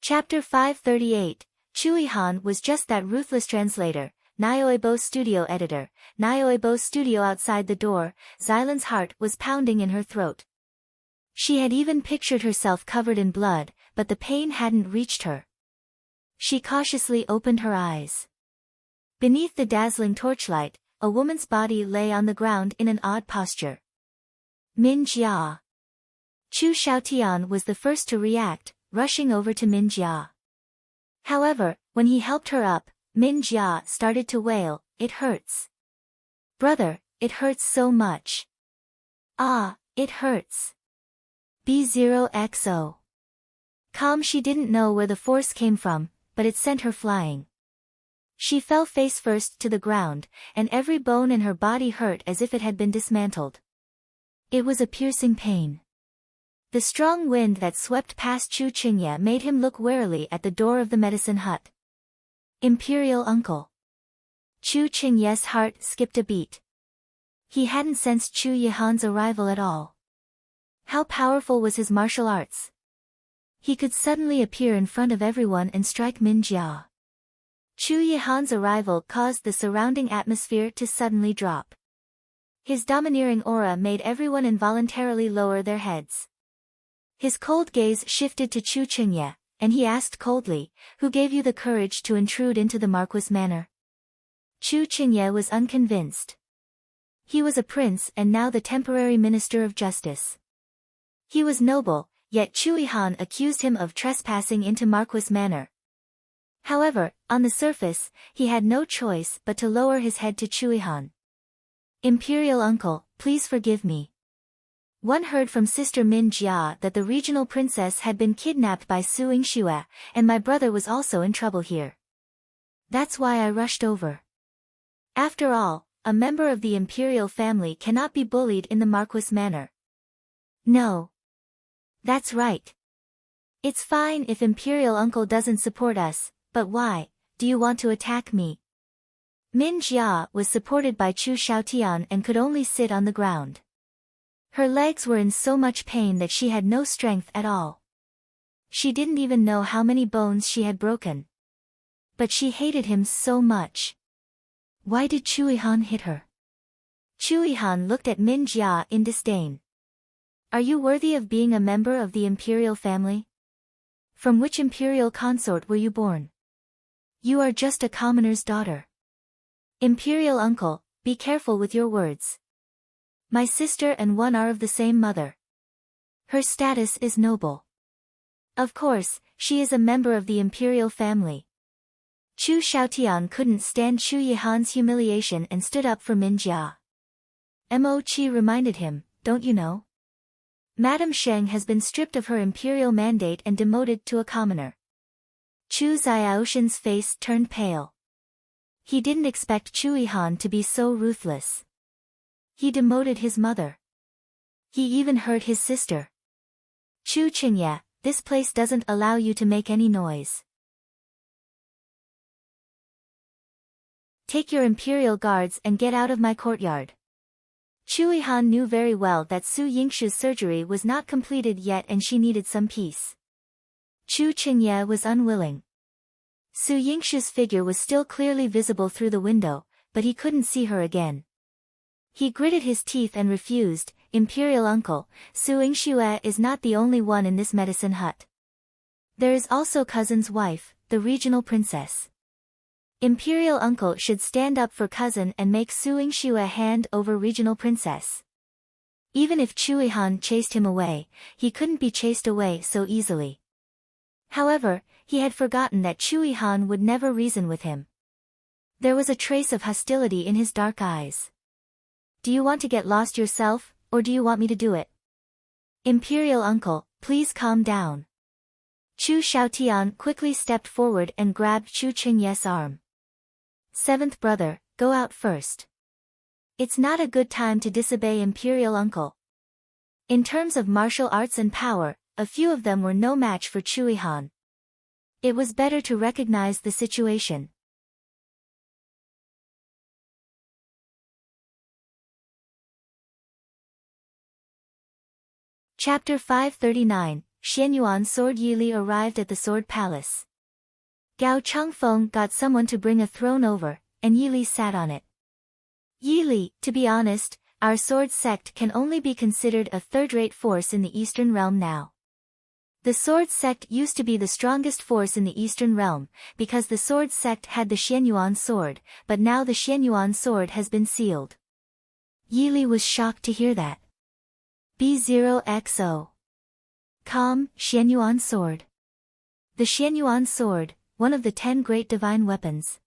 Chapter 538. Chui Han was just that ruthless translator, Nioebo studio editor, Nioebo studio outside the door. Xylan's heart was pounding in her throat. She had even pictured herself covered in blood, but the pain hadn't reached her. She cautiously opened her eyes. Beneath the dazzling torchlight, a woman's body lay on the ground in an odd posture. Min Jia. Chu Xiaotian was the first to react, rushing over to Min Jia. However, when he helped her up, Min Jia started to wail, "It hurts. Brother, it hurts so much. Ah, it hurts. B0XO. She didn't know where the force came from, but it sent her flying. She fell face first to the ground, and every bone in her body hurt as if it had been dismantled. It was a piercing pain. The strong wind that swept past Chu Qingye made him look warily at the door of the medicine hut. Imperial uncle. Chu Qingye's heart skipped a beat. He hadn't sensed Chu Yihan's arrival at all. How powerful was his martial arts? He could suddenly appear in front of everyone and strike Min Jia. Chu Yihan's arrival caused the surrounding atmosphere to suddenly drop. His domineering aura made everyone involuntarily lower their heads. His cold gaze shifted to Chu Qingye, and he asked coldly, "Who gave you the courage to intrude into the Marquis manor?" Chu Qingye was unconvinced. He was a prince and now the temporary minister of justice. He was noble, yet Chu Yihan accused him of trespassing into Marquis manor. However, on the surface, he had no choice but to lower his head to Chu Yihan. "Imperial uncle, please forgive me. One heard from Sister Min Jia that the regional princess had been kidnapped by Su Yingxue, and my brother was also in trouble here. That's why I rushed over. After all, a member of the imperial family cannot be bullied in the Marquis manor." "No. That's right. It's fine if Imperial uncle doesn't support us, but why, do you want to attack me?" Min Jia was supported by Chu Xiaotian and could only sit on the ground. Her legs were in so much pain that she had no strength at all. She didn't even know how many bones she had broken. But she hated him so much. Why did Chu Yihan hit her? Chu Yihan looked at Min Jia in disdain. "Are you worthy of being a member of the imperial family? From which imperial consort were you born? You are just a commoner's daughter. Imperial uncle, be careful with your words. My sister and one are of the same mother. Her status is noble. Of course, she is a member of the imperial family." Chu Xiaotian couldn't stand Chu Yihan's humiliation and stood up for Min Jia. Mo Qi reminded him, "Don't you know? Madame Sheng has been stripped of her imperial mandate and demoted to a commoner." Chu Xiaoshan's face turned pale. He didn't expect Chu Yihan to be so ruthless. He demoted his mother. He even hurt his sister. "Chu Qingye, this place doesn't allow you to make any noise. Take your imperial guards and get out of my courtyard." Chu Yihan knew very well that Su Yingxu's surgery was not completed yet and she needed some peace. Chu Qingye was unwilling. Su Yingxu's figure was still clearly visible through the window, but he couldn't see her again. He gritted his teeth and refused, "Imperial uncle, Su Yingxue is not the only one in this medicine hut. There is also cousin's wife, the regional princess. Imperial uncle should stand up for cousin and make Su Yingxue hand over regional princess." Even if Chu Yihan chased him away, he couldn't be chased away so easily. However, he had forgotten that Chu Yihan would never reason with him. There was a trace of hostility in his dark eyes. "Do you want to get lost yourself, or do you want me to do it? Imperial uncle, please calm down." Chu Xiaotian quickly stepped forward and grabbed Chu Qingye's arm. "Seventh brother, go out first. It's not a good time to disobey imperial uncle. In terms of martial arts and power, a few of them were no match for Chui Han. It was better to recognize the situation. Chapter 539, Xianyuan Sword. Yili arrived at the Sword Palace. Gao Changfeng got someone to bring a throne over, and Yili sat on it. Yili, to be honest, our sword sect can only be considered a third-rate force in the Eastern Realm now. The sword sect used to be the strongest force in the Eastern Realm, because the sword sect had the Xianyuan sword, but now the Xianyuan sword has been sealed. Yili was shocked to hear that. B0XO. Com, Xianyuan sword. The Xianyuan sword, one of the 10 great divine weapons.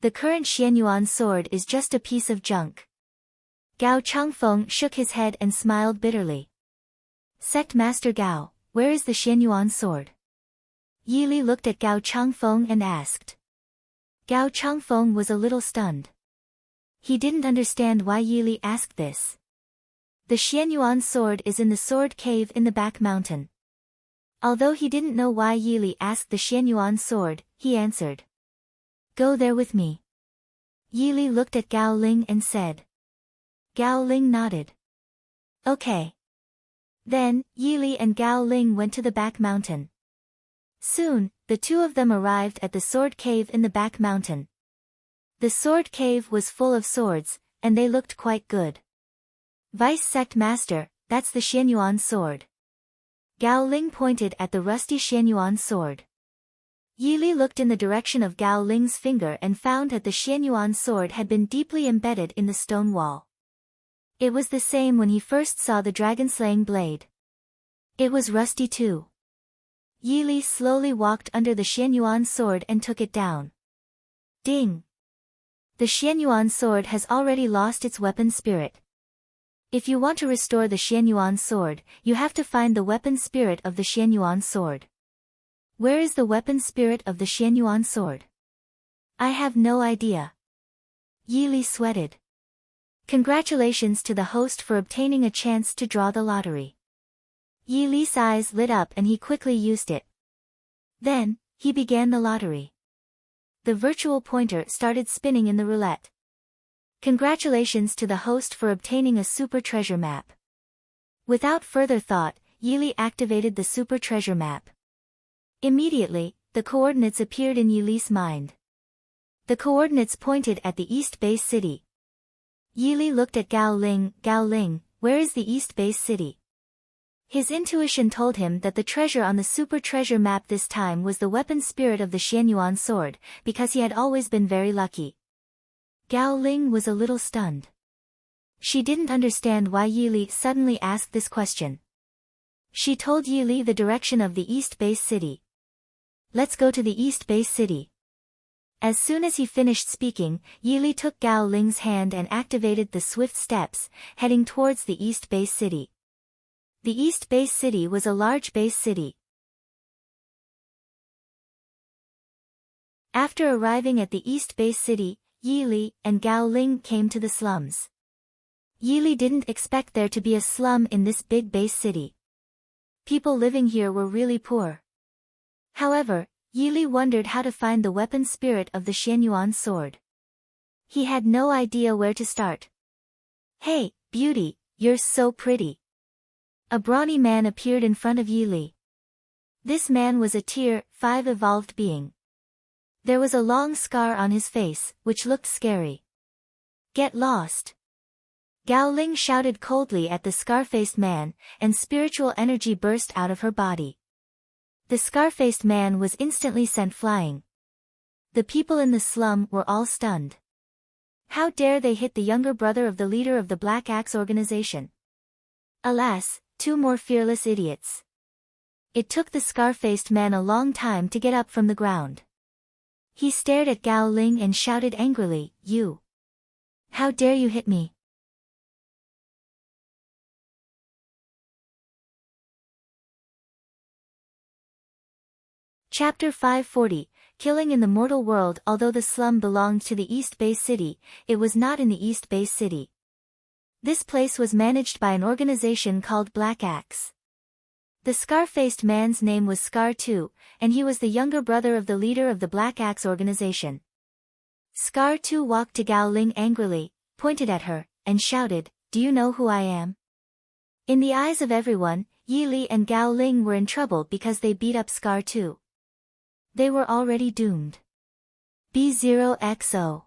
The current Xianyuan sword is just a piece of junk. Gao Changfeng shook his head and smiled bitterly. Sect Master Gao, where is the Xianyuan sword? Yili looked at Gao Changfeng and asked. Gao Changfeng was a little stunned. He didn't understand why Yili asked this. The Xianyuan sword is in the sword cave in the back mountain. Although he didn't know why Yili asked the Xianyuan sword, he answered. Go there with me. Yili looked at Gao Ling and said. Gao Ling nodded. Okay. Then, Yili and Gao Ling went to the back mountain. Soon, the two of them arrived at the sword cave in the back mountain. The sword cave was full of swords, and they looked quite good. Vice Sect Master, that's the Xianyuan sword. Gao Ling pointed at the rusty Xianyuan sword. Yili looked in the direction of Gao Ling's finger and found that the Xianyuan sword had been deeply embedded in the stone wall. It was the same when he first saw the dragon-slaying blade. It was rusty too. Yili slowly walked under the Xianyuan sword and took it down. Ding! The Xianyuan sword has already lost its weapon spirit. If you want to restore the Xianyuan sword, you have to find the weapon spirit of the Xianyuan sword. Where is the weapon spirit of the Xianyuan sword? I have no idea. Yili sweated. Congratulations to the host for obtaining a chance to draw the lottery. Yili's eyes lit up and he quickly used it. Then, he began the lottery. The virtual pointer started spinning in the roulette. Congratulations to the host for obtaining a super treasure map. Without further thought, Yili activated the super treasure map. Immediately, the coordinates appeared in Yili's mind. The coordinates pointed at the East Base City. Yili looked at Gao Ling. Gao Ling, where is the East Base City? His intuition told him that the treasure on the super treasure map this time was the weapon spirit of the Xianyuan sword, because he had always been very lucky. Gao Ling was a little stunned. She didn't understand why Yili suddenly asked this question. She told Yili the direction of the East Base City. Let's go to the East Base City. As soon as he finished speaking, Yili took Gao Ling's hand and activated the swift steps, heading towards the East Base City. The East Base City was a large base city. After arriving at the East Base City, Yili and Gao Ling came to the slums. Yili didn't expect there to be a slum in this big base city. People living here were really poor. However, Yili wondered how to find the weapon spirit of the Xianyuan sword. He had no idea where to start. Hey, beauty, you're so pretty. A brawny man appeared in front of Yili. This man was a Tier 5 evolved being. There was a long scar on his face, which looked scary. Get lost. Gao Ling shouted coldly at the scar-faced man, and spiritual energy burst out of her body. The scar-faced man was instantly sent flying. The people in the slum were all stunned. How dare they hit the younger brother of the leader of the Black Axe organization? Alas, two more fearless idiots. It took the scar-faced man a long time to get up from the ground. He stared at Gao Ling and shouted angrily, You! How dare you hit me? Chapter 540, killing in the mortal world. Although the slum belonged to the East Bay City, it was not in the East Bay City. This place was managed by an organization called Black Axe. The scar-faced man's name was Scar 2, and he was the younger brother of the leader of the Black Axe organization. Scar 2 walked to Gao Ling angrily, pointed at her, and shouted, "Do you know who I am?" In the eyes of everyone, Yi Li and Gao Ling were in trouble because they beat up Scar 2. They were already doomed. B0XO.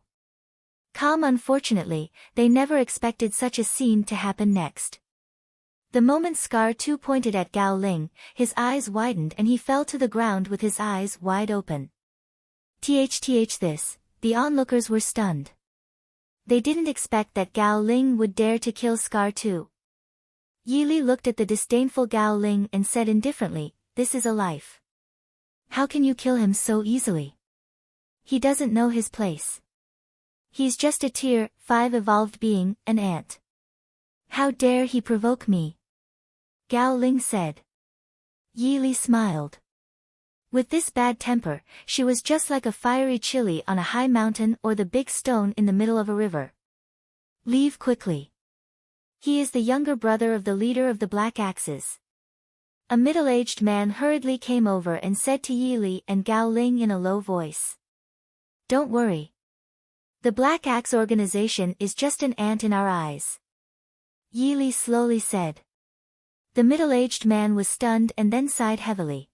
Calm. Unfortunately, they never expected such a scene to happen next. The moment Scar 2 pointed at Gao Ling, his eyes widened and he fell to the ground with his eyes wide open. The onlookers were stunned. They didn't expect that Gao Ling would dare to kill Scar 2. Yi Li looked at the disdainful Gao Ling and said indifferently, "This is a life. How can you kill him so easily? He doesn't know his place. He's just a tier 5 evolved being, an ant. How dare he provoke me?" Gao Ling said. Yi Li smiled. With this bad temper, she was just like a fiery chili on a high mountain or the big stone in the middle of a river. "Leave quickly. He is the younger brother of the leader of the Black Axes." A middle-aged man hurriedly came over and said to Yi Li and Gao Ling in a low voice, "Don't worry. The Black Axe organization is just an ant in our eyes." Yi Li slowly said. The middle-aged man was stunned and then sighed heavily.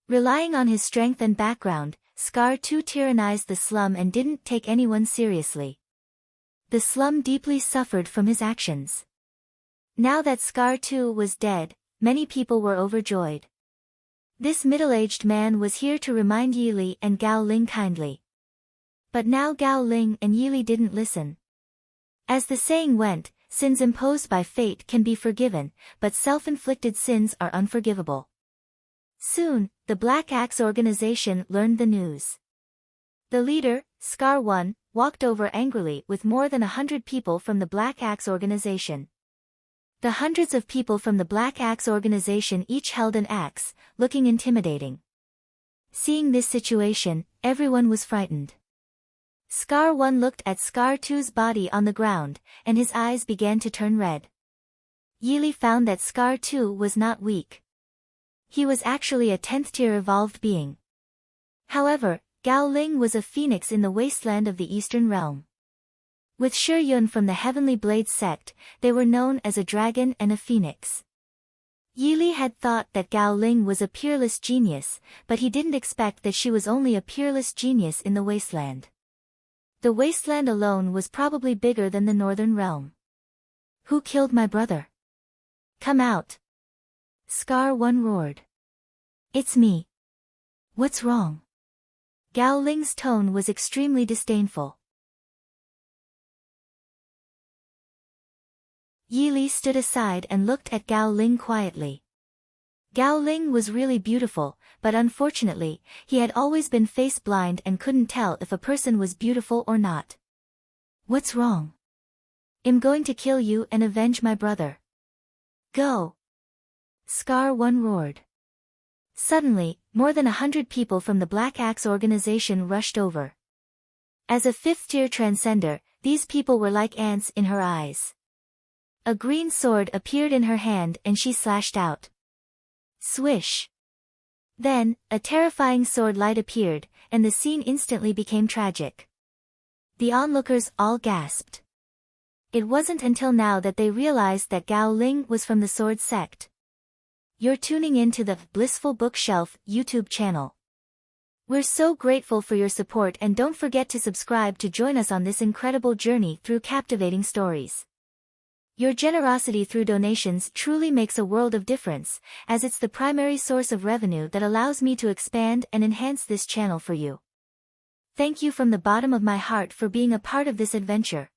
Relying on his strength and background, Scar 2 tyrannized the slum and didn't take anyone seriously. The slum deeply suffered from his actions. Now that Scar 2 was dead, many people were overjoyed. This middle-aged man was here to remind Yi Li and Gao Ling kindly. But now Gao Ling and Yi Li didn't listen. As the saying went, sins imposed by fate can be forgiven, but self-inflicted sins are unforgivable. Soon, the Black Axe organization learned the news. The leader, Scar 1, walked over angrily with more than 100 people from the Black Axe organization. The hundreds of people from the Black Axe organization each held an axe, looking intimidating. Seeing this situation, everyone was frightened. Scar 1 looked at Scar 2's body on the ground, and his eyes began to turn red. Yi Li found that Scar 2 was not weak. He was actually a 10th-tier evolved being. However, Gao Ling was a phoenix in the wasteland of the Eastern Realm. With Shi Yun from the Heavenly Blade sect, they were known as a dragon and a phoenix. Yi Li had thought that Gao Ling was a peerless genius, but he didn't expect that she was only a peerless genius in the wasteland. The wasteland alone was probably bigger than the Northern Realm. "Who killed my brother? Come out!" Scar 1 roared. "It's me. What's wrong?" Gao Ling's tone was extremely disdainful. Yi Li stood aside and looked at Gao Ling quietly. Gao Ling was really beautiful, but unfortunately, he had always been face blind and couldn't tell if a person was beautiful or not. "What's wrong? I'm going to kill you and avenge my brother. Go!" Scar 1 roared. Suddenly, more than 100 people from the Black Axe organization rushed over. As a 5th-tier transcender, these people were like ants in her eyes. A green sword appeared in her hand and she slashed out. Swish! Then, a terrifying sword light appeared, and the scene instantly became tragic. The onlookers all gasped. It wasn't until now that they realized that Gao Ling was from the Sword Sect. You're tuning in to the Blissful Bookshelf YouTube channel. We're so grateful for your support and don't forget to subscribe to join us on this incredible journey through captivating stories. Your generosity through donations truly makes a world of difference, as it's the primary source of revenue that allows me to expand and enhance this channel for you. Thank you from the bottom of my heart for being a part of this adventure.